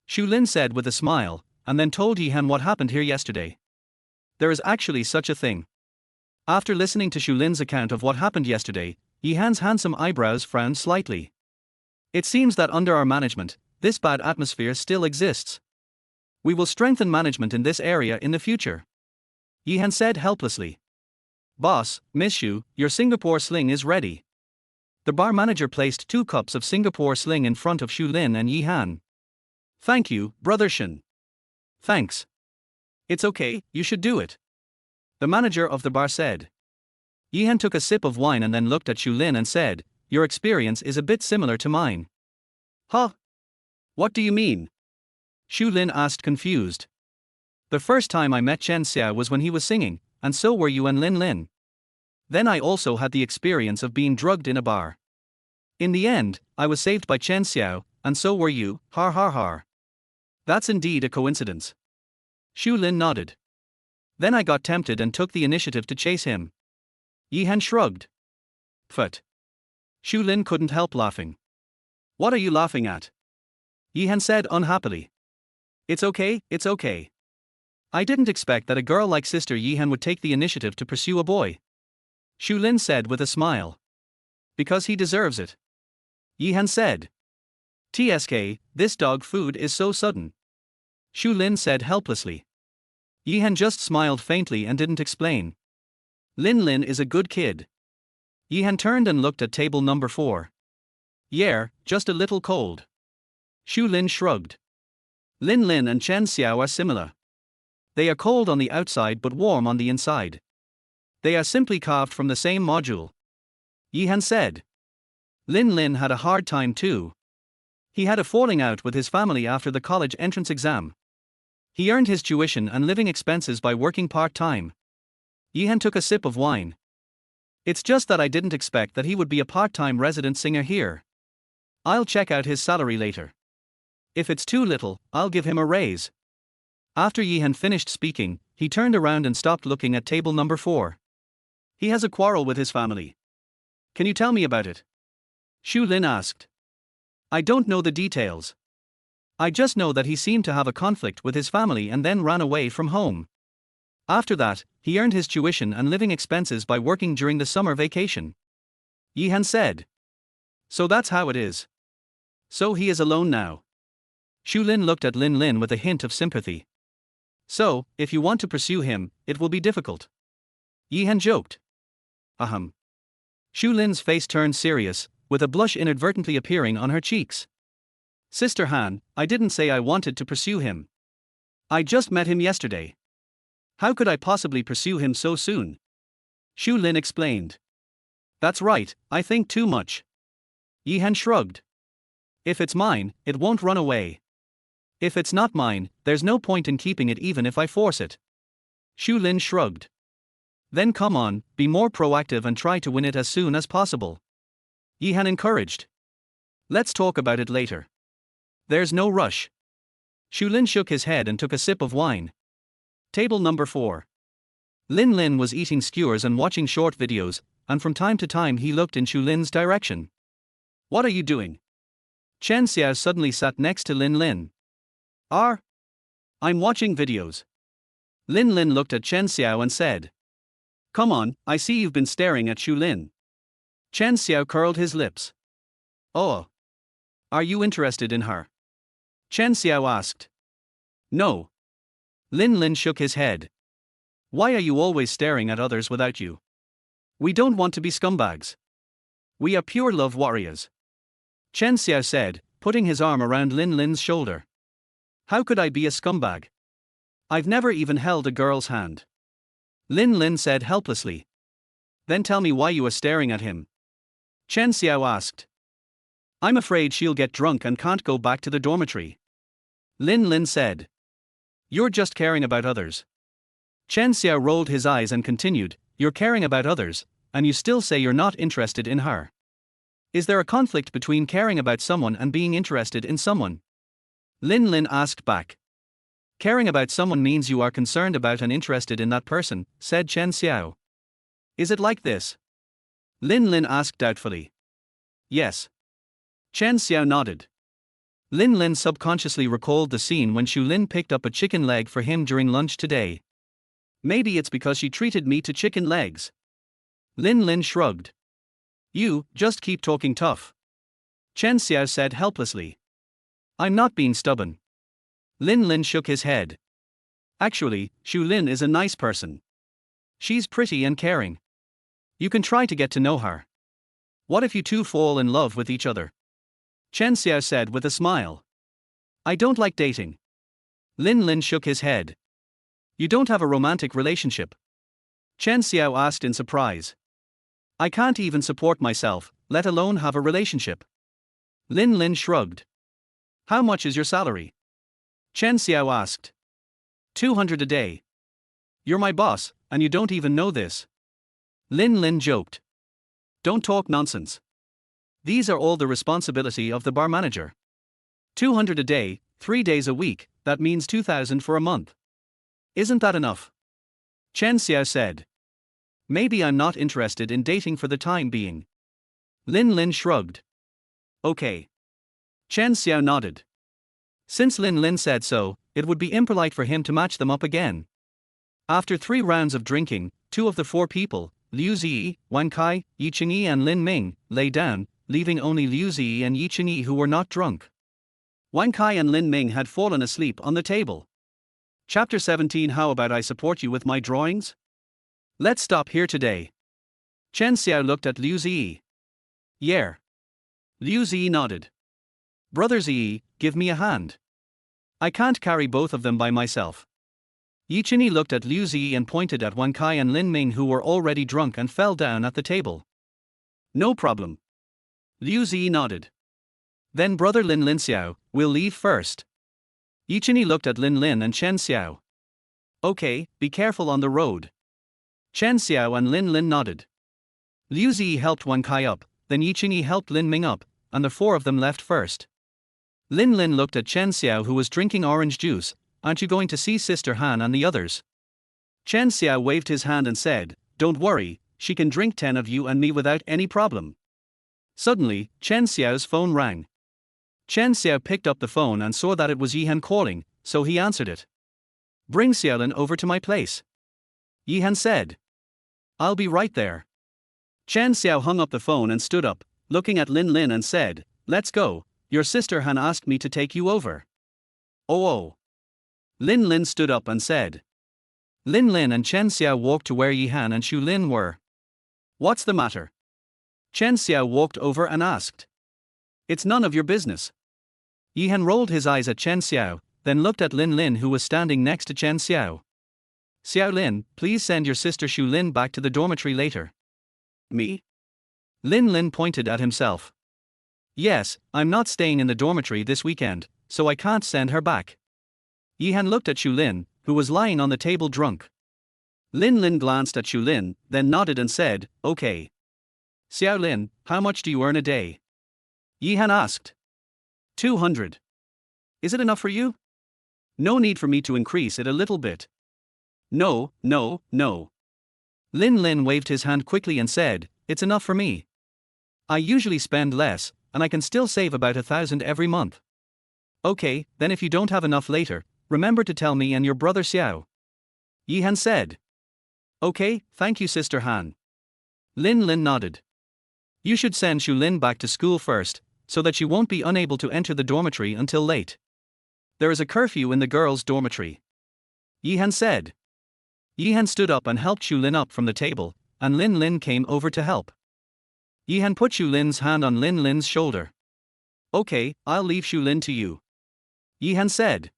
Speaker 1: Shu Lin said with a smile, and then told Yihan what happened here yesterday. There is actually such a thing. After listening to Shu Lin's account of what happened yesterday, Yihan's handsome eyebrows frowned slightly. It seems that under our management, this bad atmosphere still exists. We will strengthen management in this area in the future. Yihan said helplessly. Boss, Miss Shu, your Singapore sling is ready. The bar manager placed 2 cups of Singapore sling in front of Shu Lin and Yihan. Thank you, Brother Shen. Thanks. It's okay, you should do it. The manager of the bar said. Yihan took a sip of wine and then looked at Shu Lin and said, your experience is a bit similar to mine. Huh? What do you mean? Shu Lin asked confused. The first time I met Chen Xiao was when he was singing, and so were you and Lin Lin. Then I also had the experience of being drugged in a bar. In the end, I was saved by Chen Xiao, and so were you, har har har. That's indeed a coincidence. Shu Lin nodded. Then I got tempted and took the initiative to chase him. Yihan shrugged. Pfft. Shu Lin couldn't help laughing. What are you laughing at? Yihan said unhappily. It's okay, it's okay. I didn't expect that a girl like Sister Yihan would take the initiative to pursue a boy. Shu Lin said with a smile. Because he deserves it. Yihan said. TSK, this dog food is so sudden. Shu Lin said helplessly. Yihan just smiled faintly and didn't explain. Lin Lin is a good kid. Yihan turned and looked at table number 4. Yeah, just a little cold. Shu Lin shrugged. Lin Lin and Chen Xiao are similar. They are cold on the outside but warm on the inside. They are simply carved from the same module. Yihan said. Lin Lin had a hard time too. He had a falling out with his family after the college entrance exam. He earned his tuition and living expenses by working part-time. Yihan took a sip of wine. It's just that I didn't expect that he would be a part-time resident singer here. I'll check out his salary later. If it's too little, I'll give him a raise. After Yihan finished speaking, he turned around and stopped looking at table number 4. He has a quarrel with his family. Can you tell me about it? Shu Lin asked. I don't know the details. I just know that he seemed to have a conflict with his family and then ran away from home. After that, he earned his tuition and living expenses by working during the summer vacation. Yihan said. So that's how it is. So he is alone now. Shu Lin looked at Lin Lin with a hint of sympathy. So, if you want to pursue him, it will be difficult. Yihan joked. Ahem. Shu Lin's face turned serious, with a blush inadvertently appearing on her cheeks. Sister Han, I didn't say I wanted to pursue him. I just met him yesterday. How could I possibly pursue him so soon? Shu Lin explained. That's right, I think too much. Yihan shrugged. If it's mine, it won't run away. If it's not mine, there's no point in keeping it even if I force it. Shu Lin shrugged. Then come on, be more proactive and try to win it as soon as possible. Yihan encouraged. Let's talk about it later. There's no rush. Shu Lin shook his head and took a sip of wine. Table number 4. Lin Lin was eating skewers and watching short videos, and from time to time he looked in Shu Lin's direction. What are you doing? Chen Xiao suddenly sat next to Lin Lin. R. I'm watching videos. Lin Lin looked at Chen Xiao and said. Come on, I see you've been staring at Shu Lin. Chen Xiao curled his lips. Oh. Are you interested in her? Chen Xiao asked. No. Lin Lin shook his head. Why are you always staring at others without you? We don't want to be scumbags. We are pure love warriors. Chen Xiao said, putting his arm around Lin Lin's shoulder. How could I be a scumbag? I've never even held a girl's hand. Lin Lin said helplessly. Then tell me why you are staring at him. Chen Xiao asked. I'm afraid she'll get drunk and can't go back to the dormitory. Lin Lin said. You're just caring about others. Chen Xiao rolled his eyes and continued, you're caring about others, and you still say you're not interested in her. Is there a conflict between caring about someone and being interested in someone? Lin Lin asked back. Caring about someone means you are concerned about and interested in that person, said Chen Xiao. Is it like this? Lin Lin asked doubtfully. Yes. Chen Xiao nodded. Lin Lin subconsciously recalled the scene when Shu Lin picked up a chicken leg for him during lunch today. Maybe it's because she treated me to chicken legs. Lin Lin shrugged. You, just keep talking tough. Chen Xiao said helplessly. I'm not being stubborn. Lin Lin shook his head. Actually, Shu Lin is a nice person. She's pretty and caring. You can try to get to know her. What if you two fall in love with each other? Chen Xiao said with a smile. I don't like dating. Lin Lin shook his head. You don't have a romantic relationship? Chen Xiao asked in surprise. I can't even support myself, let alone have a relationship. Lin Lin shrugged. How much is your salary? Chen Xiao asked. 200 a day. You're my boss, and you don't even know this. Lin Lin joked. Don't talk nonsense. These are all the responsibility of the bar manager. 200 a day, 3 days a week, that means 2,000 for a month. Isn't that enough? Chen Xiao said. Maybe I'm not interested in dating for the time being. Lin Lin shrugged. Okay. Chen Xiao nodded. Since Lin Lin said so, it would be impolite for him to match them up again. After 3 rounds of drinking, 2 of the 4 people, Liu Ziyi, Wang Kai, Yi Qingyi and Lin Ming, lay down, leaving only Liu Ziyi and Yi Qingyi who were not drunk. Wang Kai and Lin Ming had fallen asleep on the table. Chapter 17. How about I support you with my drawings? Let's stop here today. Chen Xiao looked at Liu Ziyi. Yeah. Liu Ziyi nodded. Brother Ziyi, give me a hand. I can't carry both of them by myself. Yi Qingyi looked at Liu Ziyi and pointed at Wang Kai and Lin Ming who were already drunk and fell down at the table. No problem. Liu Ziyi nodded. Then brother Lin Lin Xiao, we'll leave first. Yi Qingyi looked at Lin Lin and Chen Xiao. Okay, be careful on the road. Chen Xiao and Lin Lin nodded. Liu Ziyi helped Wang Kai up, then Yi Qingyi helped Lin Ming up, and the 4 of them left first. Lin Lin looked at Chen Xiao who was drinking orange juice. Aren't you going to see Sister Han and the others? Chen Xiao waved his hand and said, don't worry, she can drink 10 of you and me without any problem. Suddenly, Chen Xiao's phone rang. Chen Xiao picked up the phone and saw that it was Yi Han calling, so he answered it. Bring Xiaolin over to my place. Yi Han said. I'll be right there. Chen Xiao hung up the phone and stood up, looking at Lin Lin and said, let's go, your sister Han asked me to take you over. Oh. Lin Lin stood up and said. Lin Lin and Chen Xiao walked to where Yi Han and Shu Lin were. What's the matter? Chen Xiao walked over and asked. It's none of your business. Yi Han rolled his eyes at Chen Xiao, then looked at Lin Lin who was standing next to Chen Xiao. Xiao Lin, please send your sister Shu Lin back to the dormitory later. Me? Lin Lin pointed at himself. Yes, I'm not staying in the dormitory this weekend, so I can't send her back. Yi Han looked at Shu Lin, who was lying on the table drunk. Lin Lin glanced at Shu Lin, then nodded and said, okay. Xiao Lin, how much do you earn a day? Yi Han asked. 200. Is it enough for you? No need for me to increase it a little bit. No. Lin Lin waved his hand quickly and said, it's enough for me. I usually spend less, and I can still save about 1,000 every month. Okay, then if you don't have enough later, remember to tell me and your brother Xiao. Yi Han said. Okay, thank you Sister Han. Lin Lin nodded. You should send Shu Lin back to school first, so that she won't be unable to enter the dormitory until late. There is a curfew in the girls' dormitory. Yi Han said. Yi Han stood up and helped Shu Lin up from the table, and Lin Lin came over to help. Yi Han put Shu Lin's hand on Lin Lin's shoulder. Okay, I'll leave Shu Lin to you. Yi Han said.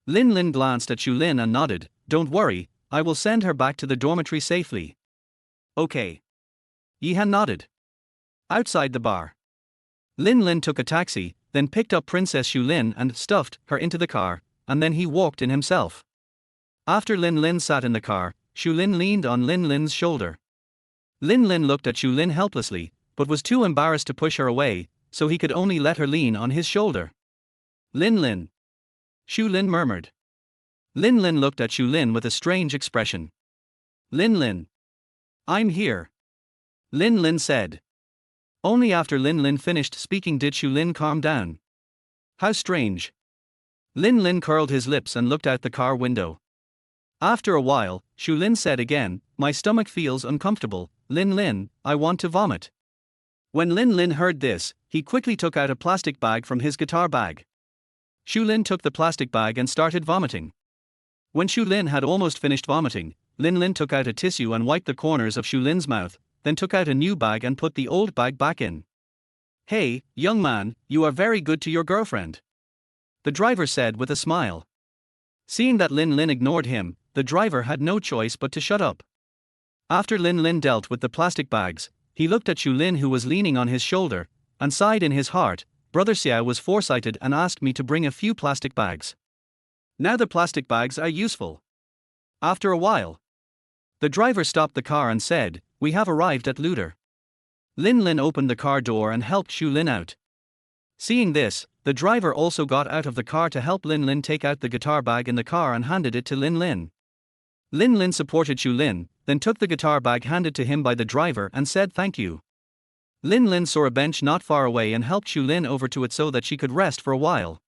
Speaker 1: Lin Lin glanced at Shu Lin and nodded. Don't worry, I will send her back to the dormitory safely. Okay. Yi Han nodded. Outside the bar, Lin Lin took a taxi, then picked up Princess Shu Lin and stuffed her into the car, and then he walked in himself. After Lin Lin sat in the car, Shu Lin leaned on Lin Lin's shoulder. Lin Lin looked at Shu Lin helplessly, but was too embarrassed to push her away, so he could only let her lean on his shoulder. Lin Lin. Shu Lin murmured. Lin Lin looked at Shu Lin with a strange expression. Lin Lin. I'm here. Lin Lin said. Only after Lin Lin finished speaking did Shu Lin calm down. How strange. Lin Lin curled his lips and looked out the car window. After a while, Shu Lin said again, my stomach feels uncomfortable, Lin Lin, I want to vomit. When Lin Lin heard this, he quickly took out a plastic bag from his guitar bag. Shu Lin took the plastic bag and started vomiting. When Shu Lin had almost finished vomiting, Lin Lin took out a tissue and wiped the corners of Shu Lin's mouth, then took out a new bag and put the old bag back in. Hey, young man, you are very good to your girlfriend. The driver said with a smile. Seeing that Lin Lin ignored him, the driver had no choice but to shut up. After Lin Lin dealt with the plastic bags, he looked at Shu Lin who was leaning on his shoulder, and sighed in his heart, Brother Xiao was foresighted and asked me to bring a few plastic bags. Now the plastic bags are useful. After a while, the driver stopped the car and said, we have arrived at Luder. Lin Lin opened the car door and helped Shu Lin out. Seeing this, the driver also got out of the car to help Lin Lin take out the guitar bag in the car and handed it to Lin Lin. Lin Lin supported Shu Lin, then took the guitar bag handed to him by the driver and said thank you. Lin Lin saw a bench not far away and helped Shu Lin over to it so that she could rest for a while.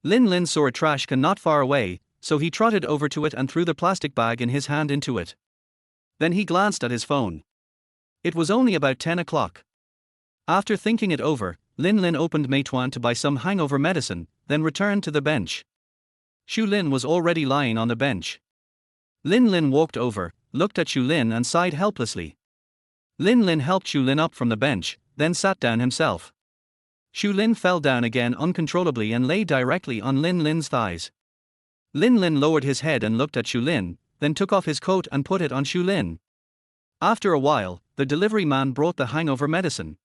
Speaker 1: Lin Lin saw a trash can not far away, so he trotted over to it and threw the plastic bag in his hand into it. Then he glanced at his phone. It was only about 10 o'clock. After thinking it over, Lin Lin opened Meituan to buy some hangover medicine, then returned to the bench. Shu Lin was already lying on the bench. Lin Lin walked over, looked at Shu Lin and sighed helplessly. Lin Lin helped Shu Lin up from the bench, then sat down himself. Shu Lin fell down again uncontrollably and lay directly on Lin Lin's thighs. Lin Lin lowered his head and looked at Shu Lin, then took off his coat and put it on Shu Lin. After a while, the delivery man brought the hangover medicine.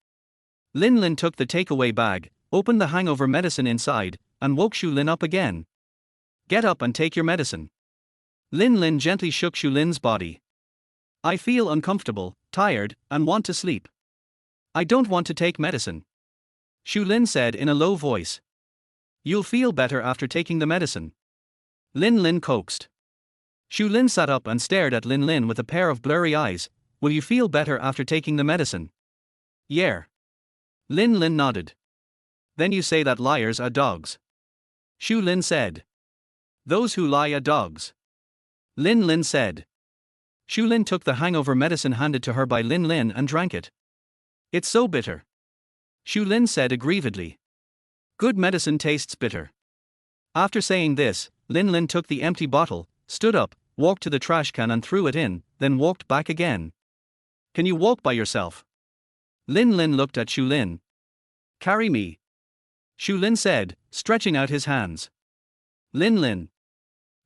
Speaker 1: Lin Lin took the takeaway bag, opened the hangover medicine inside, and woke Shu Lin up again. Get up and take your medicine. Lin Lin gently shook Shu Lin's body. I feel uncomfortable, tired, and want to sleep. I don't want to take medicine. Shu Lin said in a low voice. You'll feel better after taking the medicine. Lin Lin coaxed. Shu Lin sat up and stared at Lin Lin with a pair of blurry eyes. Will you feel better after taking the medicine? Yeah. Lin Lin nodded. Then you say that liars are dogs. Shu Lin said. Those who lie are dogs. Lin Lin said. Shu Lin took the hangover medicine handed to her by Lin Lin and drank it. It's so bitter. Shu Lin said aggrievedly. Good medicine tastes bitter. After saying this, Lin Lin took the empty bottle, stood up, walked to the trash can and threw it in, then walked back again. Can you walk by yourself? Lin Lin looked at Shu Lin. Carry me. Shu Lin said, stretching out his hands. Lin Lin.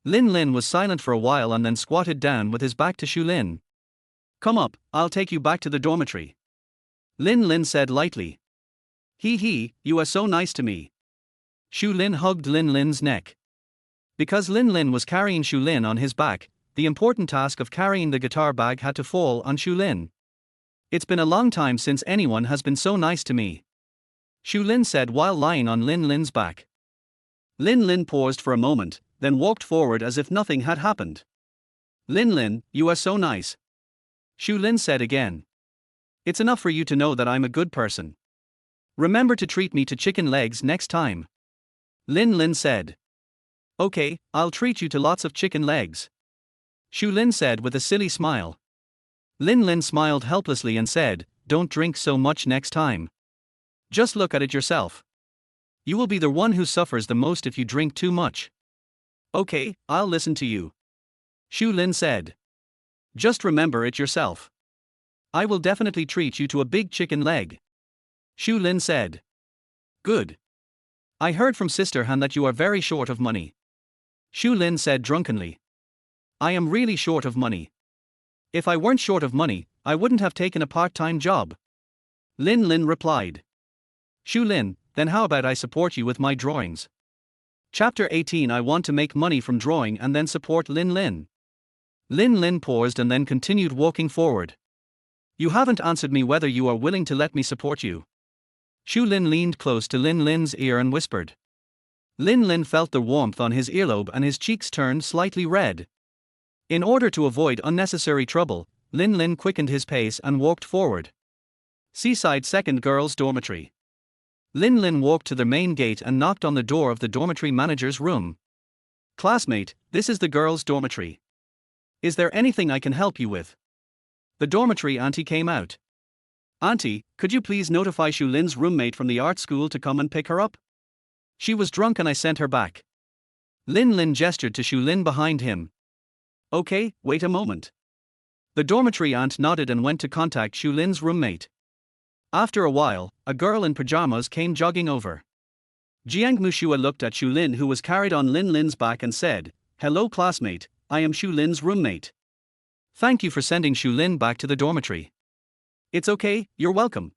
Speaker 1: Lin Lin was silent for a while and then squatted down with his back to Shu Lin. Come up, I'll take you back to the dormitory. Lin Lin said lightly. Hee, you are so nice to me. Shu Lin hugged Lin Lin's neck. Because Lin Lin was carrying Shu Lin on his back, the important task of carrying the guitar bag had to fall on Shu Lin. It's been a long time since anyone has been so nice to me. Shu Lin said while lying on Lin Lin's back. Lin Lin paused for a moment, then walked forward as if nothing had happened. Lin Lin, you are so nice. Shu Lin said again. It's enough for you to know that I'm a good person. Remember to treat me to chicken legs next time. Lin Lin said. Okay, I'll treat you to lots of chicken legs. Shu Lin said with a silly smile. Lin Lin smiled helplessly and said, don't drink so much next time. Just look at it yourself. You will be the one who suffers the most if you drink too much. Okay, I'll listen to you. Shu Lin said. Just remember it yourself. I will definitely treat you to a big chicken leg. Shu Lin said. Good. I heard from Sister Han that you are very short of money. Shu Lin said drunkenly. I am really short of money. If I weren't short of money, I wouldn't have taken a part-time job. Lin Lin replied. Shu Lin, then how about I support you with my drawings? Chapter 18 I want to make money from drawing and then support Lin Lin. Lin Lin paused and then continued walking forward. You haven't answered me whether you are willing to let me support you. Shu Lin leaned close to Lin Lin's ear and whispered. Lin Lin felt the warmth on his earlobe and his cheeks turned slightly red. In order to avoid unnecessary trouble, Lin Lin quickened his pace and walked forward. Seaside Second Girls' Dormitory. Lin Lin walked to the main gate and knocked on the door of the dormitory manager's room. Classmate, this is the girls' dormitory. Is there anything I can help you with? The dormitory auntie came out. Auntie, could you please notify Shu Lin's roommate from the art school to come and pick her up? She was drunk and I sent her back. Lin Lin gestured to Shu Lin behind him. Okay, wait a moment. The dormitory aunt nodded and went to contact Shu Lin's roommate. After a while, a girl in pajamas came jogging over. Jiang Mushua looked at Shu Lin, who was carried on Lin Lin's back, and said, Hello classmate, I am Shu Lin's roommate. Thank you for sending Shu Lin back to the dormitory. It's okay, you're welcome.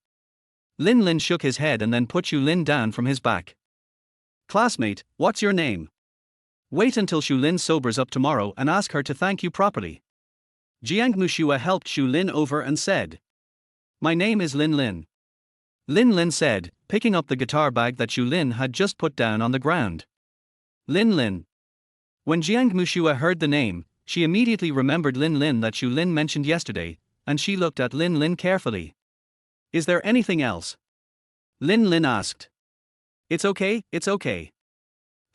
Speaker 1: Lin Lin shook his head and then put Shu Lin down from his back. Classmate, what's your name? Wait until Shu Lin sobers up tomorrow and ask her to thank you properly. Jiang Mushua helped Shu Lin over and said. My name is Lin Lin. Lin Lin said, picking up the guitar bag that Shu Lin had just put down on the ground. Lin Lin. When Jiang Mushua heard the name, she immediately remembered Lin Lin that Shu Lin mentioned yesterday, and she looked at Lin Lin carefully. Is there anything else? Lin Lin asked. It's okay, it's okay.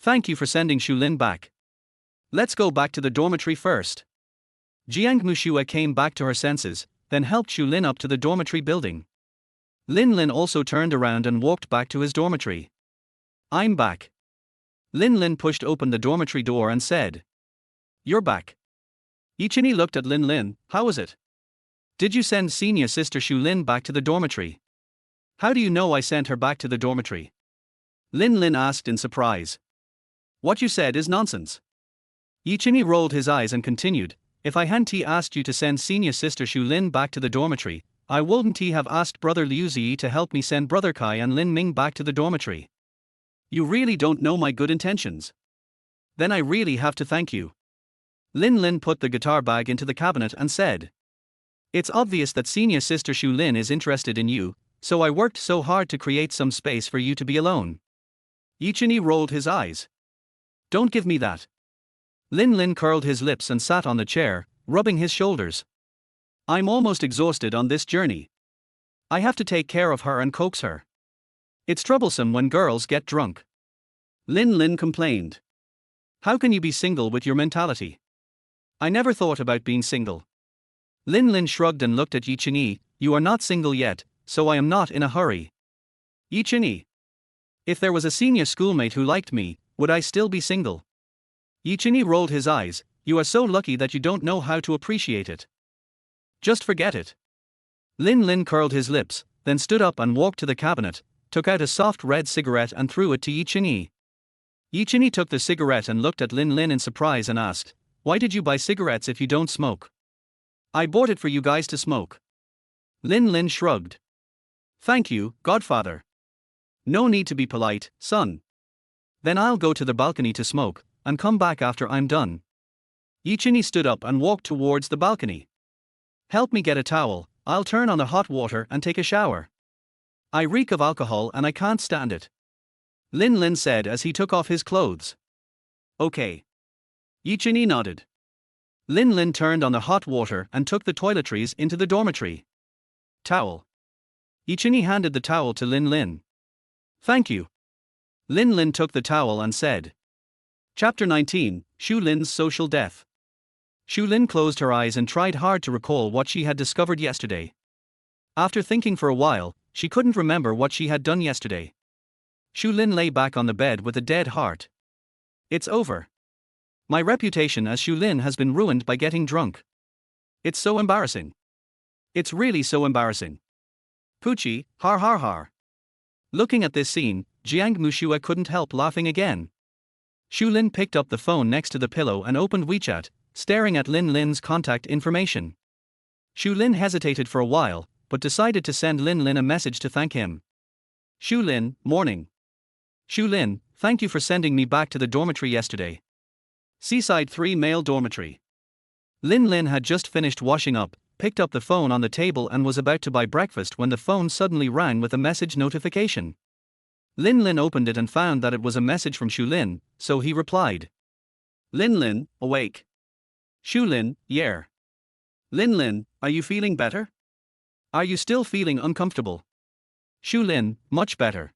Speaker 1: Thank you for sending Shu Lin back. Let's go back to the dormitory first. Jiang Mushua came back to her senses, then helped Shu Lin up to the dormitory building. Lin Lin also turned around and walked back to his dormitory. I'm back. Lin Lin pushed open the dormitory door and said. You're back. Yichini looked at Lin Lin. How was it? Did you send senior sister Shu Lin back to the dormitory? How do you know I sent her back to the dormitory? Lin Lin asked in surprise. What you said is nonsense. Yichini rolled his eyes and continued, if I hadn't asked you to send senior sister Shu Lin back to the dormitory, I wouldn't have asked brother Liu Zi to help me send brother Kai and Lin Ming back to the dormitory. You really don't know my good intentions. Then I really have to thank you. Lin Lin put the guitar bag into the cabinet and said. It's obvious that senior sister Shu Lin is interested in you, so I worked so hard to create some space for you to be alone. Yichini rolled his eyes. Don't give me that. Lin Lin curled his lips and sat on the chair, rubbing his shoulders. I'm almost exhausted on this journey. I have to take care of her and coax her. It's troublesome when girls get drunk. Lin Lin complained. How can you be single with your mentality? I never thought about being single. Lin Lin shrugged and looked at Yichini. You are not single yet, so I am not in a hurry. Yichini. If there was a senior schoolmate who liked me, would I still be single? Yichini rolled his eyes. You are so lucky that you don't know how to appreciate it. Just forget it. Lin Lin curled his lips, then stood up and walked to the cabinet, took out a soft red cigarette and threw it to Yichini. Yichini took the cigarette and looked at Lin Lin in surprise and asked, Why did you buy cigarettes if you don't smoke? I bought it for you guys to smoke. Lin Lin shrugged. Thank you, Godfather. No need to be polite, son. Then I'll go to the balcony to smoke, and come back after I'm done. Yichini stood up and walked towards the balcony. Help me get a towel, I'll turn on the hot water and take a shower. I reek of alcohol and I can't stand it. Lin Lin said as he took off his clothes. Okay. Yichini nodded. Lin Lin turned on the hot water and took the toiletries into the dormitory. Towel. Yichini handed the towel to Lin Lin. Thank you. Lin Lin took the towel and said. Chapter 19, Xu Lin's Social Death. Xu Lin closed her eyes and tried hard to recall what she had discovered yesterday. After thinking for a while, she couldn't remember what she had done yesterday. Xu Lin lay back on the bed with a dead heart. It's over. My reputation as Xu Lin has been ruined by getting drunk. It's so embarrassing. It's really so embarrassing. Poochie, har har har. Looking at this scene, Jiang Mushua couldn't help laughing again. Xu Lin picked up the phone next to the pillow and opened WeChat, staring at Lin Lin's contact information. Xu Lin hesitated for a while, but decided to send Lin Lin a message to thank him. Xu Lin, morning. Xu Lin, thank you for sending me back to the dormitory yesterday. Seaside 3 male dormitory. Lin Lin had just finished washing up, picked up the phone on the table and was about to buy breakfast when the phone suddenly rang with a message notification. Lin Lin opened it and found that it was a message from Xu Lin, so he replied. Lin Lin, awake. Xu Lin, yeah. Lin Lin, are you feeling better? Are you still feeling uncomfortable? Xu Lin, much better.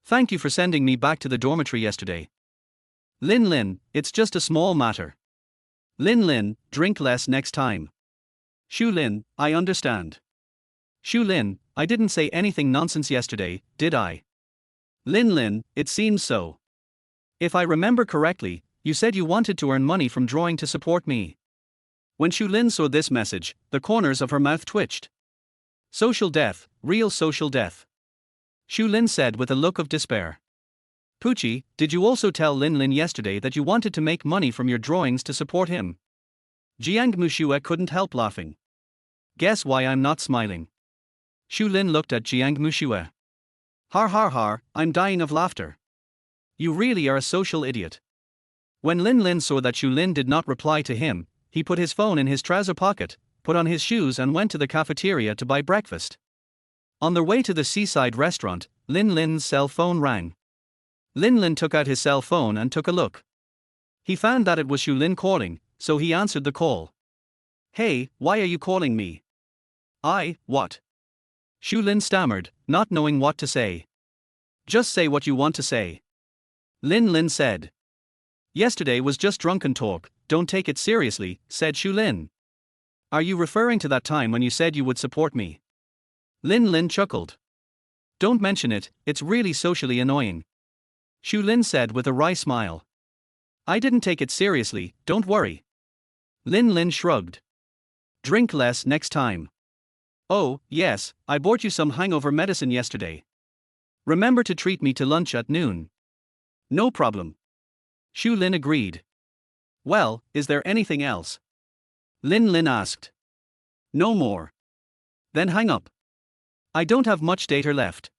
Speaker 1: Thank you for sending me back to the dormitory yesterday. Lin Lin, it's just a small matter. Lin Lin, drink less next time. Xu Lin, I understand. Xu Lin, I didn't say anything nonsense yesterday, did I? Lin Lin, it seems so. If I remember correctly, you said you wanted to earn money from drawing to support me. When Xu Lin saw this message, the corners of her mouth twitched. Social death, real social death. Xu Lin said with a look of despair. Poochie, did you also tell Lin Lin yesterday that you wanted to make money from your drawings to support him? Jiang Mushua couldn't help laughing. Guess why I'm not smiling? Xu Lin looked at Jiang Mushua. Har har har, I'm dying of laughter. You really are a social idiot. When Lin Lin saw that Xu Lin did not reply to him, he put his phone in his trouser pocket, put on his shoes and went to the cafeteria to buy breakfast. On their way to the seaside restaurant, Lin Lin's cell phone rang. Lin Lin took out his cell phone and took a look. He found that it was Xu Lin calling, so he answered the call. Hey, why are you calling me? What? Xu Lin stammered, not knowing what to say. Just say what you want to say. Lin Lin said. Yesterday was just drunken talk, don't take it seriously, said Xu Lin. Are you referring to that time when you said you would support me? Lin Lin chuckled. Don't mention it, it's really socially annoying. Xu Lin said with a wry smile. I didn't take it seriously, don't worry. Lin Lin shrugged. Drink less next time. Oh, yes, I bought you some hangover medicine yesterday. Remember to treat me to lunch at noon. No problem. Xu Lin agreed. Well, is there anything else? Lin Lin asked. No more. Then hang up. I don't have much data left.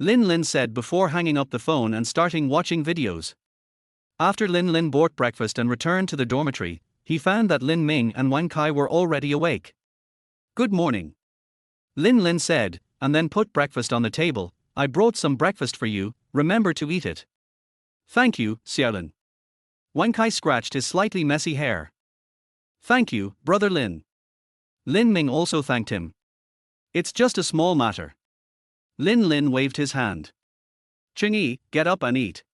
Speaker 1: Lin Lin said before hanging up the phone and starting watching videos. After Lin Lin bought breakfast and returned to the dormitory, he found that Lin Ming and Wang Kai were already awake. Good morning. Lin Lin said, and then put breakfast on the table. I brought some breakfast for you, remember to eat it. Thank you, Xiaolin. Wang Kai scratched his slightly messy hair. Thank you, brother Lin. Lin Ming also thanked him. It's just a small matter. Lin Lin waved his hand. Chengyi, get up and eat.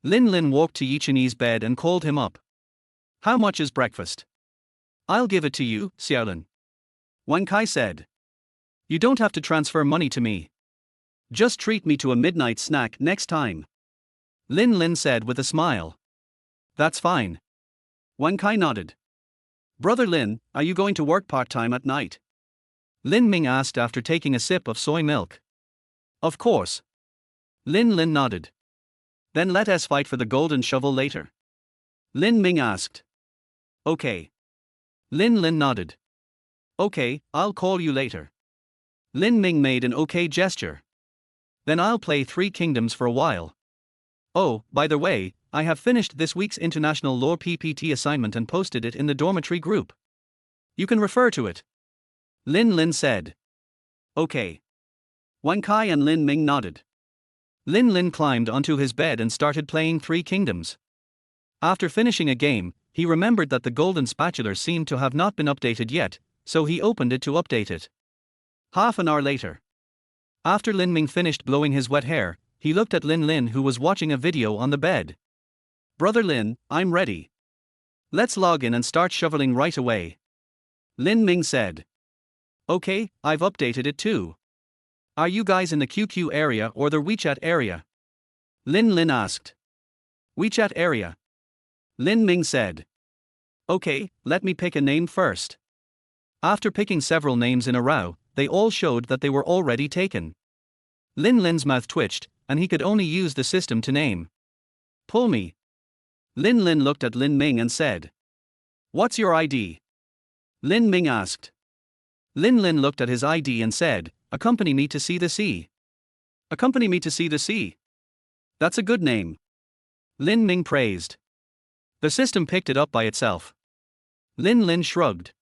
Speaker 1: Lin Lin walked to Yi Chenyi's bed and called him up. How much is breakfast? I'll give it to you, Xiaolin. Wang Kai said. You don't have to transfer money to me. Just treat me to a midnight snack next time. Lin Lin said with a smile. That's fine. Wang Kai nodded. Brother Lin, are you going to work part-time at night? Lin Ming asked after taking a sip of soy milk. Of course. Lin Lin nodded. Then let us fight for the golden shovel later. Lin Ming asked. Okay. Lin Lin nodded. Okay, I'll call you later. Lin Ming made an okay gesture. Then I'll play Three Kingdoms for a while. Oh, by the way, I have finished this week's International Law PPT assignment and posted it in the dormitory group. You can refer to it. Lin Lin said. Okay. Wang Kai and Lin Ming nodded. Lin Lin climbed onto his bed and started playing Three Kingdoms. After finishing a game, he remembered that the golden spatula seemed to have not been updated yet, so he opened it to update it. Half an hour later. After Lin Ming finished blowing his wet hair, he looked at Lin Lin, who was watching a video on the bed. Brother Lin, I'm ready. Let's log in and start shoveling right away. Lin Ming said. Okay, I've updated it too. Are you guys in the QQ area or the WeChat area? Lin Lin asked. WeChat area. Lin Ming said. Okay, let me pick a name first. After picking several names in a row, they all showed that they were already taken. Lin Lin's mouth twitched, and he could only use the system to name. Pull me. Lin Lin looked at Lin Ming and said. What's your ID? Lin Ming asked. Lin Lin looked at his ID and said, accompany me to see the sea. Accompany me to see the sea. That's a good name. Lin Ming praised. The system picked it up by itself. Lin Lin shrugged.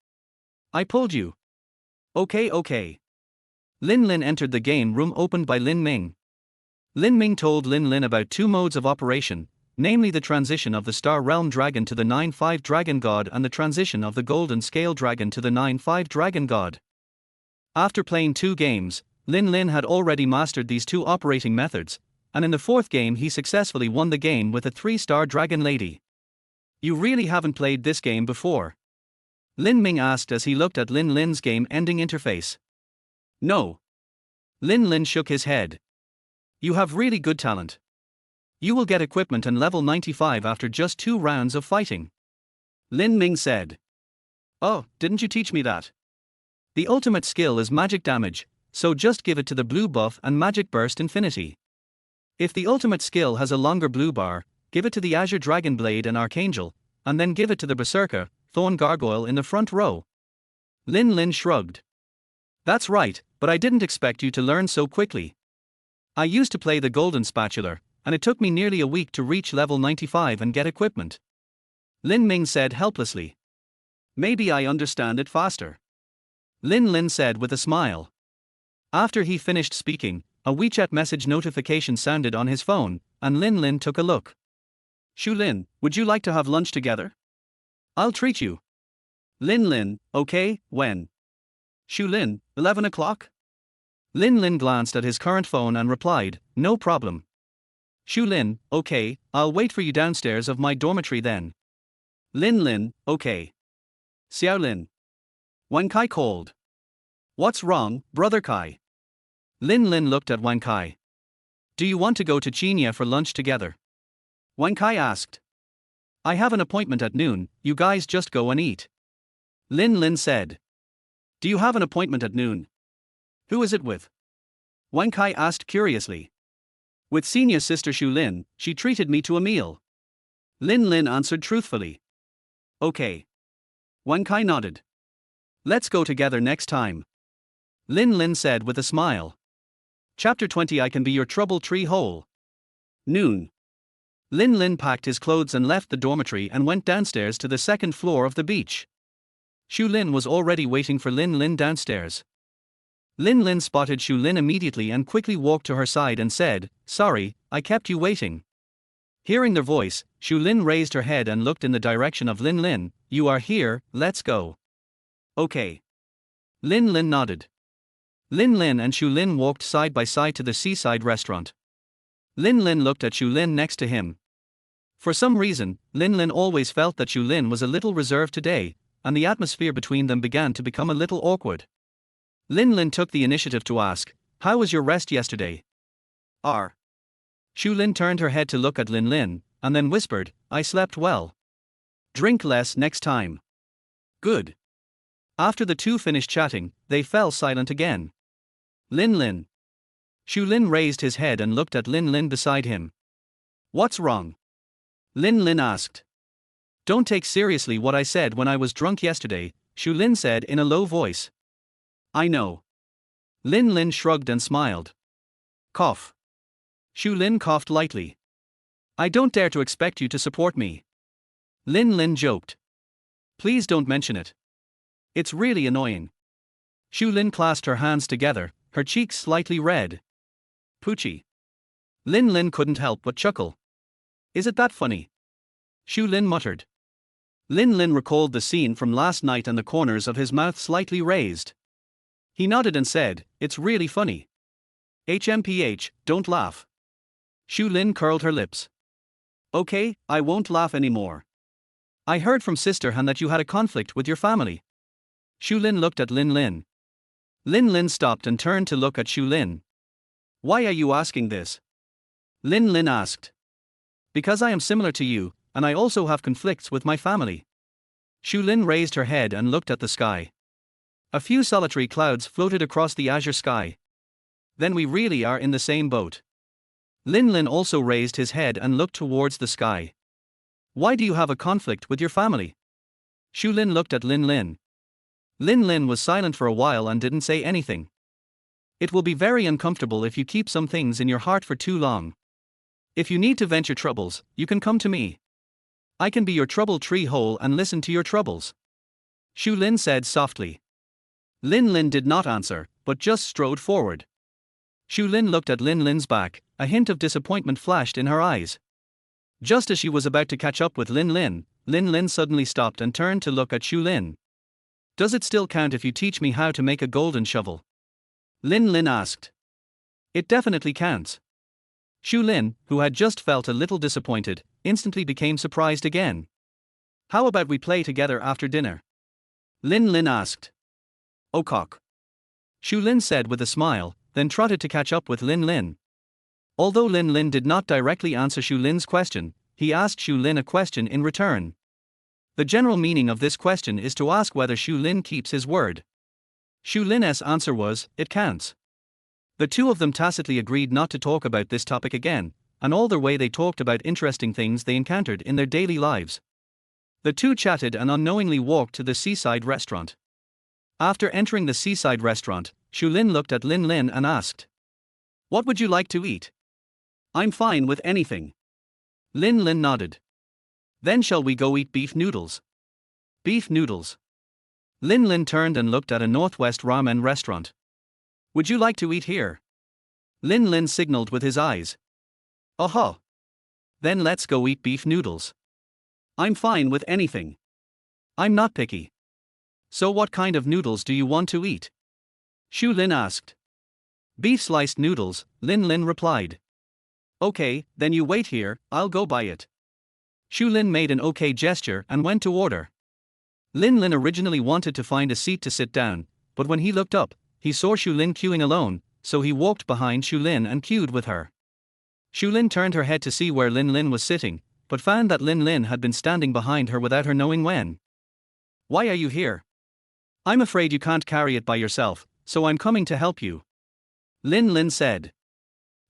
Speaker 1: I pulled you. Okay. Lin Lin entered the game room opened by Lin Ming. Lin Ming told Lin Lin about two modes of operation, namely the transition of the Star Realm Dragon to the 9-5 Dragon God and the transition of the Golden Scale Dragon to the 9-5 Dragon God. After playing 2 games, Lin Lin had already mastered these 2 operating methods, and in the 4th game he successfully won the game with a 3-star Dragon Lady. You really haven't played this game before? Lin Ming asked as he looked at Lin Lin's game-ending interface. No. Lin Lin shook his head. You have really good talent. You will get equipment and level 95 after just 2 rounds of fighting. Lin Ming said. Oh, didn't you teach me that? The ultimate skill is magic damage, so just give it to the blue buff and magic burst infinity. If the ultimate skill has a longer blue bar, give it to the Azure Dragon Blade and Archangel, and then give it to the Berserker, Thorn Gargoyle in the front row. Lin Lin shrugged. That's right, but I didn't expect you to learn so quickly. I used to play the Golden Spatula, and it took me nearly a week to reach level 95 and get equipment. Lin Ming said helplessly. Maybe I understand it faster. Lin Lin said with a smile. After he finished speaking, a WeChat message notification sounded on his phone, and Lin Lin took a look. Shu Lin, would you like to have lunch together? I'll treat you. Lin Lin, okay, when? Shu Lin, 11 o'clock? Lin Lin glanced at his current phone and replied, no problem. Shu Lin, okay, I'll wait for you downstairs of my dormitory then. Lin Lin, okay. Xiao Lin. Wang Kai called. What's wrong, brother Kai? Lin Lin looked at Wang Kai. Do you want to go to Chinia for lunch together? Wang Kai asked. I have an appointment at noon, you guys just go and eat. Lin Lin said. Do you have an appointment at noon? Who is it with? Wang Kai asked curiously. With senior sister Shu Lin, she treated me to a meal. Lin Lin answered truthfully. Okay. Wang Kai nodded. Let's go together next time. Lin Lin said with a smile. Chapter 20 I can be your trouble tree hole. Noon. Lin Lin packed his clothes and left the dormitory and went downstairs to the 2nd floor of the beach. Shu Lin was already waiting for Lin Lin downstairs. Lin Lin spotted Shu Lin immediately and quickly walked to her side and said, sorry, I kept you waiting. Hearing their voice, Shu Lin raised her head and looked in the direction of Lin Lin. You are here, let's go. Okay. Lin Lin nodded. Lin Lin and Shu Lin walked side by side to the seaside restaurant. Lin Lin looked at Shu Lin next to him. For some reason, Lin Lin always felt that Shu Lin was a little reserved today, and the atmosphere between them began to become a little awkward. Lin Lin took the initiative to ask, how was your rest yesterday? Shu Lin turned her head to look at Lin Lin, and then whispered, I slept well. Drink less next time. Good. After the two finished chatting, they fell silent again. Lin Lin. Shu Lin raised his head and looked at Lin Lin beside him. What's wrong? Lin Lin asked. Don't take seriously what I said when I was drunk yesterday, Shu Lin said in a low voice. I know. Lin Lin shrugged and smiled. Cough. Shu Lin coughed lightly. I don't dare to expect you to support me. Lin Lin joked. Please don't mention it. It's really annoying. Shu Lin clasped her hands together, her cheeks slightly red. Poochie. Lin Lin couldn't help but chuckle. Is it that funny? Shu Lin muttered. Lin Lin recalled the scene from last night and the corners of his mouth slightly raised. He nodded and said, it's really funny. HMPH, don't laugh. Shu Lin curled her lips. Okay, I won't laugh anymore. I heard from Sister Han that you had a conflict with your family. Shu Lin looked at Lin Lin. Lin Lin stopped and turned to look at Shu Lin. Why are you asking this? Lin Lin asked. Because I am similar to you, and I also have conflicts with my family. Shu Lin raised her head and looked at the sky. A few solitary clouds floated across the azure sky. Then we really are in the same boat. Lin Lin also raised his head and looked towards the sky. Why do you have a conflict with your family? Shu Lin looked at Lin Lin. Lin Lin was silent for a while and didn't say anything. It will be very uncomfortable if you keep some things in your heart for too long. If you need to vent your troubles, you can come to me. I can be your trouble tree hole and listen to your troubles. Shu Lin said softly. Lin Lin did not answer, but just strode forward. Shu Lin looked at Lin Lin's back, a hint of disappointment flashed in her eyes. Just as she was about to catch up with Lin Lin suddenly stopped and turned to look at Shu Lin. Does it still count if you teach me how to make a golden shovel? Lin Lin asked. It definitely counts. Shu Lin, who had just felt a little disappointed, instantly became surprised again. How about we play together after dinner? Lin Lin asked. Cock. Shu Lin said with a smile, then trotted to catch up with Lin Lin. Although Lin Lin did not directly answer Shu Lin's question, he asked Shu Lin a question in return. The general meaning of this question is to ask whether Shu Lin keeps his word. Shu Lin's answer was, it counts. The two of them tacitly agreed not to talk about this topic again, and all their way they talked about interesting things they encountered in their daily lives. The two chatted and unknowingly walked to the seaside restaurant. After entering the seaside restaurant, Shu Lin looked at Lin Lin and asked, what would you like to eat? I'm fine with anything. Lin Lin nodded. Then shall we go eat beef noodles? Beef noodles. Lin Lin turned and looked at a Northwest ramen restaurant. Would you like to eat here? Lin Lin signaled with his eyes. Aha. Then let's go eat beef noodles. I'm fine with anything. I'm not picky. So what kind of noodles do you want to eat? Shu Lin asked. Beef sliced noodles, Lin Lin replied. Okay, then you wait here, I'll go buy it. Shu Lin made an okay gesture and went to order. Lin Lin originally wanted to find a seat to sit down, but when he looked up, he saw Shu Lin queuing alone, so he walked behind Shu Lin and queued with her. Shu Lin turned her head to see where Lin Lin was sitting, but found that Lin Lin had been standing behind her without her knowing when. Why are you here? I'm afraid you can't carry it by yourself, so I'm coming to help you. Lin Lin said.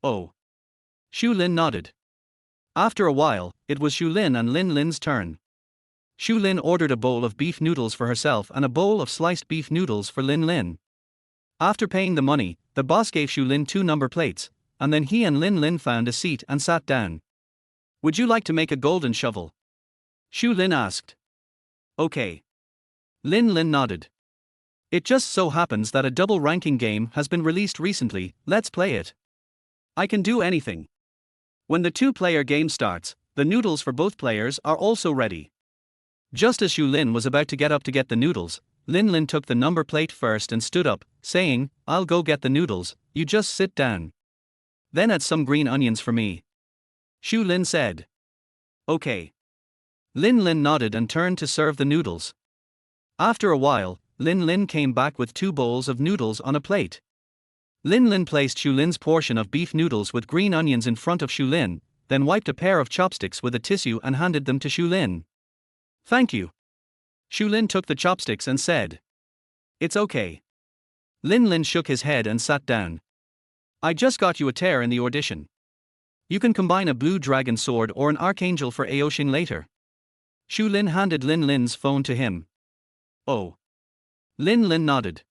Speaker 1: Oh. Shu Lin nodded. After a while, it was Shu Lin and Lin Lin's turn. Shu Lin ordered a bowl of beef noodles for herself and a bowl of sliced beef noodles for Lin Lin. After paying the money, the boss gave Shu Lin 2 number plates, and then he and Lin Lin found a seat and sat down. Would you like to make a golden shovel? Shu Lin asked. Okay. Lin Lin nodded. It just so happens that a double ranking game has been released recently, let's play it. I can do anything. When the 2-player game starts, the noodles for both players are also ready. Just as Shu Lin was about to get up to get the noodles, Lin Lin took the number plate first and stood up, saying, I'll go get the noodles, you just sit down. Then add some green onions for me. Shu Lin said. Okay. Lin Lin nodded and turned to serve the noodles. After a while, Lin Lin came back with 2 bowls of noodles on a plate. Lin Lin placed Shu Lin's portion of beef noodles with green onions in front of Shu Lin, then wiped a pair of chopsticks with a tissue and handed them to Shu Lin. Thank you. Shu Lin took the chopsticks and said. It's okay. Lin Lin shook his head and sat down. I just got you a tear in the audition. You can combine a blue dragon sword or an archangel for Aoshin later. Shu Lin handed Lin Lin's phone to him. Oh. Lin Lin nodded.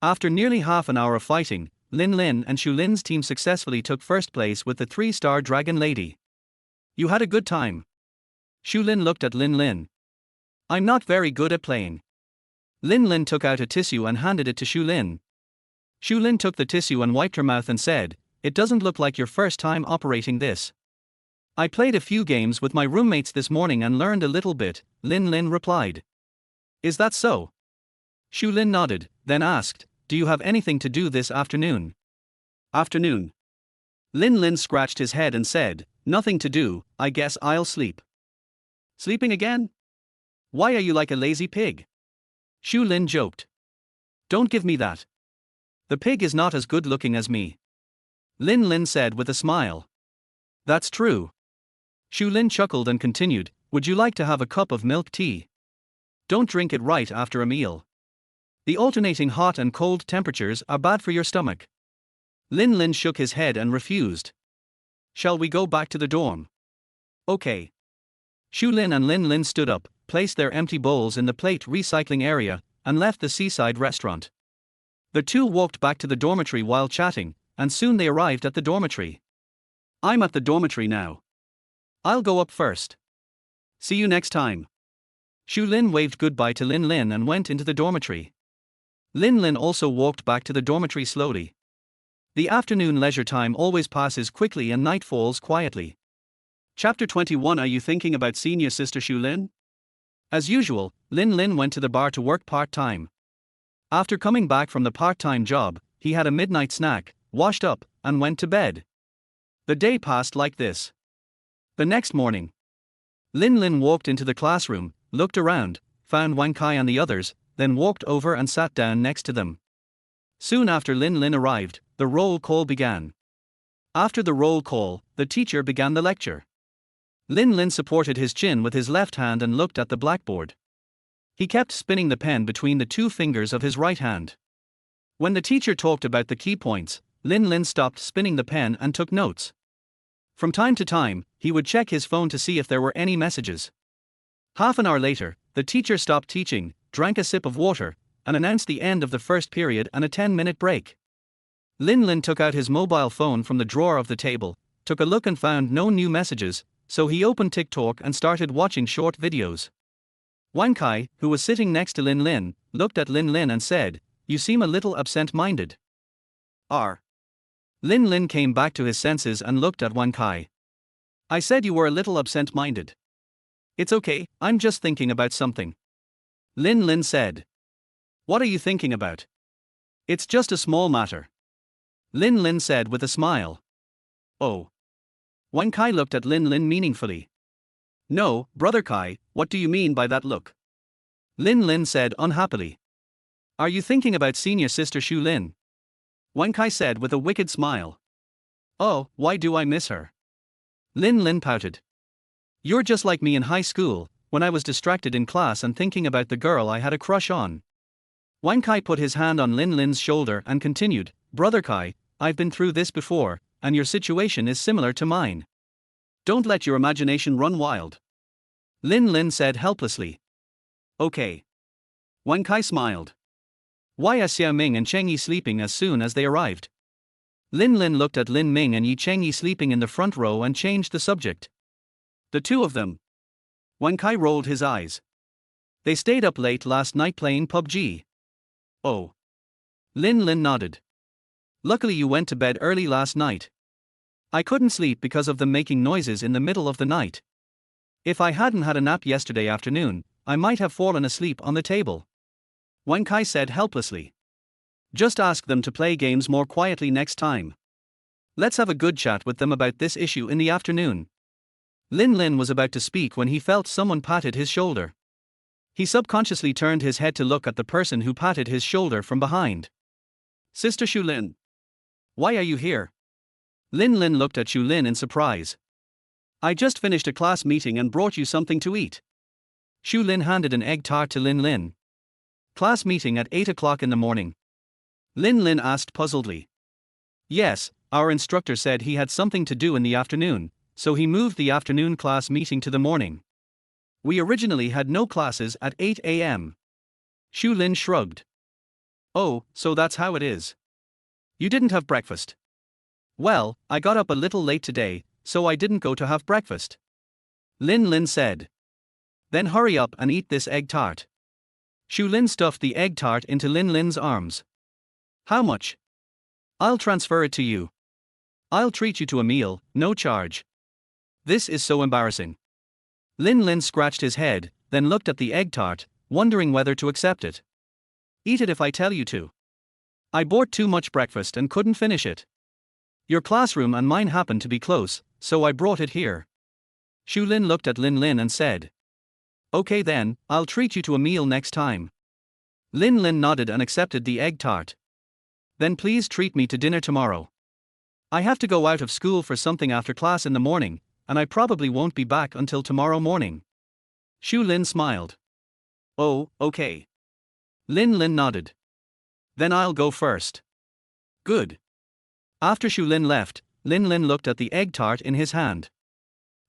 Speaker 1: After nearly half an hour of fighting, Lin Lin and Shu Lin's team successfully took first place with the 3-star dragon lady. You had a good time. Shu Lin looked at Lin Lin. I'm not very good at playing. Lin Lin took out a tissue and handed it to Shu Lin. Shu Lin took the tissue and wiped her mouth and said, It doesn't look like your first time operating this. I played a few games with my roommates this morning and learned a little bit, Lin Lin replied. Is that so? Shu Lin nodded, then asked, Do you have anything to do this afternoon? Afternoon. Lin Lin scratched his head and said, "Nothing to do, I guess I'll sleep." "Sleeping again? Why are you like a lazy pig?" Shu Lin joked. "Don't give me that. The pig is not as good looking as me." Lin Lin said with a smile. "That's true." Shu Lin chuckled and continued, "Would you like to have a cup of milk tea? Don't drink it right after a meal. The alternating hot and cold temperatures are bad for your stomach." Lin Lin shook his head and refused. "Shall we go back to the dorm?" "Okay." Shu Lin and Lin Lin stood up, placed their empty bowls in the plate recycling area, and left the seaside restaurant. The two walked back to the dormitory while chatting, and soon they arrived at the dormitory. "I'm at the dormitory now. I'll go up first. See you next time." Shu Lin waved goodbye to Lin Lin and went into the dormitory. Lin Lin also walked back to the dormitory slowly. The afternoon leisure time always passes quickly and night falls quietly. Chapter 21. Are you thinking about senior sister Shu Lin? As usual, Lin Lin went to the bar to work part-time. After coming back from the part-time job, he had a midnight snack, washed up, and went to bed. The day passed like this. The next morning, Lin Lin walked into the classroom, looked around, found Wang Kai and the others, then walked over and sat down next to them. Soon after Lin Lin arrived, the roll call began. After the roll call, the teacher began the lecture. Lin Lin supported his chin with his left hand and looked at the blackboard. He kept spinning the pen between the two fingers of his right hand. When the teacher talked about the key points, Lin Lin stopped spinning the pen and took notes. From time to time, he would check his phone to see if there were any messages. Half an hour later, the teacher stopped teaching, drank a sip of water, and announced the end of the first period and a 10-minute break. Lin Lin took out his mobile phone from the drawer of the table, took a look and found no new messages, so he opened TikTok and started watching short videos. Wang Kai, who was sitting next to Lin Lin, looked at Lin Lin and said, "You seem a little absent-minded." Lin Lin came back to his senses and looked at Wang Kai. "I said you were a little absent-minded." "It's okay, I'm just thinking about something." Lin Lin said. "What are you thinking about?" "It's just a small matter." Lin Lin said with a smile. "Oh." Wang Kai looked at Lin Lin meaningfully. "No, brother Kai, what do you mean by that look?" Lin Lin said unhappily. "Are you thinking about senior sister Shu Lin?" Wang Kai said with a wicked smile. "Oh, why do I miss her?" Lin Lin pouted. "You're just like me in high school, when I was distracted in class and thinking about the girl I had a crush on." Wang Kai put his hand on Lin Lin's shoulder and continued, "Brother Kai, I've been through this before, and your situation is similar to mine. Don't let your imagination run wild." Lin Lin said helplessly. "Okay." Wang Kai smiled. "Why are Xiao Ming and Cheng Yi sleeping as soon as they arrived?" Lin Lin looked at Lin Ming and Yi Cheng Yi sleeping in the front row and changed the subject. "The two of them." Wang Kai rolled his eyes. "They stayed up late last night playing PUBG." "Oh." Lin Lin nodded. "Luckily you went to bed early last night. I couldn't sleep because of them making noises in the middle of the night. If I hadn't had a nap yesterday afternoon, I might have fallen asleep on the table." Wang Kai said helplessly. "Just ask them to play games more quietly next time. Let's have a good chat with them about this issue in the afternoon." Lin Lin was about to speak when he felt someone patted his shoulder. He subconsciously turned his head to look at the person who patted his shoulder from behind. "Sister Shu Lin. Why are you here?" Lin Lin looked at Shu Lin in surprise. "I just finished a class meeting and brought you something to eat." Shu Lin handed an egg tart to Lin Lin. "Class meeting at 8 o'clock in the morning?" Lin Lin asked puzzledly. "Yes, our instructor said he had something to do in the afternoon, so he moved the afternoon class meeting to the morning. We originally had no classes at 8 a.m. Shu Lin shrugged. "Oh, so that's how it is. You didn't have breakfast?" "Well, I got up a little late today, so I didn't go to have breakfast." Lin Lin said. "Then hurry up and eat this egg tart." Shu Lin stuffed the egg tart into Lin Lin's arms. "How much?" "I'll transfer it to you. I'll treat you to a meal, no charge." "This is so embarrassing." Lin Lin scratched his head, then looked at the egg tart, wondering whether to accept it. "Eat it if I tell you to. I bought too much breakfast and couldn't finish it." Your classroom and mine happen to be close, so I brought it here. Shu Lin looked at Lin Lin and said. Okay then, I'll treat you to a meal next time. Lin Lin nodded and accepted the egg tart. Then please treat me to dinner tomorrow. I have to go out of school for something after class in the morning, and I probably won't be back until tomorrow morning. Shu Lin smiled. Oh, okay. Lin Lin nodded. Then I'll go first. Good. After Shu Lin left, Lin Lin looked at the egg tart in his hand.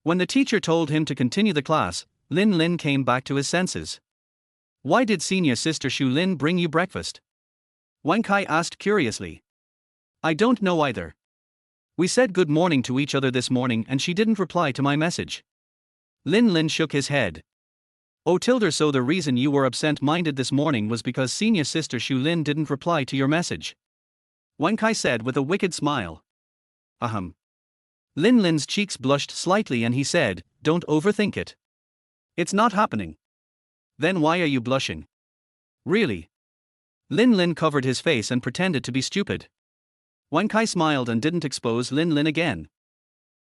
Speaker 1: When the teacher told him to continue the class, Lin Lin came back to his senses. Why did senior sister Shu Lin bring you breakfast? Wang Kai asked curiously. I don't know either. We said good morning to each other this morning and she didn't reply to my message. Lin Lin shook his head. Oh tilde, so the reason you were absent-minded this morning was because senior sister Shu Lin didn't reply to your message. Wang Kai said with a wicked smile. Ahem. Lin Lin's cheeks blushed slightly and he said, don't overthink it. It's not happening. Then why are you blushing? Really? Lin Lin covered his face and pretended to be stupid. Wang Kai smiled and didn't expose Lin Lin again.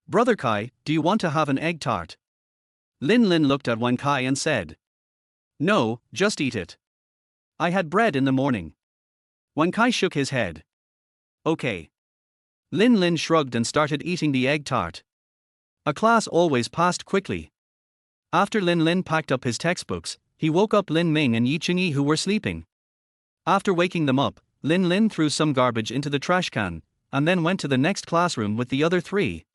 Speaker 1: Brother Kai, do you want to have an egg tart? Lin Lin looked at Wang Kai and said. No, just eat it. I had bread in the morning. Wang Kai shook his head. Okay. Lin Lin shrugged and started eating the egg tart. A class always passed quickly. After Lin Lin packed up his textbooks, he woke up Lin Ming and Yi Chingyi who were sleeping. After waking them up, Lin Lin threw some garbage into the trash can, and then went to the next classroom with the other three.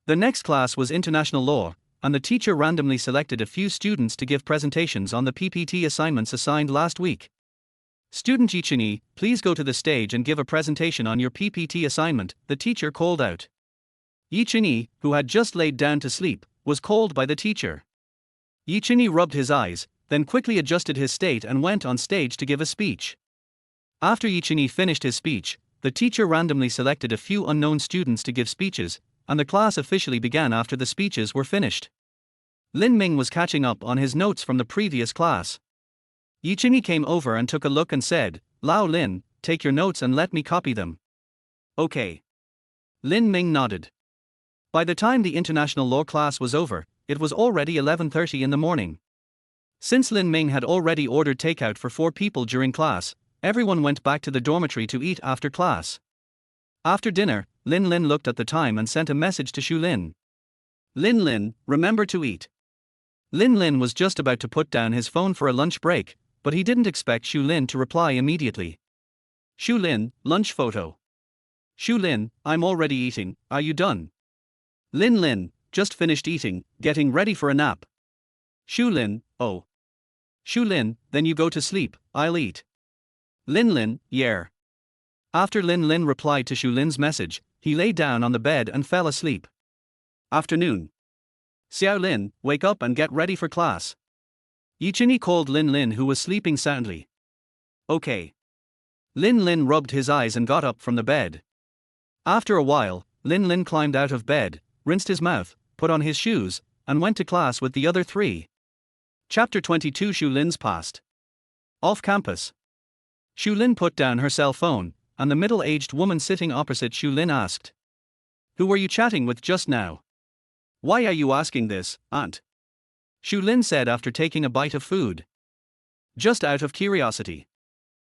Speaker 1: The next class was International Law, and the teacher randomly selected a few students to give presentations on the PPT assignments assigned last week. Student Yi Chingyi, please go to the stage and give a presentation on your PPT assignment, the teacher called out. Yi Chingyi, who had just laid down to sleep, was called by the teacher. Yi Chingyi rubbed his eyes, then quickly adjusted his state and went on stage to give a speech. After Yi Chingyi finished his speech, the teacher randomly selected a few unknown students to give speeches, and the class officially began after the speeches were finished. Lin Ming was catching up on his notes from the previous class. Yi Chingyi came over and took a look and said, Lao Lin, take your notes and let me copy them. Okay. Lin Ming nodded. By the time the international law class was over, it was already 11:30 in the morning. Since Lin Ming had already ordered takeout for 4 people during class, everyone went back to the dormitory to eat after class. After dinner, Lin Lin looked at the time and sent a message to Shu Lin. Lin Lin, remember to eat. Lin Lin was just about to put down his phone for a lunch break, but he didn't expect Shu Lin to reply immediately. Shu Lin, lunch photo. Shu Lin, I'm already eating, are you done? Lin Lin, just finished eating, getting ready for a nap. Shu Lin, oh. Shu Lin, then you go to sleep, I'll eat. Lin Lin, yeah. After Lin Lin replied to Shu Lin's message, he lay down on the bed and fell asleep. Afternoon. Xiao Lin, wake up and get ready for class. Yi Chingyi called Lin Lin who was sleeping soundly. Okay. Lin Lin rubbed his eyes and got up from the bed. After a while, Lin Lin climbed out of bed, rinsed his mouth, put on his shoes, and went to class with the other 3. Chapter 22 Shu Lin's past. Off campus. Shu Lin put down her cell phone, and the middle-aged woman sitting opposite Shu Lin asked. Who were you chatting with just now? Why are you asking this, aunt? Shu Lin said after taking a bite of food. Just out of curiosity.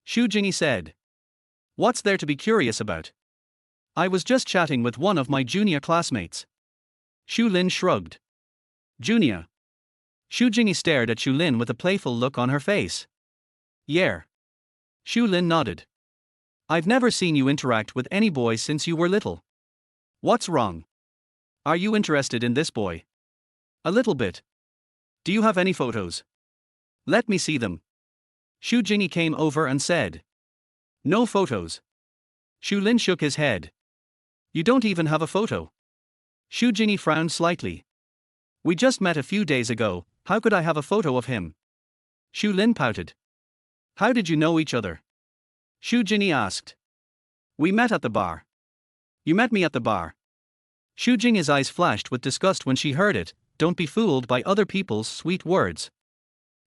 Speaker 1: Shu Jingyi said. What's there to be curious about? I was just chatting with one of my junior classmates. Shu Lin shrugged. Junior. Shu Jingyi stared at Shu Lin with a playful look on her face. Yeah. Shu Lin nodded. I've never seen you interact with any boy since you were little. What's wrong? Are you interested in this boy? A little bit. Do you have any photos? Let me see them. Shu Jingyi came over and said. No photos. Shu Lin shook his head. You don't even have a photo. Shu Jingyi frowned slightly. We just met a few days ago, how could I have a photo of him? Shu Lin pouted. How did you know each other? Shu Jingyi asked. We met at the bar. You met me at the bar. Shu Jingyi's eyes flashed with disgust when she heard it. Don't be fooled by other people's sweet words.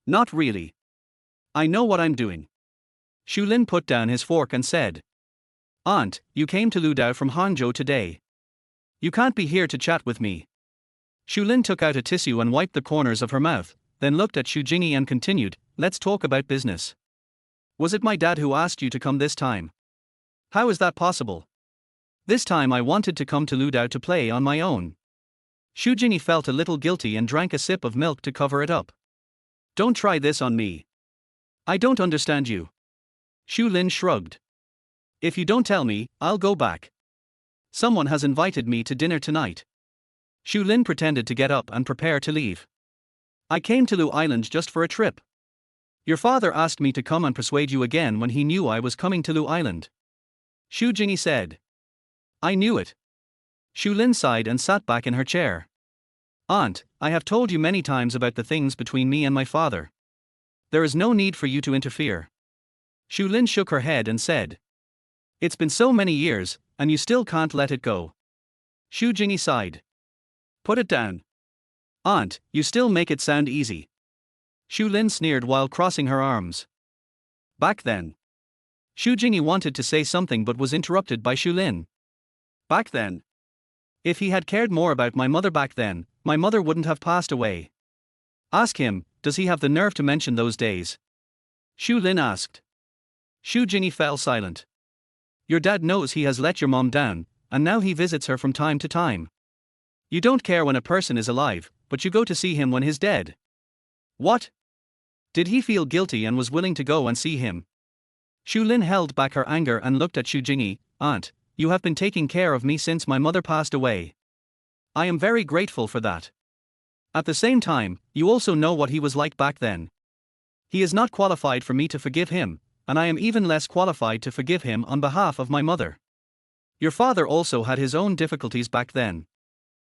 Speaker 1: Not really. I know what I'm doing. Shu Lin put down his fork and said. Aunt, you came to Ludao from Hangzhou today. You can't be here to chat with me. Shu Lin took out a tissue and wiped the corners of her mouth, then looked at Xu Jingyi and continued, let's talk about business. Was it my dad who asked you to come this time? How is that possible? This time I wanted to come to Ludao to play on my own. Xu Jingyi felt a little guilty and drank a sip of milk to cover it up. Don't try this on me. I don't understand you. Xu Lin shrugged. If you don't tell me, I'll go back. Someone has invited me to dinner tonight. Xu Lin pretended to get up and prepare to leave. I came to Lu Island just for a trip. Your father asked me to come and persuade you again when he knew I was coming to Lu Island. Xu Jingyi said. I knew it. Xu Lin sighed and sat back in her chair. Aunt, I have told you many times about the things between me and my father. There is no need for you to interfere. Xu Lin shook her head and said. It's been so many years, and you still can't let it go. Xu Jingyi sighed. Put it down. Aunt, you still make it sound easy. Xu Lin sneered while crossing her arms. Back then. Xu Jingyi wanted to say something but was interrupted by Xu Lin. Back then. If he had cared more about my mother back then, my mother wouldn't have passed away. Ask him, does he have the nerve to mention those days? Xu Lin asked. Xu Jingyi fell silent. Your dad knows he has let your mom down, and now he visits her from time to time. You don't care when a person is alive, but you go to see him when he's dead. What? Did he feel guilty and was willing to go and see him? Xu Lin held back her anger and looked at Xu Jingyi. Aunt, you have been taking care of me since my mother passed away. I am very grateful for that. At the same time, you also know what he was like back then. He is not qualified for me to forgive him, and I am even less qualified to forgive him on behalf of my mother. Your father also had his own difficulties back then.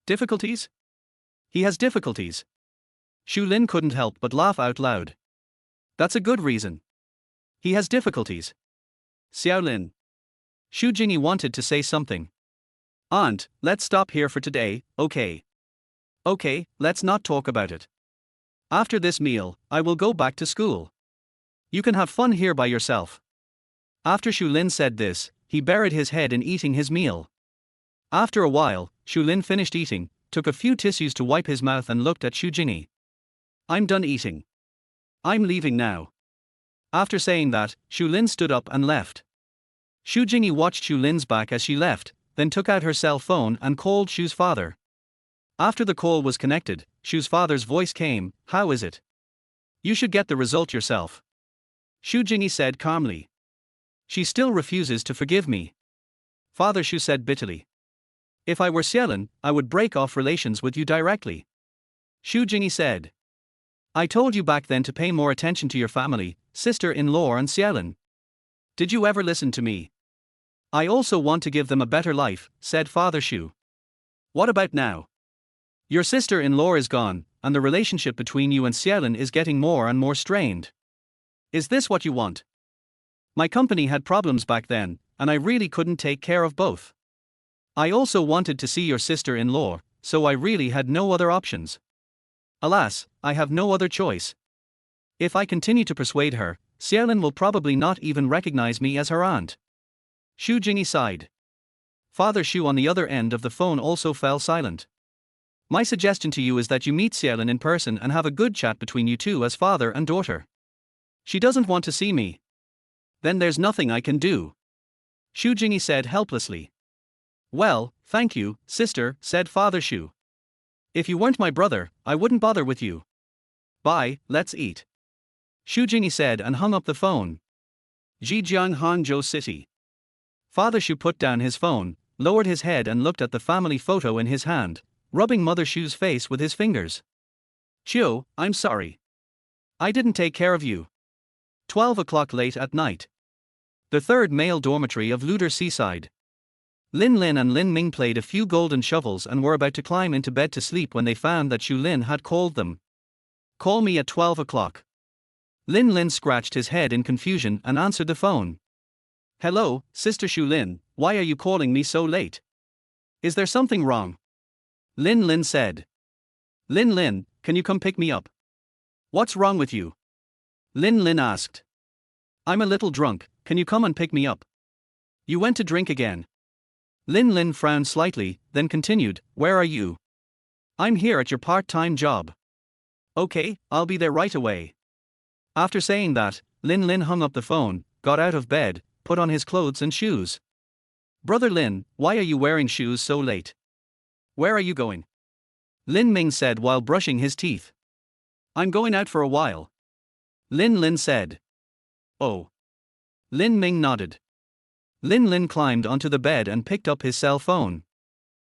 Speaker 1: Difficulties? He has difficulties. Xu Lin couldn't help but laugh out loud. That's a good reason. He has difficulties. Xiao Lin. Xu Jingyi wanted to say something. Aunt, let's stop here for today, okay? Okay, let's not talk about it. After this meal, I will go back to school. You can have fun here by yourself. After Xu Lin said this, he buried his head in eating his meal. After a while, Xu Lin finished eating, took a few tissues to wipe his mouth and looked at Xu Jingyi. I'm done eating. I'm leaving now. After saying that, Xu Lin stood up and left. Xu Jingyi watched Xu Lin's back as she left, then took out her cell phone and called Xu's father. After the call was connected, Xu's father's voice came, how is it? You should get the result yourself. Xu Jingyi said calmly. She still refuses to forgive me. Father Xu said bitterly. If I were Xielin, I would break off relations with you directly. Xu Jingyi said. I told you back then to pay more attention to your family, sister-in-law and Xielin. Did you ever listen to me? I also want to give them a better life, said Father Xu. What about now? Your sister-in-law is gone, and the relationship between you and Xielin is getting more and more strained. Is this what you want? My company had problems back then, and I really couldn't take care of both. I also wanted to see your sister-in-law, so I really had no other options. Alas, I have no other choice. If I continue to persuade her, Xielin will probably not even recognize me as her aunt. Xu Jingyi sighed. Father Xu on the other end of the phone also fell silent. My suggestion to you is that you meet Xielin in person and have a good chat between you two as father and daughter. She doesn't want to see me. Then there's nothing I can do. Xu Jingyi said helplessly. Well, thank you, sister, said Father Xu. If you weren't my brother, I wouldn't bother with you. Bye, let's eat. Xu Jingyi said and hung up the phone. Zhejiang, Hangzhou City. Father Xu put down his phone, lowered his head and looked at the family photo in his hand, rubbing Mother Xu's face with his fingers. Xiu, I'm sorry. I didn't take care of you. 12 o'clock late at night. The third male dormitory of Luder Seaside. Lin Lin and Lin Ming played a few golden shovels and were about to climb into bed to sleep when they found that Xu Lin had called them. Call me at 12 o'clock. Lin Lin scratched his head in confusion and answered the phone. Hello, Sister Xu Lin, why are you calling me so late? Is there something wrong? Lin Lin said. Lin Lin, can you come pick me up? What's wrong with you? Lin Lin asked. I'm a little drunk, can you come and pick me up? You went to drink again. Lin Lin frowned slightly, then continued, where are you? I'm here at your part-time job. Okay, I'll be there right away. After saying that, Lin Lin hung up the phone, got out of bed, put on his clothes and shoes. Brother Lin, why are you wearing shoes so late? Where are you going? Lin Ming said while brushing his teeth. I'm going out for a while. Lin Lin said. Oh. Lin Ming nodded. Lin Lin climbed onto the bed and picked up his cell phone.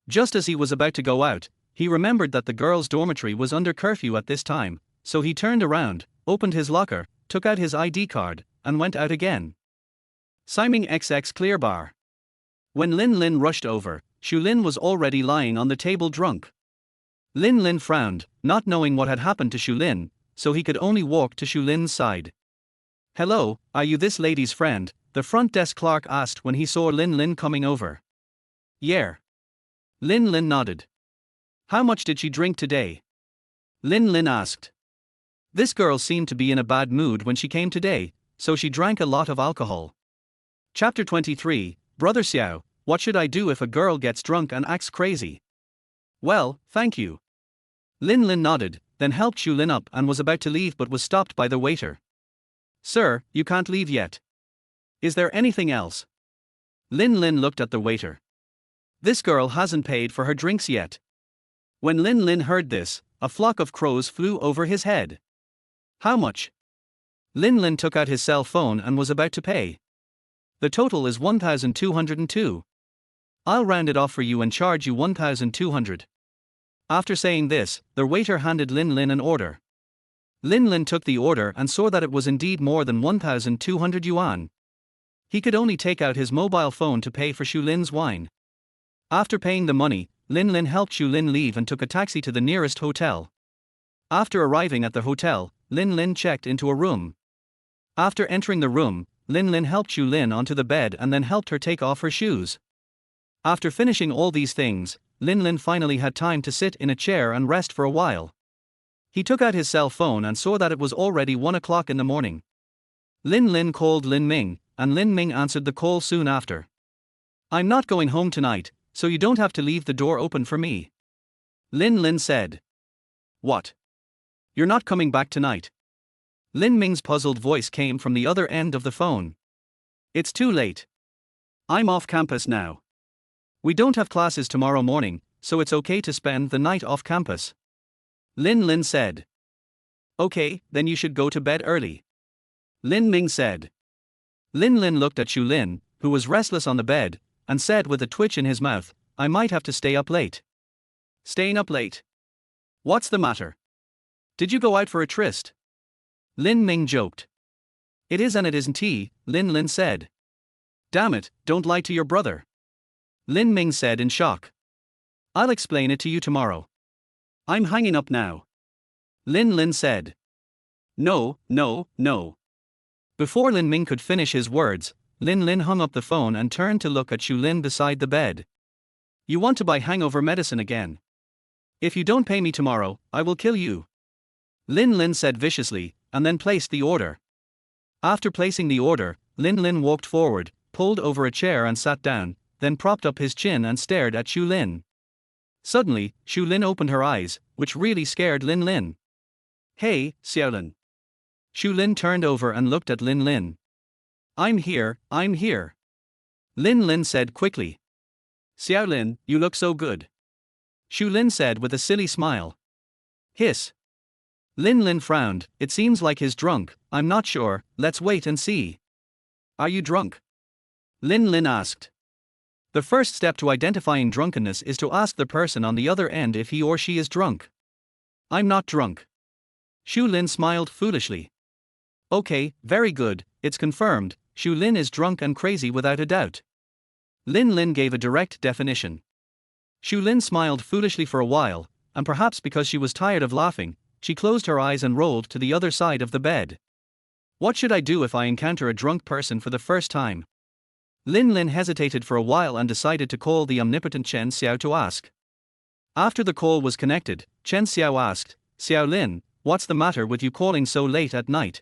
Speaker 1: Just as he was about to go out, he remembered that the girls' dormitory was under curfew at this time, so he turned around, opened his locker, took out his ID card, and went out again. Siming XX clear bar. When Lin Lin rushed over, Shu Lin was already lying on the table drunk. Lin Lin frowned, not knowing what had happened to Shu Lin, so he could only walk to Shu Lin's side. Hello, are you this lady's friend? The front desk clerk asked when he saw Lin Lin coming over. Yeah. Lin Lin nodded. How much did she drink today? Lin Lin asked. This girl seemed to be in a bad mood when she came today, so she drank a lot of alcohol. Chapter 23, Brother Xiao, what should I do if a girl gets drunk and acts crazy? Well, thank you. Lin Lin nodded, then helped Shu Lin up and was about to leave but was stopped by the waiter. Sir, you can't leave yet. Is there anything else? Lin Lin looked at the waiter. This girl hasn't paid for her drinks yet. When Lin Lin heard this, a flock of crows flew over his head. How much? Lin Lin took out his cell phone and was about to pay. The total is 1,202. I'll round it off for you and charge you 1,200. After saying this, the waiter handed Lin Lin an order. Lin Lin took the order and saw that it was indeed more than 1,200 yuan. He could only take out his mobile phone to pay for Shu Lin's wine. After paying the money, Lin Lin helped Shu Lin leave and took a taxi to the nearest hotel. After arriving at the hotel, Lin Lin checked into a room. After entering the room, Lin Lin helped Shu Lin onto the bed and then helped her take off her shoes. After finishing all these things, Lin Lin finally had time to sit in a chair and rest for a while. He took out his cell phone and saw that it was already 1 o'clock in the morning. Lin Lin called Lin Ming, and Lin Ming answered the call soon after. I'm not going home tonight, so you don't have to leave the door open for me. Lin Lin said. What? You're not coming back tonight? Lin Ming's puzzled voice came from the other end of the phone. It's too late. I'm off campus now. We don't have classes tomorrow morning, so it's okay to spend the night off campus. Lin Lin said. Okay, then you should go to bed early. Lin Ming said. Lin Lin looked at Shu Lin, who was restless on the bed, and said with a twitch in his mouth, I might have to stay up late. Staying up late? What's the matter? Did you go out for a tryst? Lin Ming joked. It is and it isn't tea, Lin Lin said. Damn it, don't lie to your brother. Lin Ming said in shock. I'll explain it to you tomorrow. I'm hanging up now. Lin Lin said. No, no, no. Before Lin Ming could finish his words, Lin Lin hung up the phone and turned to look at Shu Lin beside the bed. You want to buy hangover medicine again? If you don't pay me tomorrow, I will kill you. Lin Lin said viciously, and then placed the order. After placing the order, Lin Lin walked forward, pulled over a chair and sat down, then propped up his chin and stared at Shu Lin. Suddenly, Shu Lin opened her eyes, which really scared Lin Lin. Hey, Xiaolin. Shu Lin turned over and looked at Lin Lin. I'm here, I'm here. Lin Lin said quickly. Xiaolin, you look so good. Shu Lin said with a silly smile. Hiss. Lin Lin frowned, it seems like he's drunk, I'm not sure, let's wait and see. Are you drunk? Lin Lin asked. The first step to identifying drunkenness is to ask the person on the other end if he or she is drunk. I'm not drunk. Shu Lin smiled foolishly. Okay, very good, it's confirmed, Shu Lin is drunk and crazy without a doubt. Lin Lin gave a direct definition. Shu Lin smiled foolishly for a while, and perhaps because she was tired of laughing, she closed her eyes and rolled to the other side of the bed. What should I do if I encounter a drunk person for the first time? Lin Lin hesitated for a while and decided to call the omnipotent Chen Xiao to ask. After the call was connected, Chen Xiao asked, Xiao Lin, what's the matter with you calling so late at night?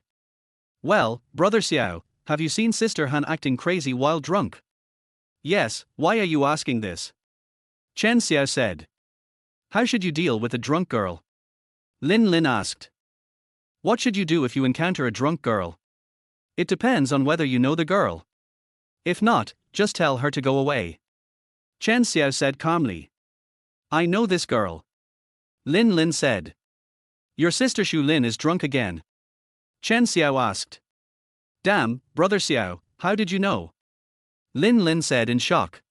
Speaker 1: Well, Brother Xiao, have you seen Sister Han acting crazy while drunk? Yes, why are you asking this? Chen Xiao said. How should you deal with a drunk girl? Lin Lin asked. What should you do if you encounter a drunk girl? It depends on whether you know the girl. If not, just tell her to go away. Chen Xiao said calmly. I know this girl. Lin Lin said. Your sister Xu Lin is drunk again. Chen Xiao asked. Damn, brother Xiao, how did you know? Lin Lin said in shock.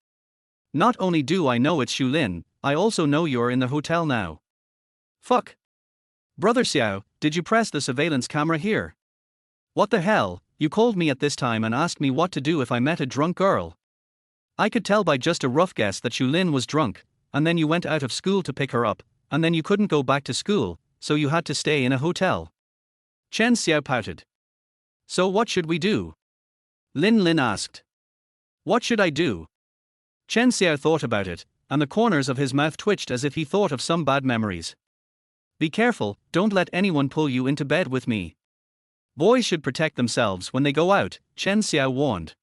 Speaker 1: Not only do I know it's Xu Lin, I also know you're in the hotel now. Fuck. Brother Xiao, did you press the surveillance camera here? What the hell, you called me at this time and asked me what to do if I met a drunk girl. I could tell by just a rough guess that Xu Lin was drunk, and then you went out of school to pick her up, and then you couldn't go back to school, so you had to stay in a hotel. Chen Xiao pouted. So what should we do? Lin Lin asked. What should I do? Chen Xiao thought about it, and the corners of his mouth twitched as if he thought of some bad memories. Be careful, don't let anyone pull you into bed with me. Boys should protect themselves when they go out, Chen Xiao warned.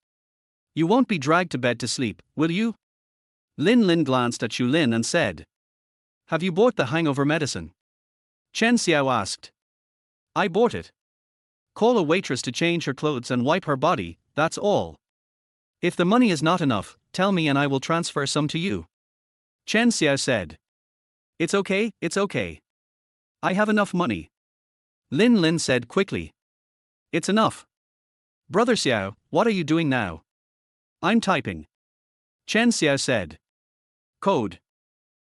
Speaker 1: You won't be dragged to bed to sleep, will you? Lin Lin glanced at Xu Lin and said. Have you bought the hangover medicine? Chen Xiao asked. I bought it. Call a waitress to change her clothes and wipe her body, that's all. If the money is not enough, tell me and I will transfer some to you. Chen Xiao said. It's okay, it's okay. I have enough money. Lin Lin said quickly. It's enough. Brother Xiao, what are you doing now? I'm typing. Chen Xiao said. Code.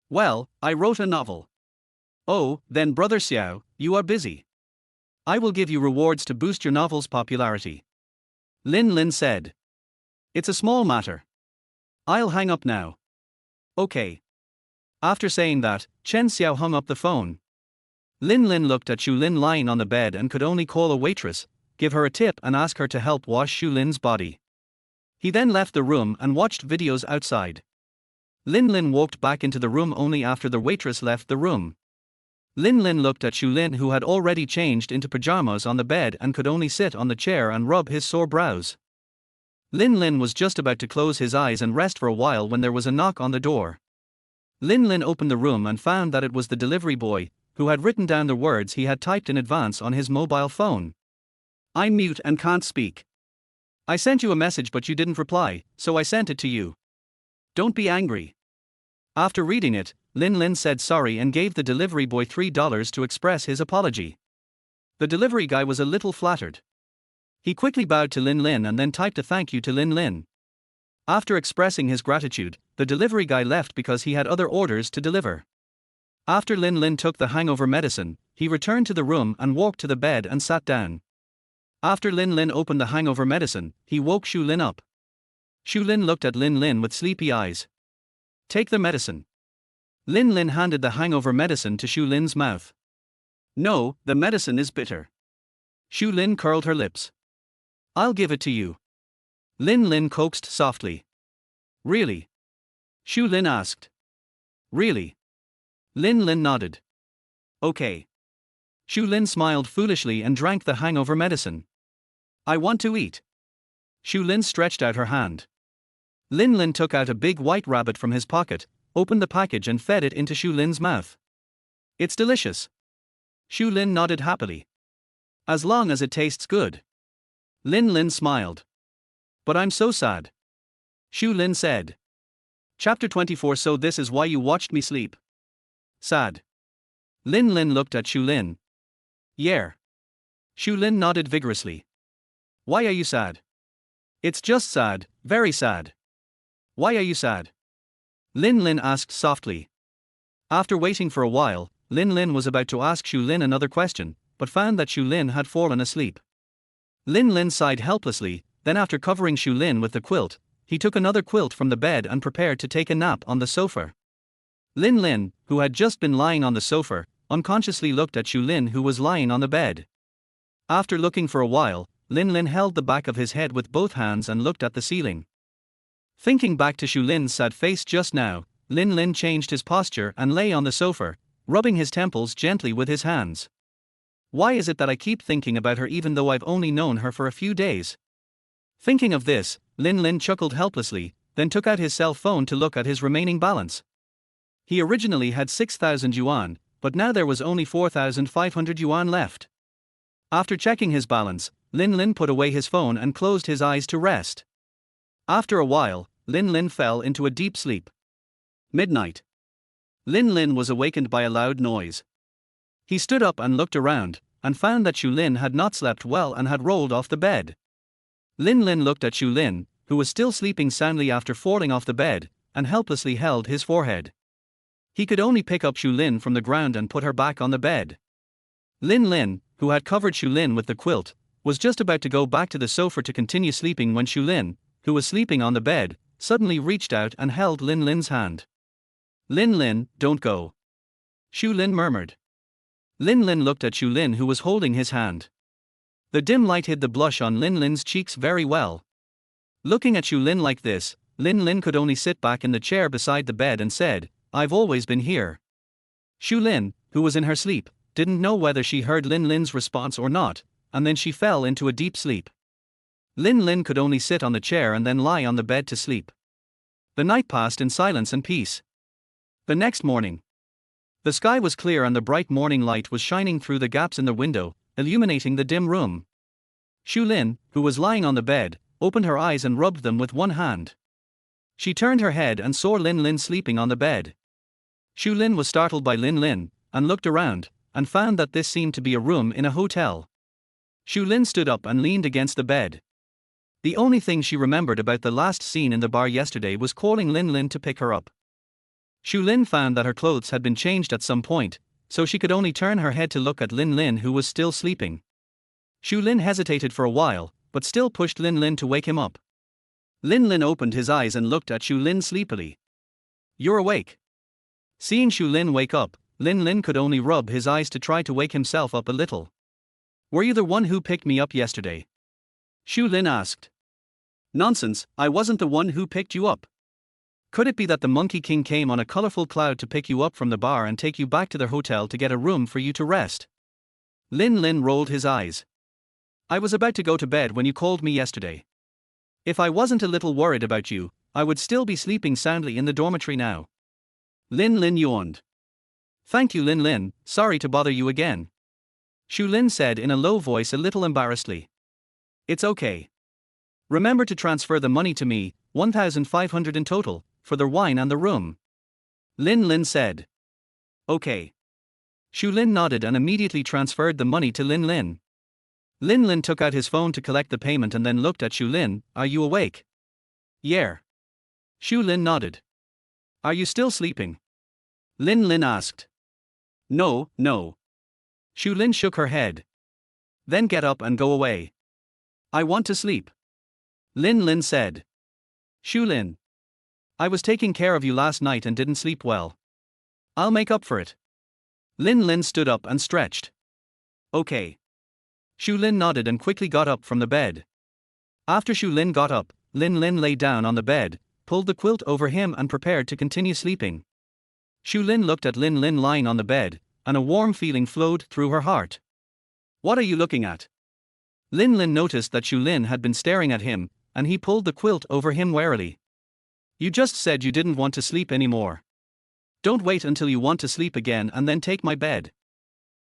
Speaker 1: Well, I wrote a novel. Oh, then Brother Xiao, you are busy. I will give you rewards to boost your novel's popularity. Lin Lin said. It's a small matter. I'll hang up now. Okay. After saying that, Chen Xiao hung up the phone. Lin Lin looked at Xu Lin lying on the bed and could only call a waitress, give her a tip and ask her to help wash Xu Lin's body. He then left the room and watched videos outside. Lin Lin walked back into the room only after the waitress left the room. Lin Lin looked at Xu Lin, who had already changed into pajamas on the bed and could only sit on the chair and rub his sore brows. Lin Lin was just about to close his eyes and rest for a while when there was a knock on the door. Lin Lin opened the room and found that it was the delivery boy, who had written down the words he had typed in advance on his mobile phone. I'm mute and can't speak. I sent you a message but you didn't reply, so I sent it to you. Don't be angry. After reading it, Lin Lin said sorry and gave the delivery boy $3 to express his apology. The delivery guy was a little flattered. He quickly bowed to Lin Lin and then typed a thank you to Lin Lin. After expressing his gratitude, the delivery guy left because he had other orders to deliver. After Lin Lin took the hangover medicine, he returned to the room and walked to the bed and sat down. After Lin Lin opened the hangover medicine, he woke Xu Lin up. Xu Lin looked at Lin Lin with sleepy eyes. Take the medicine. Lin Lin handed the hangover medicine to Xu Lin's mouth. No, the medicine is bitter. Xu Lin curled her lips. I'll give it to you. Lin Lin coaxed softly. Really? Xu Lin asked. Really? Lin Lin nodded. Okay. Xu Lin smiled foolishly and drank the hangover medicine. I want to eat. Xu Lin stretched out her hand. Lin Lin took out a big white rabbit from his pocket, opened the package and fed it into Xu Lin's mouth. It's delicious. Xu Lin nodded happily. As long as it tastes good. Lin Lin smiled. But I'm so sad. Xu Lin said. Chapter 24. So this is why you watched me sleep. Sad. Lin Lin looked at Xu Lin. Yeah. Xu Lin nodded vigorously. Why are you sad? It's just sad, very sad. Why are you sad? Lin Lin asked softly. After waiting for a while, Lin Lin was about to ask Xu Lin another question, but found that Xu Lin had fallen asleep. Lin Lin sighed helplessly, then after covering Xu Lin with the quilt, he took another quilt from the bed and prepared to take a nap on the sofa. Lin Lin, who had just been lying on the sofa, unconsciously looked at Xu Lin, who was lying on the bed. After looking for a while, Lin Lin held the back of his head with both hands and looked at the ceiling. Thinking back to Xu Lin's sad face just now, Lin Lin changed his posture and lay on the sofa, rubbing his temples gently with his hands. Why is it that I keep thinking about her even though I've only known her for a few days? Thinking of this, Lin Lin chuckled helplessly, then took out his cell phone to look at his remaining balance. He originally had 6,000 yuan, but now there was only 4,500 yuan left. After checking his balance, Lin Lin put away his phone and closed his eyes to rest. After a while, Lin Lin fell into a deep sleep. Midnight. Lin Lin was awakened by a loud noise. He stood up and looked around, and found that Xu Lin had not slept well and had rolled off the bed. Lin Lin looked at Xu Lin, who was still sleeping soundly after falling off the bed, and helplessly held his forehead. He could only pick up Xu Lin from the ground and put her back on the bed. Lin Lin, who had covered Xu Lin with the quilt, was just about to go back to the sofa to continue sleeping when Xu Lin, who was sleeping on the bed, suddenly reached out and held Lin Lin's hand. "Lin Lin, don't go," Xu Lin murmured. Lin Lin looked at Xu Lin, who was holding his hand. The dim light hid the blush on Lin Lin's cheeks very well. Looking at Xu Lin like this, Lin Lin could only sit back in the chair beside the bed and said, "I've always been here." Xu Lin, who was in her sleep, didn't know whether she heard Lin Lin's response or not, and then she fell into a deep sleep. Lin Lin could only sit on the chair and then lie on the bed to sleep. The night passed in silence and peace. The next morning, the sky was clear and the bright morning light was shining through the gaps in the window, illuminating the dim room. Xu Lin, who was lying on the bed, opened her eyes and rubbed them with one hand. She turned her head and saw Lin Lin sleeping on the bed. Xu Lin was startled by Lin Lin, and looked around, and found that this seemed to be a room in a hotel. Xu Lin stood up and leaned against the bed. The only thing she remembered about the last scene in the bar yesterday was calling Lin Lin to pick her up. Xu Lin found that her clothes had been changed at some point, so she could only turn her head to look at Lin Lin, who was still sleeping. Xu Lin hesitated for a while, but still pushed Lin Lin to wake him up. Lin Lin opened his eyes and looked at Xu Lin sleepily. "You're awake." Seeing Xu Lin wake up, Lin Lin could only rub his eyes to try to wake himself up a little. "Were you the one who picked me up yesterday?" Xu Lin asked. "Nonsense, I wasn't the one who picked you up. Could it be that the Monkey King came on a colorful cloud to pick you up from the bar and take you back to the hotel to get a room for you to rest?" Lin Lin rolled his eyes. "I was about to go to bed when you called me yesterday. If I wasn't a little worried about you, I would still be sleeping soundly in the dormitory now." Lin Lin yawned. "Thank you, Lin Lin, sorry to bother you again," Xu Lin said in a low voice, a little embarrassedly. "It's okay. Remember to transfer the money to me, 1,500 in total, for the wine and the room," Lin Lin said. "Okay." Xu Lin nodded and immediately transferred the money to Lin Lin. Lin Lin took out his phone to collect the payment and then looked at Xu Lin. "Are you awake?" "Yeah." Xu Lin nodded. "Are you still sleeping?" Lin Lin asked. No. Xu Lin shook her head. "Then get up and go away." "I want to sleep," Lin Lin said. "Xu Lin, I was taking care of you last night and didn't sleep well. I'll make up for it." Lin Lin stood up and stretched. "Okay." Xu Lin nodded and quickly got up from the bed. After Xu Lin got up, Lin Lin lay down on the bed, pulled the quilt over him and prepared to continue sleeping. Xu Lin looked at Lin Lin lying on the bed, and a warm feeling flowed through her heart. "What are you looking at?" Lin Lin noticed that Xu Lin had been staring at him, and he pulled the quilt over him warily. "You just said you didn't want to sleep anymore. Don't wait until you want to sleep again and then take my bed,"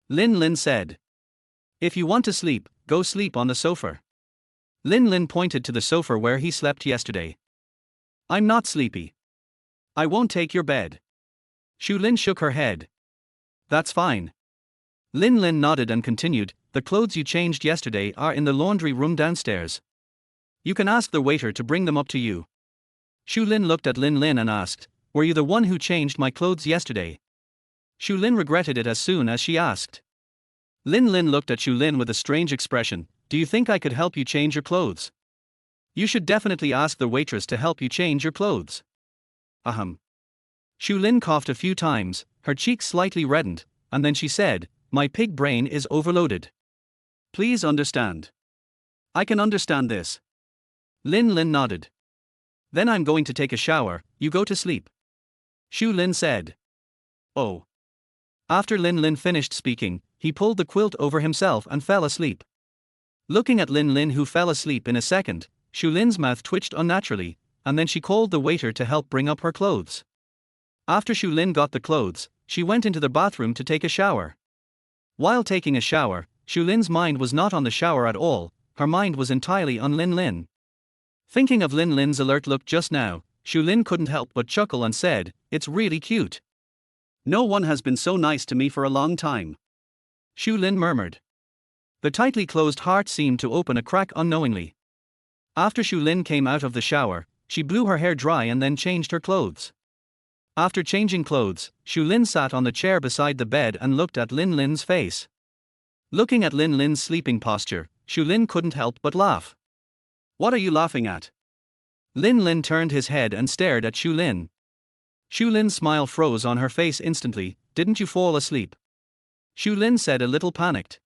Speaker 1: Lin Lin said. "If you want to sleep, go sleep on the sofa." Lin Lin pointed to the sofa where he slept yesterday. "I'm not sleepy. I won't take your bed." Xu Lin shook her head. "That's fine." Lin Lin nodded and continued, "The clothes you changed yesterday are in the laundry room downstairs. You can ask the waiter to bring them up to you." Xu Lin looked at Lin Lin and asked, "Were you the one who changed my clothes yesterday?" Xu Lin regretted it as soon as she asked. Lin Lin looked at Xu Lin with a strange expression. "Do you think I could help you change your clothes?" "You should definitely ask the waitress to help you change your clothes." Ahem. Xu Lin coughed a few times, her cheeks slightly reddened, and then she said, "My pig brain is overloaded. Please understand." "I can understand this." Lin Lin nodded. "Then I'm going to take a shower, you go to sleep," Xu Lin said. "Oh." After Lin Lin finished speaking, he pulled the quilt over himself and fell asleep. Looking at Lin Lin, who fell asleep in a second, Xu Lin's mouth twitched unnaturally, and then she called the waiter to help bring up her clothes. After Shu Lin got the clothes, she went into the bathroom to take a shower. While taking a shower, Shu Lin's mind was not on the shower at all, her mind was entirely on Lin Lin. Thinking of Lin Lin's alert look just now, Shu Lin couldn't help but chuckle and said, "It's really cute. No one has been so nice to me for a long time." Shu Lin murmured. The tightly closed heart seemed to open a crack unknowingly. After Shu Lin came out of the shower, she blew her hair dry and then changed her clothes. After changing clothes, Shu Lin sat on the chair beside the bed and looked at Lin Lin's face. Looking at Lin Lin's sleeping posture, Shu Lin couldn't help but laugh. "What are you laughing at?" Lin Lin turned his head and stared at Shu Lin. Shu Lin's smile froze on her face instantly. "Didn't you fall asleep?" Shu Lin said, a little panicked.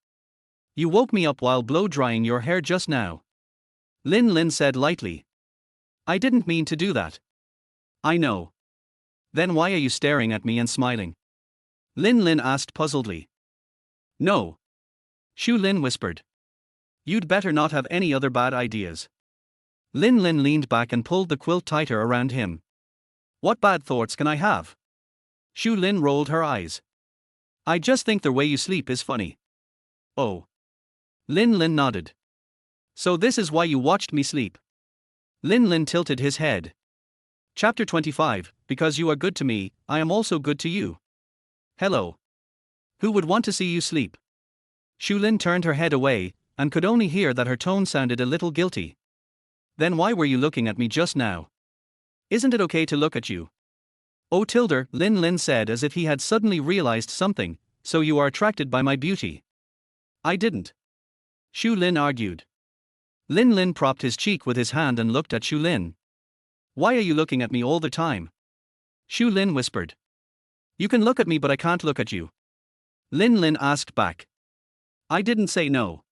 Speaker 1: "You woke me up while blow-drying your hair just now." Lin Lin said lightly. "I didn't mean to do that." "I know." "Then why are you staring at me and smiling?" Lin Lin asked puzzledly. "No." Shu Lin whispered. "You'd better not have any other bad ideas." Lin Lin leaned back and pulled the quilt tighter around him. "What bad thoughts can I have?" Shu Lin rolled her eyes. "I just think the way you sleep is funny." "Oh." Lin Lin nodded. "So this is why you watched me sleep?" Lin Lin tilted his head. Chapter 25, Because you are good to me, I am also good to you. "Hello. Who would want to see you sleep?" Shu Lin turned her head away, and could only hear that her tone sounded a little guilty. "Then why were you looking at me just now? Isn't it okay to look at you?" "Oh Tilder," Lin Lin said as if he had suddenly realized something, "so you are attracted by my beauty." "I didn't." Shu Lin argued. Lin Lin propped his cheek with his hand and looked at Shu Lin. "Why are you looking at me all the time?" Shu Lin whispered. "You can look at me but I can't look at you." Lin Lin asked back. "I didn't say no."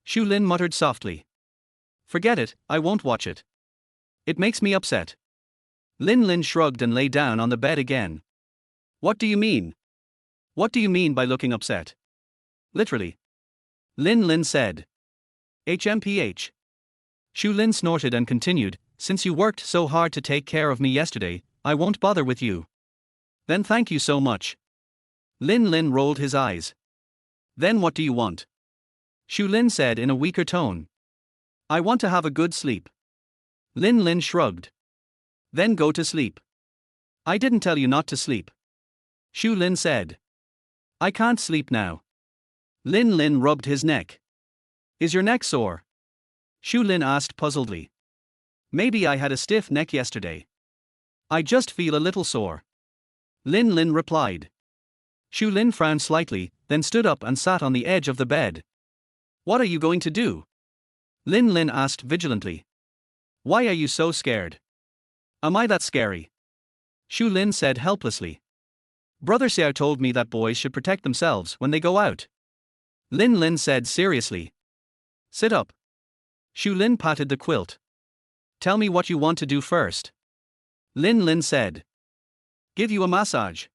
Speaker 1: Shu Lin muttered softly. "Forget it, I won't watch it. It makes me upset." Lin Lin shrugged and lay down on the bed again. "What do you mean? What do you mean by looking upset?" "Literally." Lin Lin said. "HMPH." Shu Lin snorted and continued, "Since you worked so hard to take care of me yesterday, I won't bother with you." "Then thank you so much." Lin Lin rolled his eyes. "Then what do you want?" Shu Lin said in a weaker tone. "I want to have a good sleep." Lin Lin shrugged. "Then go to sleep." "I didn't tell you not to sleep." Shu Lin said. "I can't sleep now." Lin Lin rubbed his neck. "Is your neck sore?" Shu Lin asked puzzledly. "Maybe I had a stiff neck yesterday. I just feel a little sore." Lin Lin replied. Shu Lin frowned slightly, then stood up and sat on the edge of the bed. "What are you going to do?" Lin Lin asked vigilantly. "Why are you so scared?" "Am I that scary?" Shu Lin said helplessly. "Brother Xiao told me that boys should protect themselves when they go out." Lin Lin said seriously. "Sit up." Shu Lin patted the quilt. "Tell me what you want to do first." Lin Lin said. "Give you a massage."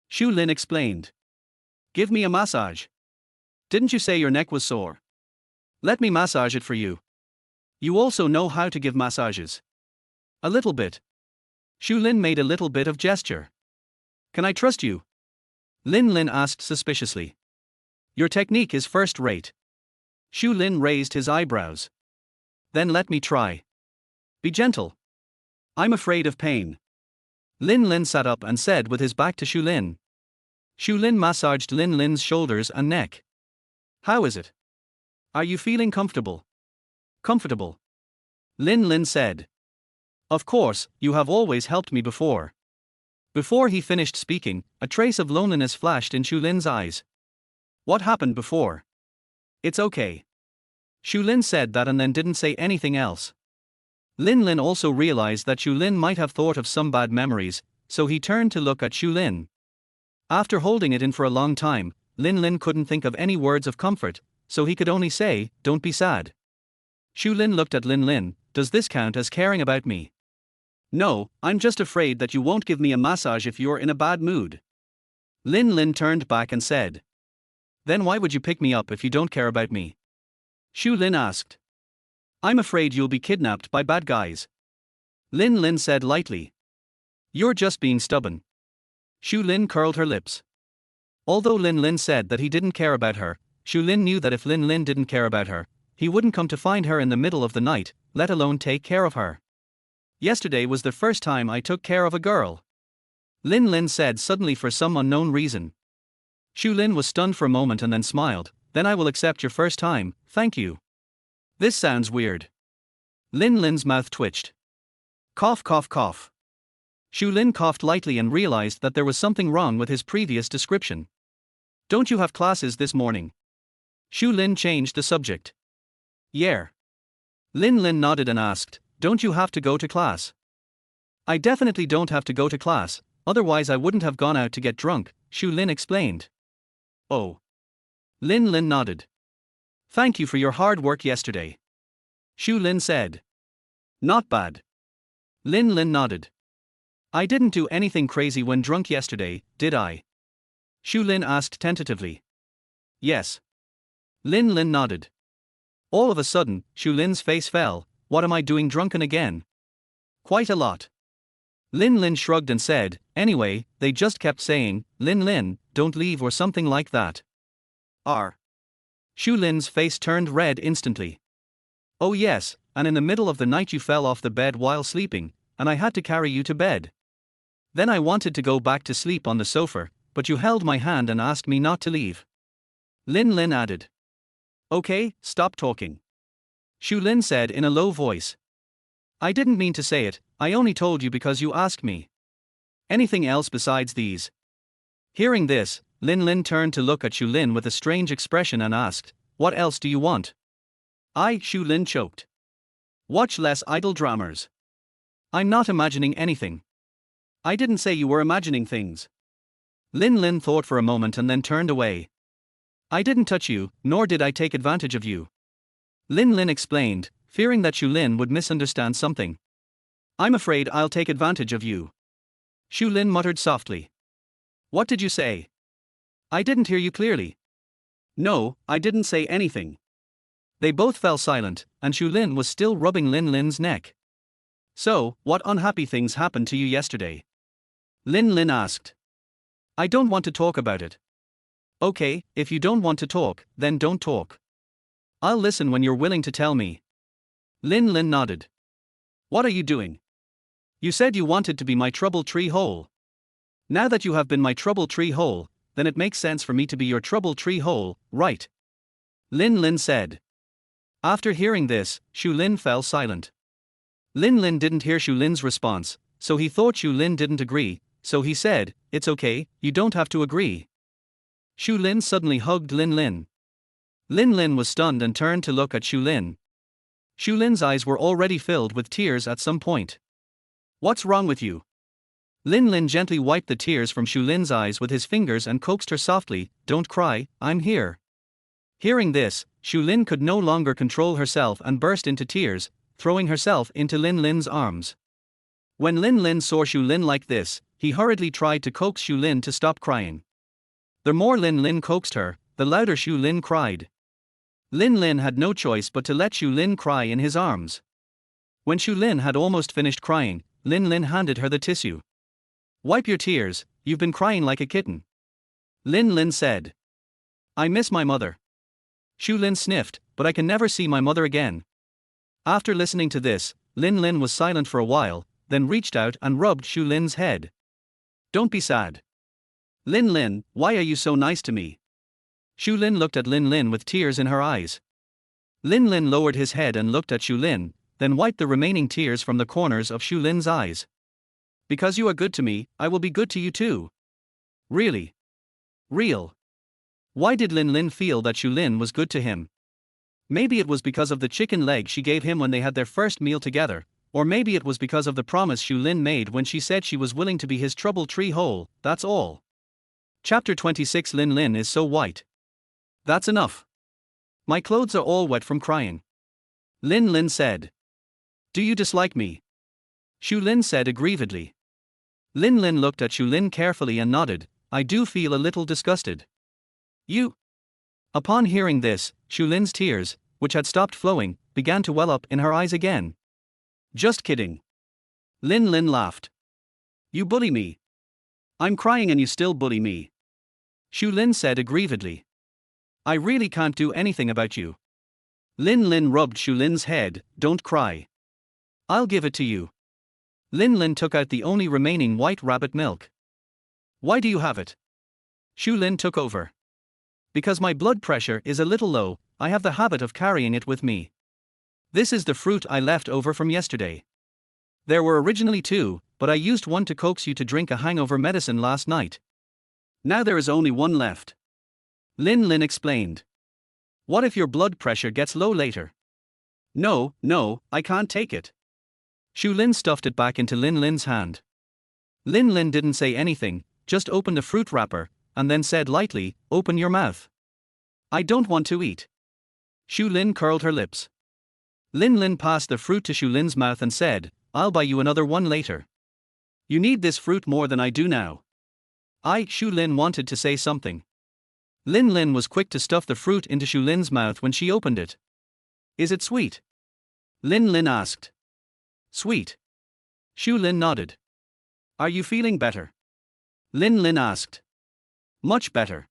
Speaker 1: Shu Lin explained. "Give me a massage? Didn't you say your neck was sore? Let me massage it for you. You also know how to give massages." "A little bit." Shu Lin made a little bit of gesture. "Can I trust you?" Lin Lin asked suspiciously. "Your technique is first rate." Shu Lin raised his eyebrows. "Then let me try." "Be gentle. I'm afraid of pain." Lin Lin sat up and said with his back to Shu Lin. Shu Lin massaged Lin Lin's shoulders and neck. "How is it? Are you feeling comfortable?" "Comfortable." Lin Lin said. "Of course, you have always helped me before." Before he finished speaking, a trace of loneliness flashed in Shu Lin's eyes. "What happened before?" "It's okay." Shu Lin said that and then didn't say anything else. Lin Lin also realized that Shu Lin might have thought of some bad memories, so he turned to look at Shu Lin. After holding it in for a long time, Lin Lin couldn't think of any words of comfort, so he could only say, "Don't be sad." Shu Lin looked at Lin Lin. "Does this count as caring about me?" "No, I'm just afraid that you won't give me a massage if you're in a bad mood." Lin Lin turned back and said. "Then why would you pick me up if you don't care about me?" Shu Lin asked. "I'm afraid you'll be kidnapped by bad guys." Lin Lin said lightly. You're just being stubborn. Shu Lin curled her lips. Although Lin Lin said that he didn't care about her, Shu Lin knew that if Lin Lin didn't care about her, he wouldn't come to find her in the middle of the night, let alone take care of her. Yesterday was the first time I took care of a girl. Lin Lin said suddenly for some unknown reason. Shu Lin was stunned for a moment and then smiled. Then I will accept your first time, thank you. This sounds weird. Lin Lin's mouth twitched. Cough cough cough. Shu Lin coughed lightly and realized that there was something wrong with his previous description. Don't you have classes this morning? Shu Lin changed the subject. Yeah. Lin Lin nodded and asked, don't you have to go to class? I definitely don't have to go to class, otherwise I wouldn't have gone out to get drunk, Shu Lin explained. Oh. Lin Lin nodded. Thank you for your hard work yesterday. Shu Lin said. Not bad. Lin Lin nodded. I didn't do anything crazy when drunk yesterday, did I? Shu Lin asked tentatively. Yes. Lin Lin nodded. All of a sudden, Shu Lin's face fell. What am I doing drunken again? Quite a lot. Lin Lin shrugged and said, anyway, they just kept saying, Lin Lin, don't leave or something like that. Shu Lin's face turned red instantly. Oh yes, and in the middle of the night you fell off the bed while sleeping, and I had to carry you to bed. Then I wanted to go back to sleep on the sofa, but you held my hand and asked me not to leave. Lin Lin added. Okay, stop talking. Shu Lin said in a low voice. I didn't mean to say it, I only told you because you asked me. Anything else besides these? Hearing this, Lin Lin turned to look at Shu Lin with a strange expression and asked, what else do you want? Shu Lin choked. Watch less idle dramas. I'm not imagining anything. I didn't say you were imagining things. Lin Lin thought for a moment and then turned away. I didn't touch you, nor did I take advantage of you. Lin Lin explained, fearing that Shu Lin would misunderstand something. I'm afraid I'll take advantage of you. Shu Lin muttered softly. What did you say? I didn't hear you clearly. No, I didn't say anything. They both fell silent, and Shu Lin was still rubbing Lin Lin's neck. So, what unhappy things happened to you yesterday? Lin Lin asked. I don't want to talk about it. Okay, if you don't want to talk, then don't talk. I'll listen when you're willing to tell me. Lin Lin nodded. What are you doing? You said you wanted to be my trouble tree hole. Now that you have been my trouble tree hole, then it makes sense for me to be your trouble tree hole, right? Lin Lin said. After hearing this, Shu Lin fell silent. Lin Lin didn't hear Shu Lin's response, so he thought Shu Lin didn't agree, so he said, it's okay, you don't have to agree. Shu Lin suddenly hugged Lin Lin. Lin Lin was stunned and turned to look at Shu Lin. Shu Lin's eyes were already filled with tears at some point. What's wrong with you? Lin Lin gently wiped the tears from Shu Lin's eyes with his fingers and coaxed her softly, don't cry, I'm here. Hearing this, Shu Lin could no longer control herself and burst into tears, throwing herself into Lin Lin's arms. When Lin Lin saw Shu Lin like this, he hurriedly tried to coax Shu Lin to stop crying. The more Lin Lin coaxed her, the louder Shu Lin cried. Lin Lin had no choice but to let Shu Lin cry in his arms. When Shu Lin had almost finished crying, Lin Lin handed her the tissue. Wipe your tears, you've been crying like a kitten. Lin Lin said. I miss my mother. Shu Lin sniffed, but I can never see my mother again. After listening to this, Lin Lin was silent for a while, then reached out and rubbed Shu Lin's head. Don't be sad. Lin Lin, why are you so nice to me? Shu Lin looked at Lin Lin with tears in her eyes. Lin Lin lowered his head and looked at Shu Lin, then wiped the remaining tears from the corners of Shu Lin's eyes. Because you are good to me, I will be good to you too. Really? Real. Why did Lin Lin feel that Shu Lin was good to him? Maybe it was because of the chicken leg she gave him when they had their first meal together, or maybe it was because of the promise Shu Lin made when she said she was willing to be his trouble tree hole, that's all. Chapter 26 Lin Lin is so white. That's enough. My clothes are all wet from crying. Lin Lin said. Do you dislike me? Shu Lin said aggrievedly. Lin Lin looked at Shu Lin carefully and nodded, I do feel a little disgusted. You? Upon hearing this, Shu Lin's tears, which had stopped flowing, began to well up in her eyes again. Just kidding. Lin Lin laughed. You bully me. I'm crying and you still bully me. Shu Lin said aggrievedly. I really can't do anything about you. Lin Lin rubbed Shu Lin's head. Don't cry. I'll give it to you. Lin Lin took out the only remaining white rabbit milk. Why do you have it? Shu Lin took over. Because my blood pressure is a little low, I have the habit of carrying it with me. This is the fruit I left over from yesterday. There were originally 2, but I used one to coax you to drink a hangover medicine last night. Now there is only 1 left. Lin Lin explained. What if your blood pressure gets low later? No, I can't take it. Shu Lin stuffed it back into Lin Lin's hand. Lin Lin didn't say anything, just opened the fruit wrapper, and then said lightly, open your mouth. I don't want to eat. Shu Lin curled her lips. Lin Lin passed the fruit to Shu Lin's mouth and said, I'll buy you another one later. You need this fruit more than I do now. Shu Lin wanted to say something. Lin Lin was quick to stuff the fruit into Shu Lin's mouth when she opened it. Is it sweet? Lin Lin asked. Sweet. Shu Lin nodded. Are you feeling better? Lin Lin asked. Much better.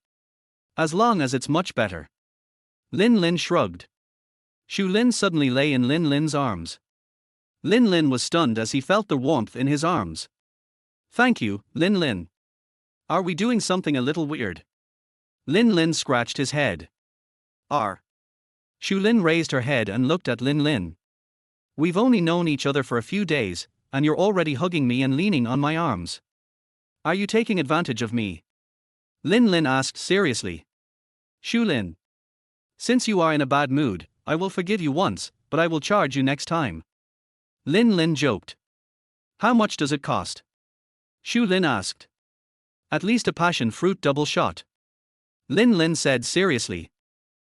Speaker 1: As long as it's much better. Lin Lin shrugged. Shu Lin suddenly lay in Lin Lin's arms. Lin Lin was stunned as he felt the warmth in his arms. Thank you, Lin Lin. Are we doing something a little weird? Lin Lin scratched his head. Shu Lin raised her head and looked at Lin Lin. We've only known each other for a few days, and you're already hugging me and leaning on my arms. Are you taking advantage of me? Lin Lin asked seriously. Shu Lin. Since you are in a bad mood, I will forgive you once, but I will charge you next time. Lin Lin joked. How much does it cost? Shu Lin asked. At least a passion fruit double shot. Lin Lin said seriously.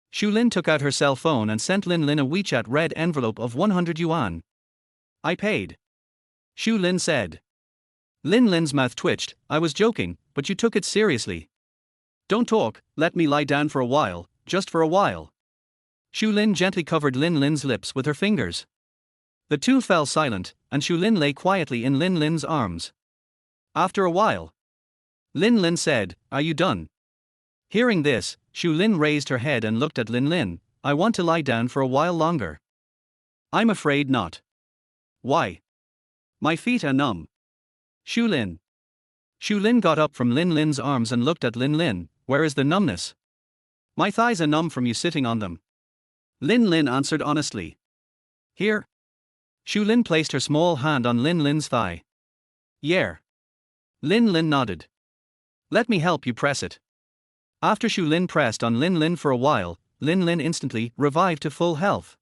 Speaker 1: Shu Lin took out her cell phone and sent Lin Lin a WeChat red envelope of 100 yuan. I paid. Shu Lin said. Lin Lin's mouth twitched. I was joking, but you took it seriously. Don't talk, let me lie down for a while, just for a while. Shu Lin gently covered Lin Lin's lips with her fingers. The two fell silent, and Shu Lin lay quietly in Lin Lin's arms. After a while, Lin Lin said, Are you done? Hearing this, Shu Lin raised her head and looked at Lin Lin. I want to lie down for a while longer. I'm afraid not. Why? My feet are numb. Shu Lin. Shu Lin got up from Lin Lin's arms and looked at Lin Lin. Where is the numbness? My thighs are numb from you sitting on them. Lin Lin answered honestly. Here. Shu Lin placed her small hand on Lin Lin's thigh. Yeah. Lin Lin nodded. Let me help you press it. After Shu Lin pressed on Lin Lin for a while, Lin Lin instantly revived to full health.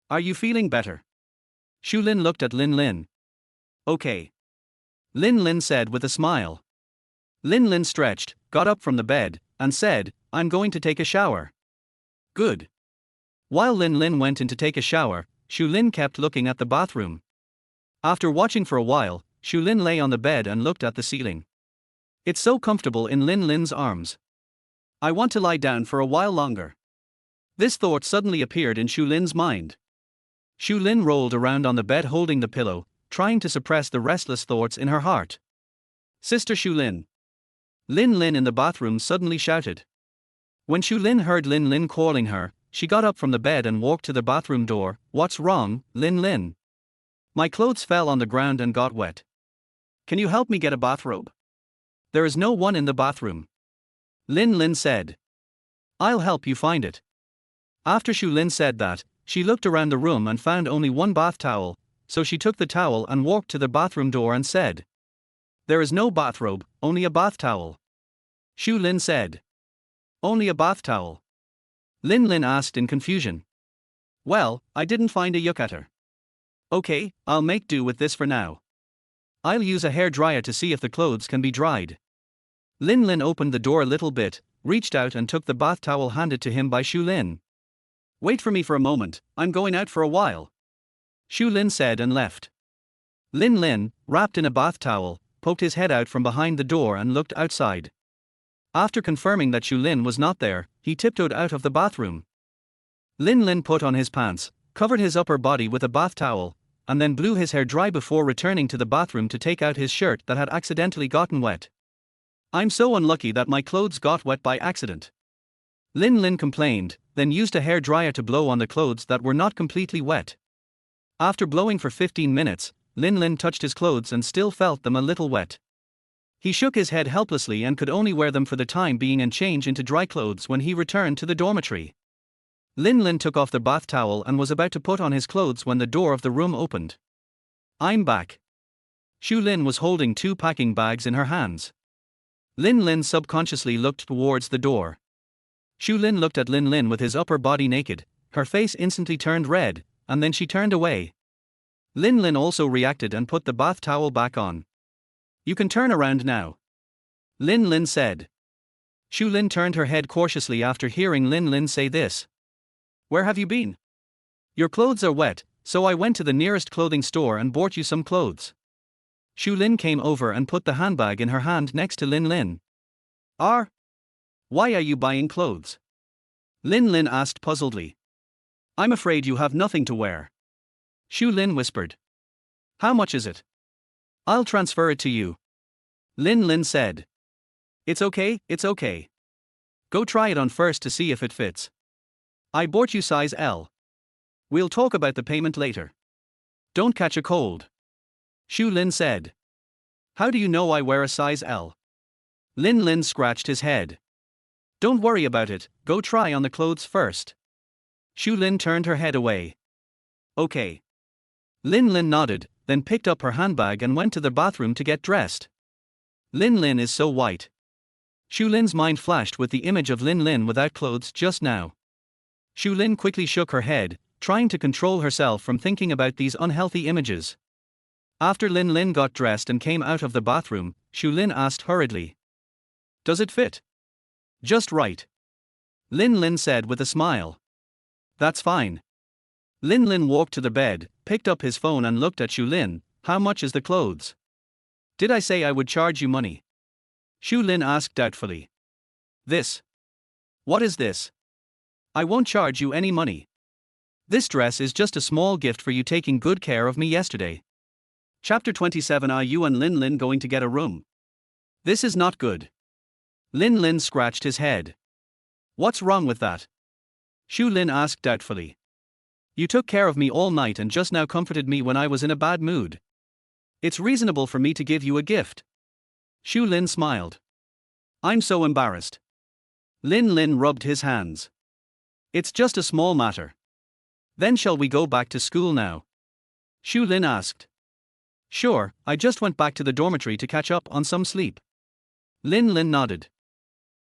Speaker 1: Are you feeling better? Shu Lin looked at Lin Lin. Okay. Lin Lin said with a smile. Lin Lin stretched, got up from the bed, and said, I'm going to take a shower. Good. While Lin Lin went in to take a shower, Shu Lin kept looking at the bathroom. After watching for a while, Shu Lin lay on the bed and looked at the ceiling. It's so comfortable in Lin Lin's arms. I want to lie down for a while longer. This thought suddenly appeared in Shu Lin's mind. Shu Lin rolled around on the bed holding the pillow, trying to suppress the restless thoughts in her heart. Sister Shu Lin. Lin Lin in the bathroom suddenly shouted. When Shu Lin heard Lin Lin calling her, she got up from the bed and walked to the bathroom door. What's wrong, Lin Lin? My clothes fell on the ground and got wet. Can you help me get a bathrobe? There is no one in the bathroom. Lin Lin said. I'll help you find it. After Shu Lin said that, she looked around the room and found only one bath towel, so she took the towel and walked to the bathroom door and said. There is no bathrobe, only a bath towel. Shu Lin said. Only a bath towel? Lin Lin asked in confusion. Well, I didn't find a yukata. Okay, I'll make do with this for now. I'll use a hair dryer to see if the clothes can be dried. Lin Lin opened the door a little bit, reached out and took the bath towel handed to him by Shu Lin. Wait for me for a moment, I'm going out for a while. Shu Lin said and left. Lin Lin, wrapped in a bath towel, poked his head out from behind the door and looked outside. After confirming that Shu Lin was not there, he tiptoed out of the bathroom. Lin Lin put on his pants, covered his upper body with a bath towel, and then blew his hair dry before returning to the bathroom to take out his shirt that had accidentally gotten wet. I'm so unlucky that my clothes got wet by accident. Lin Lin complained, then used a hair dryer to blow on the clothes that were not completely wet. After blowing for 15 minutes, Lin Lin touched his clothes and still felt them a little wet. He shook his head helplessly and could only wear them for the time being and change into dry clothes when he returned to the dormitory. Lin Lin took off the bath towel and was about to put on his clothes when the door of the room opened. I'm back. Shu Lin was holding 2 packing bags in her hands. Lin Lin subconsciously looked towards the door. Shu Lin looked at Lin Lin with his upper body naked, her face instantly turned red, and then she turned away. Lin Lin also reacted and put the bath towel back on. You can turn around now. Lin Lin said. Shu Lin turned her head cautiously after hearing Lin Lin say this. Where have you been? Your clothes are wet, so I went to the nearest clothing store and bought you some clothes. Shu Lin came over and put the handbag in her hand next to Lin Lin. Why are you buying clothes? Lin Lin asked puzzledly. I'm afraid you have nothing to wear. Shu Lin whispered. How much is it? I'll transfer it to you. Lin Lin said. It's okay. Go try it on first to see if it fits. I bought you size L. We'll talk about the payment later. Don't catch a cold. Shu Lin said. How do you know I wear a size L? Lin Lin scratched his head. Don't worry about it, go try on the clothes first. Shu Lin turned her head away. Okay. Lin Lin nodded, then picked up her handbag and went to the bathroom to get dressed. Lin Lin is so white. Shu Lin's mind flashed with the image of Lin Lin without clothes just now. Shu Lin quickly shook her head, trying to control herself from thinking about these unhealthy images. After Lin Lin got dressed and came out of the bathroom, Shu Lin asked hurriedly. Does it fit? Just right. Lin Lin said with a smile. That's fine. Lin Lin walked to the bed, picked up his phone and looked at Shu Lin. How much is the clothes? Did I say I would charge you money? Shu Lin asked doubtfully. This. What is this? I won't charge you any money. This dress is just a small gift for you taking good care of me yesterday. Chapter 27. Are you and Lin Lin going to get a room? This is not good. Lin Lin scratched his head. What's wrong with that? Shu Lin asked doubtfully. You took care of me all night and just now comforted me when I was in a bad mood. It's reasonable for me to give you a gift. Shu Lin smiled. I'm so embarrassed. Lin Lin rubbed his hands. It's just a small matter. Then shall we go back to school now? Shu Lin asked. Sure, I just went back to the dormitory to catch up on some sleep. Lin Lin nodded.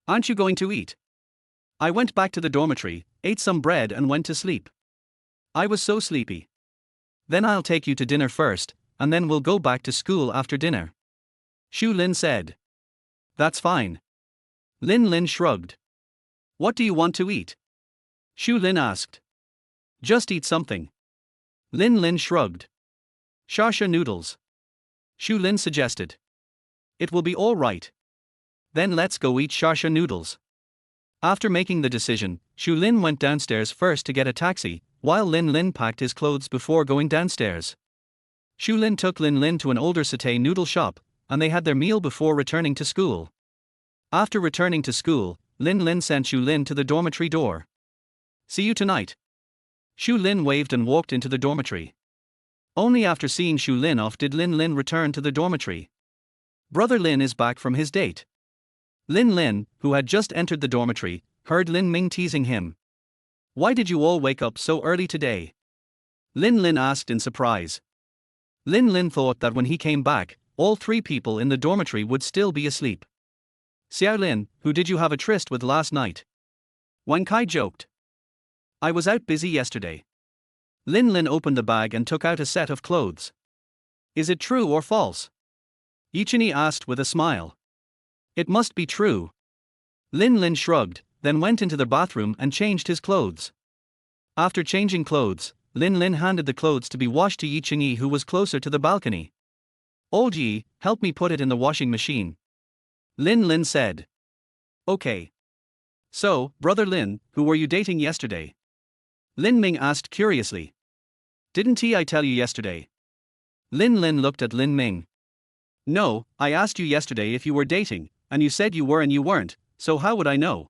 Speaker 1: Aren't you going to eat? I went back to the dormitory, ate some bread and went to sleep. I was so sleepy. Then I'll take you to dinner first, and then we'll go back to school after dinner. Shu Lin said. That's fine. Lin Lin shrugged. What do you want to eat? Shu Lin asked. Just eat something. Lin Lin shrugged. Sharsha noodles. Shu Lin suggested. It will be all right. Then let's go eat sharsha noodles. After making the decision, Shu Lin went downstairs first to get a taxi, while Lin Lin packed his clothes before going downstairs. Shu Lin took Lin Lin to an older satay noodle shop, and they had their meal before returning to school. After returning to school, Lin Lin sent Shu Lin to the dormitory door. See you tonight. Shu Lin waved and walked into the dormitory. Only after seeing Shu Lin off did Lin Lin return to the dormitory. Brother Lin is back from his date. Lin Lin, who had just entered the dormitory, heard Lin Ming teasing him. Why did you all wake up so early today? Lin Lin asked in surprise. Lin Lin thought that when he came back, all 3 people in the dormitory would still be asleep. Xiao Lin, who did you have a tryst with last night? Wang Kai joked. I was out busy yesterday. Lin Lin opened the bag and took out a set of clothes. Is it true or false? Yichini asked with a smile. It must be true. Lin Lin shrugged, then went into the bathroom and changed his clothes. After changing clothes, Lin Lin handed the clothes to be washed to Yichini, who was closer to the balcony. Old Yi, help me put it in the washing machine. Lin Lin said. Okay. So, Brother Lin, who were you dating yesterday? Lin Ming asked curiously. Didn't I tell you yesterday? Lin Lin looked at Lin Ming. No, I asked you yesterday if you were dating, and you said you were and you weren't, so how would I know?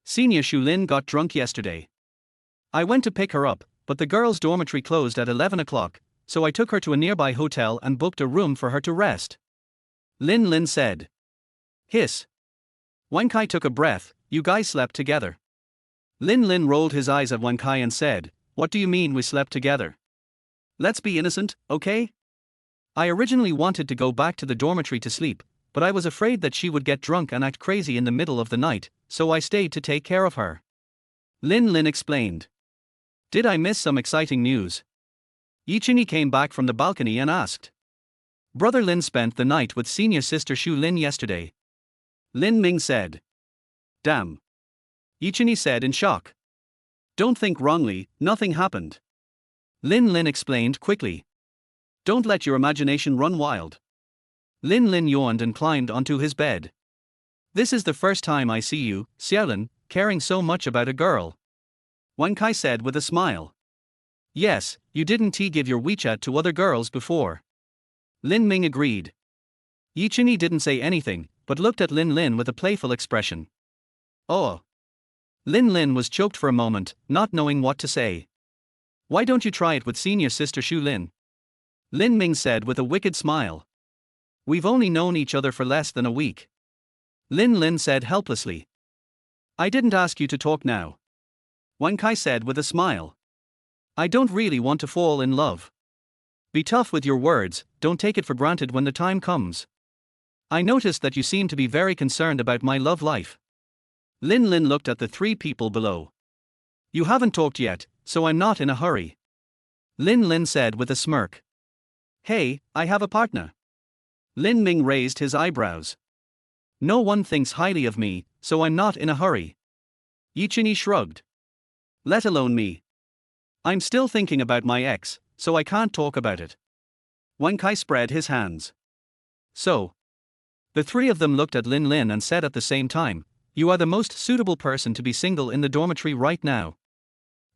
Speaker 1: Senior Shu Lin got drunk yesterday. I went to pick her up, but the girls' dormitory closed at 11 o'clock, so I took her to a nearby hotel and booked a room for her to rest. Lin Lin said. Hiss. Wang Kai took a breath. You guys slept together. Lin Lin rolled his eyes at Wang Kai and said, What do you mean we slept together? Let's be innocent, okay? I originally wanted to go back to the dormitory to sleep, but I was afraid that she would get drunk and act crazy in the middle of the night, so I stayed to take care of her. Lin Lin explained. Did I miss some exciting news? Yichini came back from the balcony and asked. Brother Lin spent the night with senior sister Shu Lin yesterday. Lin Ming said. Damn. Yichini said in shock. Don't think wrongly, nothing happened. Lin Lin explained quickly. Don't let your imagination run wild. Lin Lin yawned and climbed onto his bed. This is the first time I see you, Xiaolin, caring so much about a girl. Wang Kai said with a smile. Yes, you didn't give your WeChat to other girls before. Lin Ming agreed. Yichini didn't say anything, but looked at Lin Lin with a playful expression. Oh. Lin Lin was choked for a moment, not knowing what to say. Why don't you try it with senior sister Shu Lin? Lin Ming said with a wicked smile. We've only known each other for less than a week. Lin Lin said helplessly. I didn't ask you to talk now. Wang Kai said with a smile. I don't really want to fall in love. Be tough with your words, don't take it for granted when the time comes. I noticed that you seem to be very concerned about my love life. Lin Lin looked at the three people below. You haven't talked yet, so I'm not in a hurry. Lin Lin said with a smirk. Hey, I have a partner. Lin Ming raised his eyebrows. No one thinks highly of me, so I'm not in a hurry. Yichini shrugged. Let alone me. I'm still thinking about my ex, so I can't talk about it. Wang Kai spread his hands. So. The three of them looked at Lin Lin and said at the same time, You are the most suitable person to be single in the dormitory right now.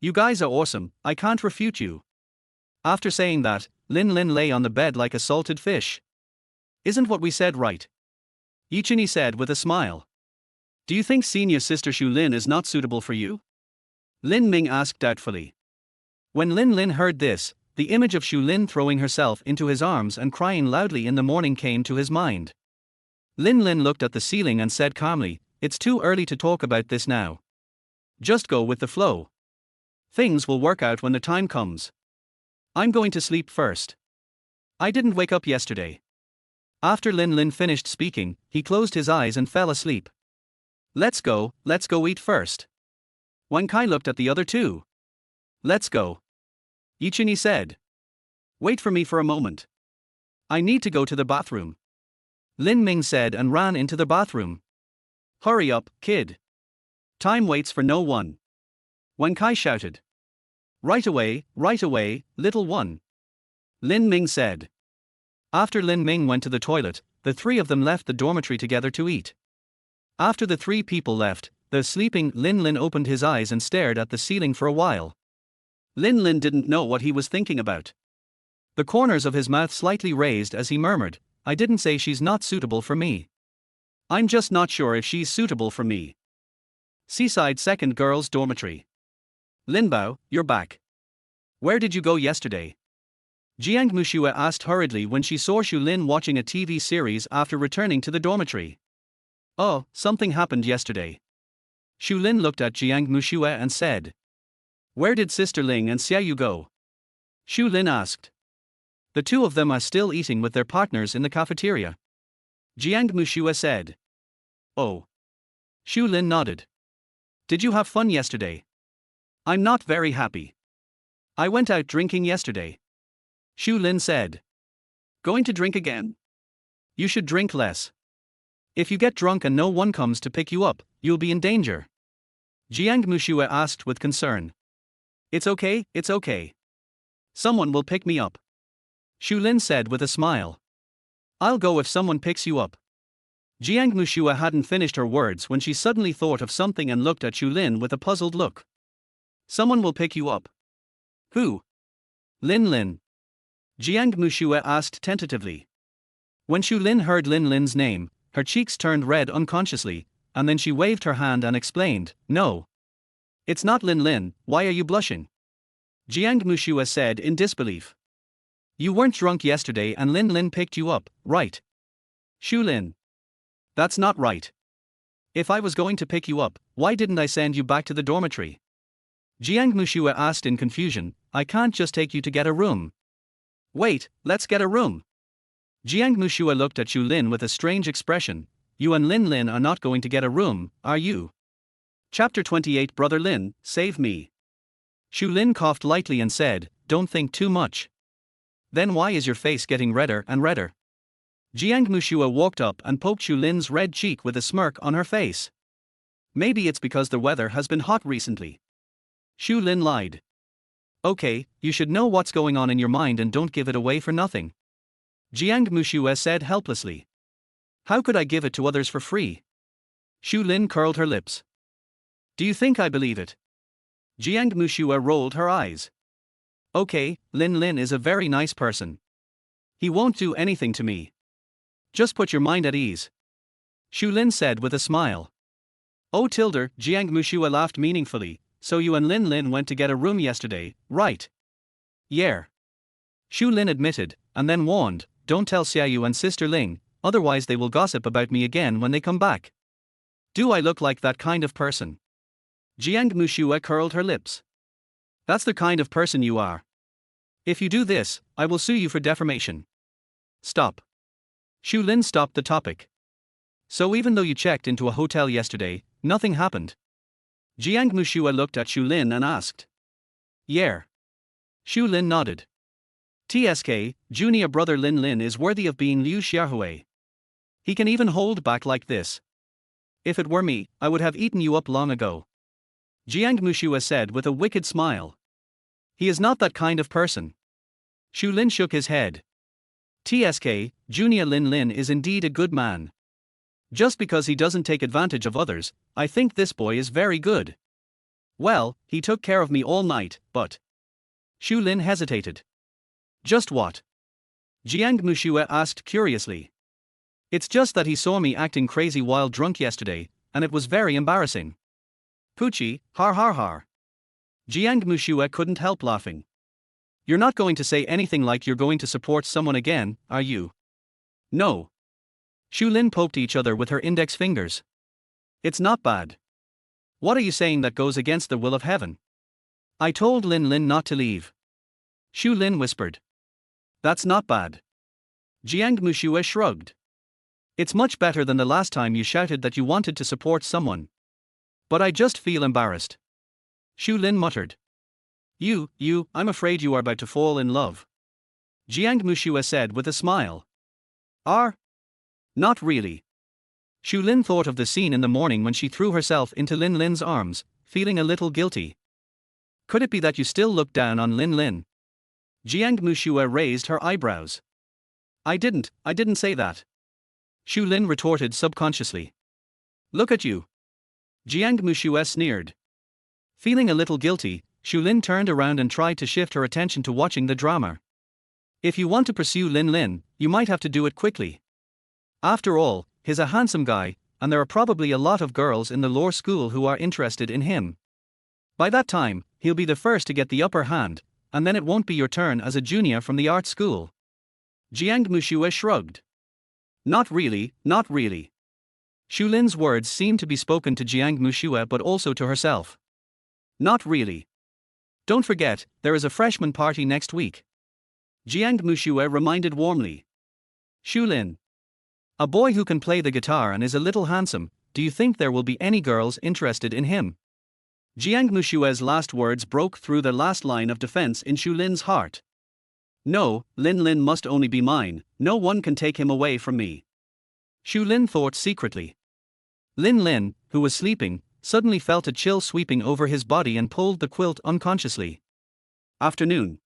Speaker 1: You guys are awesome, I can't refute you. After saying that, Lin Lin lay on the bed like a salted fish. Isn't what we said right? Yichini said with a smile. Do you think senior sister Shu Lin is not suitable for you? Lin Ming asked doubtfully. When Lin Lin heard this, the image of Shu Lin throwing herself into his arms and crying loudly in the morning came to his mind. Lin Lin looked at the ceiling and said calmly, It's too early to talk about this now. Just go with the flow. Things will work out when the time comes. I'm going to sleep first. I didn't wake up yesterday. After Lin Lin finished speaking, he closed his eyes and fell asleep. Let's go eat first. Wang Kai looked at the other two. Let's go. Yichini said. Wait for me for a moment. I need to go to the bathroom. Lin Ming said and ran into the bathroom. Hurry up, kid. Time waits for no one. Wang Kai shouted. Right away, little one. Lin Ming said. After Lin Ming went to the toilet, the three of them left the dormitory together to eat. After the three people left, the sleeping Lin Lin opened his eyes and stared at the ceiling for a while. Lin Lin didn't know what he was thinking about. The corners of his mouth slightly raised as he murmured, I didn't say she's not suitable for me. I'm just not sure if she's suitable for me. Seaside Second Girls' Dormitory. Linbao, you're back. Where did you go yesterday? Jiang Mushua asked hurriedly when she saw Shu Lin watching a TV series after returning to the dormitory. Oh, something happened yesterday. Shu Lin looked at Jiang Mushua and said. Where did Sister Ling and Xiaoyu go? Shu Lin asked. The two of them are still eating with their partners in the cafeteria. Jiang Mushua said. Oh. Shu Lin nodded. Did you have fun yesterday? I'm not very happy. I went out drinking yesterday. Shu Lin said. Going to drink again? You should drink less. If you get drunk and no one comes to pick you up, you'll be in danger. Jiang Mushua asked with concern. It's okay. Someone will pick me up. Shu Lin said with a smile. I'll go if someone picks you up. Jiang Mushua hadn't finished her words when she suddenly thought of something and looked at Shu Lin with a puzzled look. Someone will pick you up. Who? Lin Lin. Jiang Mushue asked tentatively. When Xu Lin heard Lin Lin's name, her cheeks turned red unconsciously, and then she waved her hand and explained, "No. It's not Lin Lin, why are you blushing?" Jiang Mushue said in disbelief. "You weren't drunk yesterday and Lin Lin picked you up, right?" Xu Lin. "That's not right. If I was going to pick you up, why didn't I send you back to the dormitory?" Jiang Mushue asked in confusion, "I can't just take you to get a room." "Wait, let's get a room." Jiang Mushue looked at Xu Lin with a strange expression. "You and Lin Lin are not going to get a room, are you?" Chapter 28 Brother Lin, save me. Xu Lin coughed lightly and said, "Don't think too much." "Then why is your face getting redder and redder?" Jiang Mushue walked up and poked Xu Lin's red cheek with a smirk on her face. "Maybe it's because the weather has been hot recently." Xu Lin lied. "Okay, you should know what's going on in your mind and don't give it away for nothing." Jiang Mushue said helplessly. "How could I give it to others for free?" Xu Lin curled her lips. "Do you think I believe it?" Jiang Mushue rolled her eyes. "Okay, Lin Lin is a very nice person. He won't do anything to me. Just put your mind at ease." Xu Lin said with a smile. "Oh Tilder," Jiang Mushue laughed meaningfully, "so you and Lin Lin went to get a room yesterday, right?" "Yeah." Xu Lin admitted, and then warned, "Don't tell Xiaoyu and Sister Ling, otherwise they will gossip about me again when they come back." "Do I look like that kind of person?" Jiang Mushue curled her lips. "That's the kind of person you are. If you do this, I will sue you for defamation." "Stop." Xu Lin stopped the topic. "So even though you checked into a hotel yesterday, nothing happened?" Jiang Mushue looked at Xu Lin and asked. "Yeah." Xu Lin nodded. "TSK, junior brother Lin Lin is worthy of being Liu Xiaohui. He can even hold back like this. If it were me, I would have eaten you up long ago." Jiang Mushue said with a wicked smile. "He is not that kind of person." Xu Lin shook his head. "TSK, junior Lin Lin is indeed a good man. Just because he doesn't take advantage of others, I think this boy is very good. Well, he took care of me all night, but..." Xu Lin hesitated. "Just what?" Jiang Mushue asked curiously. "It's just that he saw me acting crazy while drunk yesterday, and it was very embarrassing." "Poochie, har har har." Jiang Mushue couldn't help laughing. "You're not going to say anything like you're going to support someone again, are you?" "No." Xu Lin poked each other with her index fingers. "It's not bad. What are you saying that goes against the will of heaven?" "I told Lin Lin not to leave." Xu Lin whispered. "That's not bad." Jiang Mushue shrugged. "It's much better than the last time you shouted that you wanted to support someone." "But I just feel embarrassed." Xu Lin muttered. I'm afraid you are about to fall in love." Jiang Mushue said with a smile. "Are? Not really." Xu Lin thought of the scene in the morning when she threw herself into Lin Lin's arms, feeling a little guilty. "Could it be that you still look down on Lin Lin?" Jiang Mushue raised her eyebrows. I didn't say that." Xu Lin retorted subconsciously. "Look at you." Jiang Mushue sneered. Feeling a little guilty, Xu Lin turned around and tried to shift her attention to watching the drama. "If you want to pursue Lin Lin, you might have to do it quickly. After all, he's a handsome guy, and there are probably a lot of girls in the law school who are interested in him. By that time, he'll be the first to get the upper hand, and then it won't be your turn as a junior from the art school." Jiang Mushue shrugged. Not really. Xu Lin's words seemed to be spoken to Jiang Mushue but also to herself. "Not really. Don't forget, there is a freshman party next week." Jiang Mushue reminded warmly. "Xu Lin. A boy who can play the guitar and is a little handsome, do you think there will be any girls interested in him?" Jiang Mushue's last words broke through the last line of defense in Xu Lin's heart. "No, Lin Lin must only be mine, no one can take him away from me." Xu Lin thought secretly. Lin Lin, who was sleeping, suddenly felt a chill sweeping over his body and pulled the quilt unconsciously. Afternoon.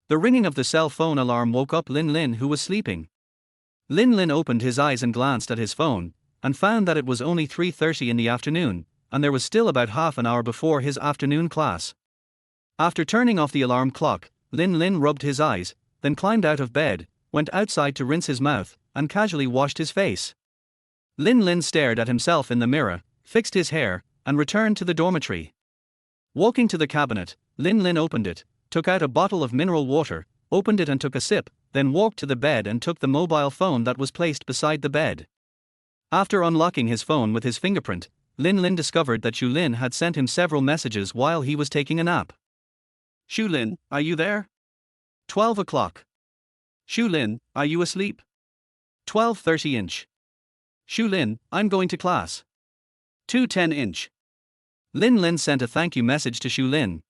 Speaker 1: The ringing of the cell phone alarm woke up Lin Lin, who was sleeping. Lin Lin opened his eyes and glanced at his phone, and found that it was only 3:30 in the afternoon, and there was still about half an hour before his afternoon class. After turning off the alarm clock, Lin Lin rubbed his eyes, then climbed out of bed, went outside to rinse his mouth, and casually washed his face. Lin Lin stared at himself in the mirror, fixed his hair, and returned to the dormitory. Walking to the cabinet, Lin Lin opened it, took out a bottle of mineral water, opened it and took a sip, then walked to the bed and took the mobile phone that was placed beside the bed. After unlocking his phone with his fingerprint, Lin Lin discovered that Xu Lin had sent him several messages while he was taking a nap. Xu Lin, are you there? 12 o'clock. Xu Lin, are you asleep? 12:30 inch. Xu Lin, I'm going to class. 2:10 inch. Lin Lin sent a thank you message to Xu Lin.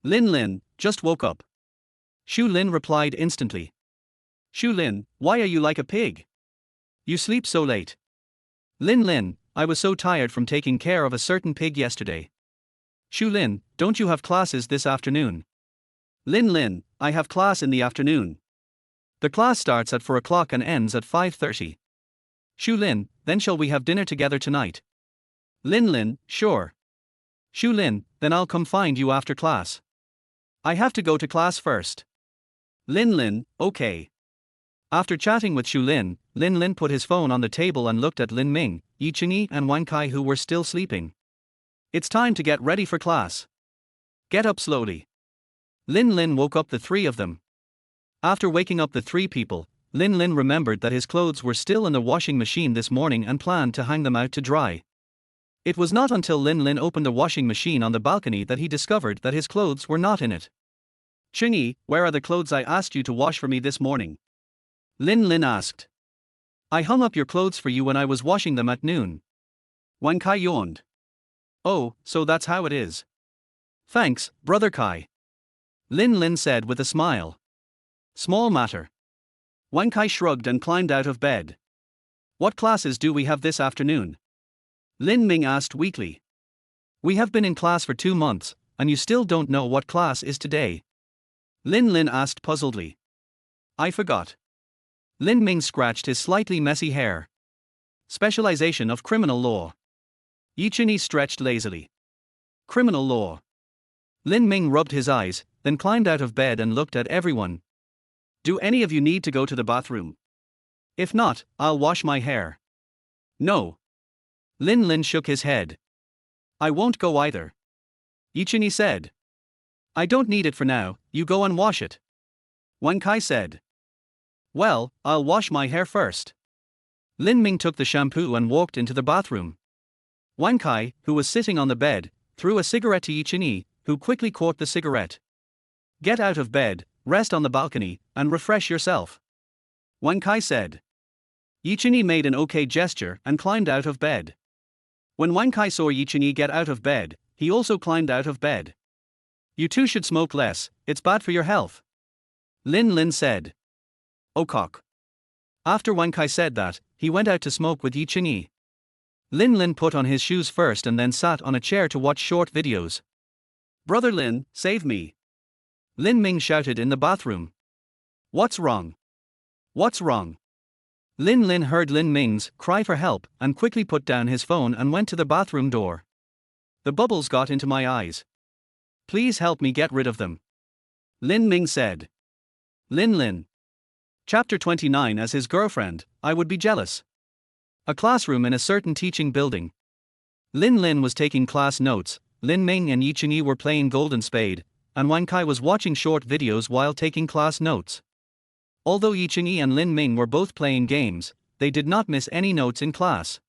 Speaker 1: Lin Lin, just woke up. Xu Lin replied instantly. Xu Lin, why are you like a pig? You sleep so late. Lin Lin, I was so tired from taking care of a certain pig yesterday. Xu Lin, don't you have classes this afternoon? Lin Lin, I have class in the afternoon. The class starts at 4 o'clock and ends at 5:30. Xu Lin, then shall we have dinner together tonight? Lin Lin, sure. Xu Lin, then I'll come find you after class. I have to go to class first. Lin Lin, okay. After chatting with Xu Lin, Lin Lin put his phone on the table and looked at Lin Ming, Yi Chengyi and Wang Kai who were still sleeping. It's time to get ready for class. Get up slowly. Lin Lin woke up the three of them. After waking up the three people, Lin Lin remembered that his clothes were still in the washing machine this morning and planned to hang them out to dry. It was not until Lin Lin opened the washing machine on the balcony that he discovered that his clothes were not in it. Chengyi, where are the clothes I asked you to wash for me this morning? Lin Lin asked. I hung up your clothes for you when I was washing them at noon. Wang Kai yawned. Oh, so that's how it is. Thanks, Brother Kai. Lin Lin said with a smile. Small matter. Wang Kai shrugged and climbed out of bed. What classes do we have this afternoon? Lin Ming asked weakly. We have been in class for 2 months, and you still don't know what class is today. Lin Lin asked puzzledly. I forgot. Lin Ming scratched his slightly messy hair. Specialization of criminal law. Yi Chengyi stretched lazily. Criminal law. Lin Ming rubbed his eyes, then climbed out of bed and looked at everyone. Do any of you need to go to the bathroom? If not, I'll wash my hair. No. Lin Lin shook his head. I won't go either. Yi Chengyi said. I don't need it for now, you go and wash it. Wang Kai said. Well, I'll wash my hair first. Lin Ming took the shampoo and walked into the bathroom. Wang Kai, who was sitting on the bed, threw a cigarette to Yi Chengyi, who quickly caught the cigarette. Get out of bed, rest on the balcony, and refresh yourself. Wang Kai said. Yi Chengyi made an okay gesture and climbed out of bed. When Wang Kai saw Yi Chengyi get out of bed, he also climbed out of bed. You two should smoke less, it's bad for your health. Lin Lin said. Oh cock. After Wang Kai said that, he went out to smoke with Yi Chengyi. Lin Lin put on his shoes first and then sat on a chair to watch short videos. Brother Lin, save me. Lin Ming shouted in the bathroom. What's wrong? What's wrong? Lin Lin heard Lin Ming's cry for help and quickly put down his phone and went to the bathroom door. The bubbles got into my eyes. Please help me get rid of them. Lin Ming said. Lin Lin. Chapter 29. As his girlfriend, I would be jealous. A classroom in a certain teaching building. Lin Lin was taking class notes, Lin Ming and Yi Chengyi were playing Golden Spade, and Wang Kai was watching short videos while taking class notes. Although Yi Chengyi and Lin Ming were both playing games, they did not miss any notes in class.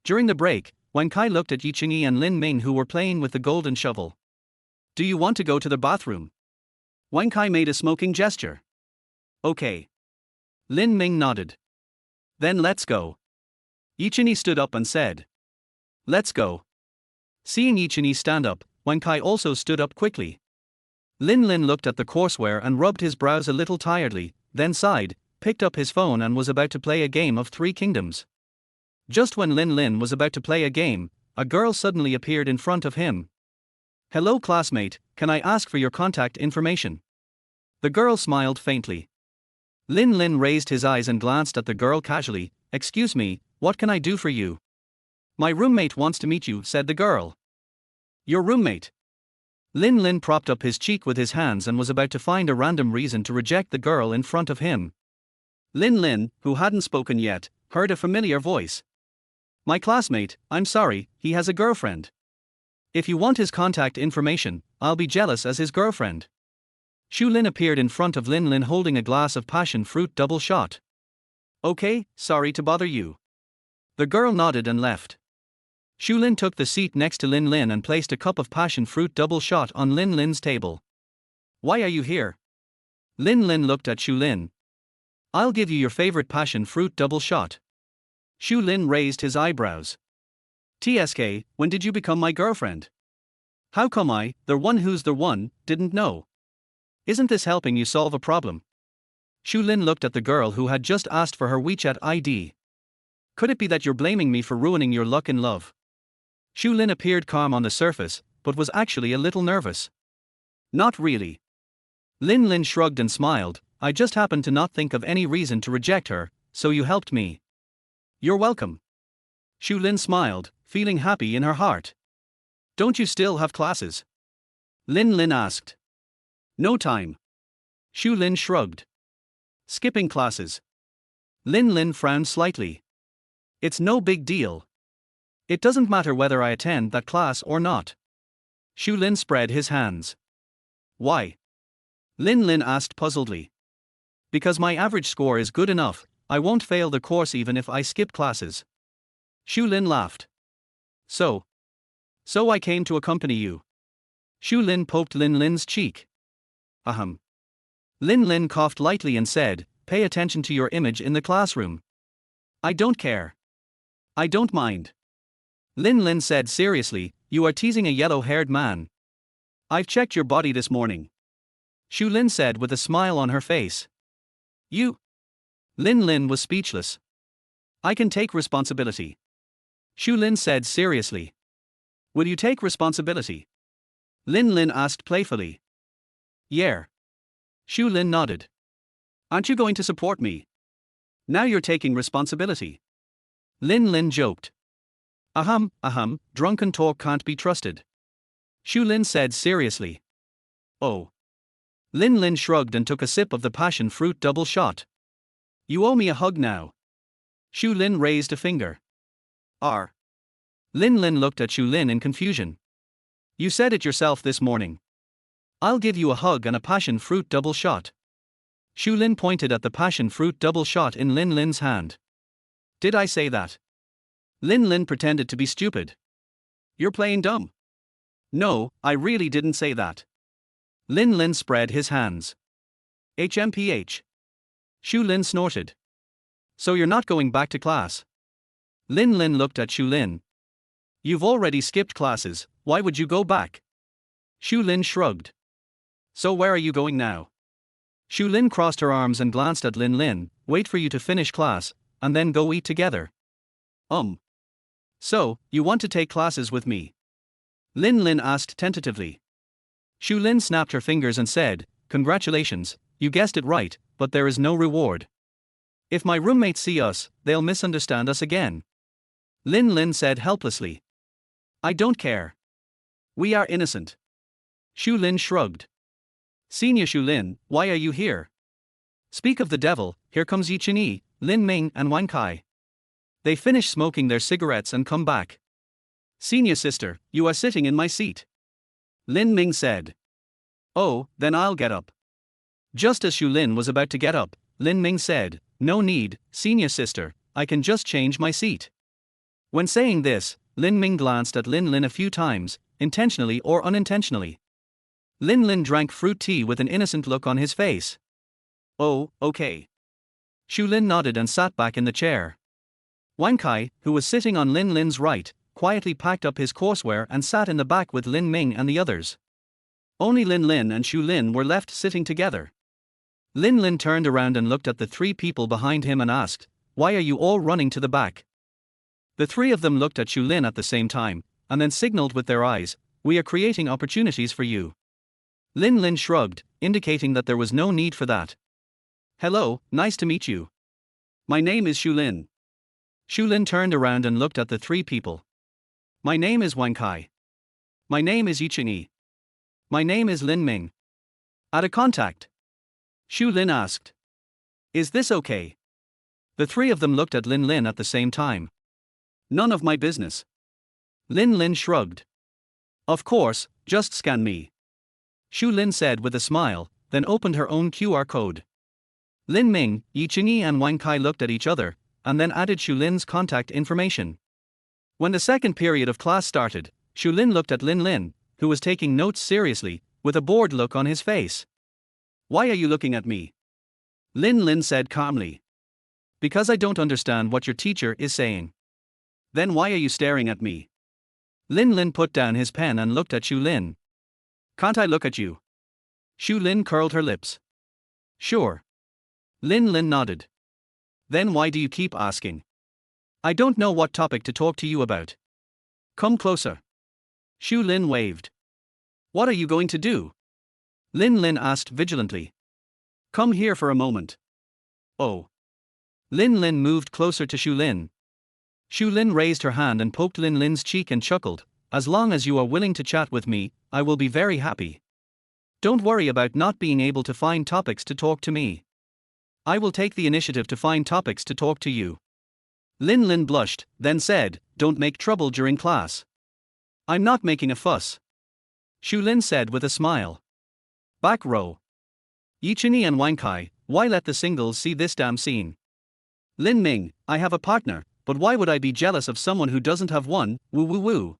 Speaker 1: During the break, Wang Kai looked at Yi Chengyi and Lin Ming who were playing with the golden shovel. Do you want to go to the bathroom? Wang Kai made a smoking gesture. Okay. Lin Ming nodded. Then let's go. Yi Chengyi stood up and said. Let's go. Seeing Yi Chengyi stand up, Wang Kai also stood up quickly. Lin Lin looked at the courseware and rubbed his brows a little tiredly, then sighed, picked up his phone and was about to play a game of Three Kingdoms. Just when Lin Lin was about to play a game, a girl suddenly appeared in front of him. Hello classmate, can I ask for your contact information? The girl smiled faintly. Lin Lin raised his eyes and glanced at the girl casually. Excuse me, what can I do for you? My roommate wants to meet you, said the girl. Your roommate? Lin Lin propped up his cheek with his hands and was about to find a random reason to reject the girl in front of him. Lin Lin, who hadn't spoken yet, heard a familiar voice. My classmate, I'm sorry, he has a girlfriend. If you want his contact information, I'll be jealous as his girlfriend. Shu Lin appeared in front of Lin Lin holding a glass of passion fruit double shot. Okay, sorry to bother you. The girl nodded and left. Shu Lin took the seat next to Lin Lin and placed a cup of passion fruit double shot on Lin Lin's table. Why are you here? Lin Lin looked at Shu Lin. I'll give you your favorite passion fruit double shot. Shu Lin raised his eyebrows. TSK, when did you become my girlfriend? How come I, the one who's the one, didn't know? Isn't this helping you solve a problem? Shu Lin looked at the girl who had just asked for her WeChat ID. Could it be that you're blaming me for ruining your luck in love? Shu Lin appeared calm on the surface, but was actually a little nervous. Not really. Lin Lin shrugged and smiled. I just happened to not think of any reason to reject her, so you helped me. You're welcome. Shu Lin smiled, feeling happy in her heart. Don't you still have classes? Lin Lin asked. No time. Shu Lin shrugged. Skipping classes. Lin Lin frowned slightly. It's no big deal. It doesn't matter whether I attend that class or not. Shu Lin spread his hands. Why? Lin Lin asked puzzledly. Because my average score is good enough, I won't fail the course even if I skip classes. Shu Lin laughed. So I came to accompany you. Shu Lin poked Lin Lin's cheek. Ahem. Lin Lin coughed lightly and said, pay attention to your image in the classroom. I don't care. I don't mind. Lin Lin said seriously, you are teasing a yellow-haired man. I've checked your body this morning. Shu Lin said with a smile on her face. You? Lin Lin was speechless. I can take responsibility. Shu Lin said seriously. Will you take responsibility? Lin Lin asked playfully. Yeah. Shu Lin nodded. Aren't you going to support me? Now you're taking responsibility. Lin Lin joked. Ahem, drunken talk can't be trusted. Shu Lin said seriously. Oh. Lin Lin shrugged and took a sip of the passion fruit double shot. You owe me a hug now. Shu Lin raised a finger. R. Lin Lin looked at Shu Lin in confusion. You said it yourself this morning. I'll give you a hug and a passion fruit double shot. Shu Lin pointed at the passion fruit double shot in Lin Lin's hand. Did I say that? Lin Lin pretended to be stupid. You're playing dumb. No, I really didn't say that. Lin Lin spread his hands. HMPH. Shu Lin snorted. So you're not going back to class? Lin Lin looked at Shu Lin. You've already skipped classes, why would you go back? Shu Lin shrugged. So where are you going now? Shu Lin crossed her arms and glanced at Lin Lin. Wait for you to finish class, and then go eat together. So, you want to take classes with me? Lin Lin asked tentatively. Shu Lin snapped her fingers and said, congratulations, you guessed it right, but there is no reward. If my roommates see us, they'll misunderstand us again. Lin Lin said helplessly. I don't care. We are innocent. Shu Lin shrugged. Senior Shu Lin, why are you here? Speak of the devil, here comes Yi Chen-yi, Lin Ming and Wan Kai. They finish smoking their cigarettes and come back. Senior sister, you are sitting in my seat. Lin Ming said. Oh, then I'll get up. Just as Shu Lin was about to get up, Lin Ming said, no need, senior sister, I can just change my seat. When saying this, Lin Ming glanced at Lin Lin a few times, intentionally or unintentionally. Lin Lin drank fruit tea with an innocent look on his face. Oh, okay. Shu Lin nodded and sat back in the chair. Wan Kai, who was sitting on Lin Lin's right, quietly packed up his courseware and sat in the back with Lin Ming and the others. Only Lin Lin and Shu Lin were left sitting together. Lin Lin turned around and looked at the three people behind him and asked, why are you all running to the back? The three of them looked at Shu Lin at the same time, and then signaled with their eyes, we are creating opportunities for you. Lin Lin shrugged, indicating that there was no need for that. Hello, nice to meet you. My name is Shu Lin. Shu Lin turned around and looked at the three people. My name is Wan Kai. My name is Yi Chen-yi. My name is Lin Ming. Add a contact. Shu Lin asked. Is this okay? The three of them looked at Lin Lin at the same time. None of my business. Lin Lin shrugged. Of course, just scan me. Shu Lin said with a smile, then opened her own QR code. Lin Ming, Yi Qingyi and Wang Kai looked at each other, and then added Shu Lin's contact information. When the second period of class started, Shu Lin looked at Lin Lin, who was taking notes seriously, with a bored look on his face. Why are you looking at me? Lin Lin said calmly. Because I don't understand what your teacher is saying. Then why are you staring at me? Lin Lin put down his pen and looked at Shu Lin. Can't I look at you? Shu Lin curled her lips. Sure. Lin Lin nodded. Then why do you keep asking? I don't know what topic to talk to you about. Come closer. Shu Lin waved. What are you going to do? Lin Lin asked vigilantly. Come here for a moment. Oh. Lin Lin moved closer to Shu Lin. Shu Lin raised her hand and poked Lin Lin's cheek and chuckled. As long as you are willing to chat with me, I will be very happy. Don't worry about not being able to find topics to talk to me. I will take the initiative to find topics to talk to you. Lin Lin blushed, then said, Don't make trouble during class. I'm not making a fuss. Shu Lin said with a smile. Back row. Yi Qingyi and Wang Kai, why let the singles see this damn scene? Lin Ming, I have a partner, but why would I be jealous of someone who doesn't have one? Woo woo woo.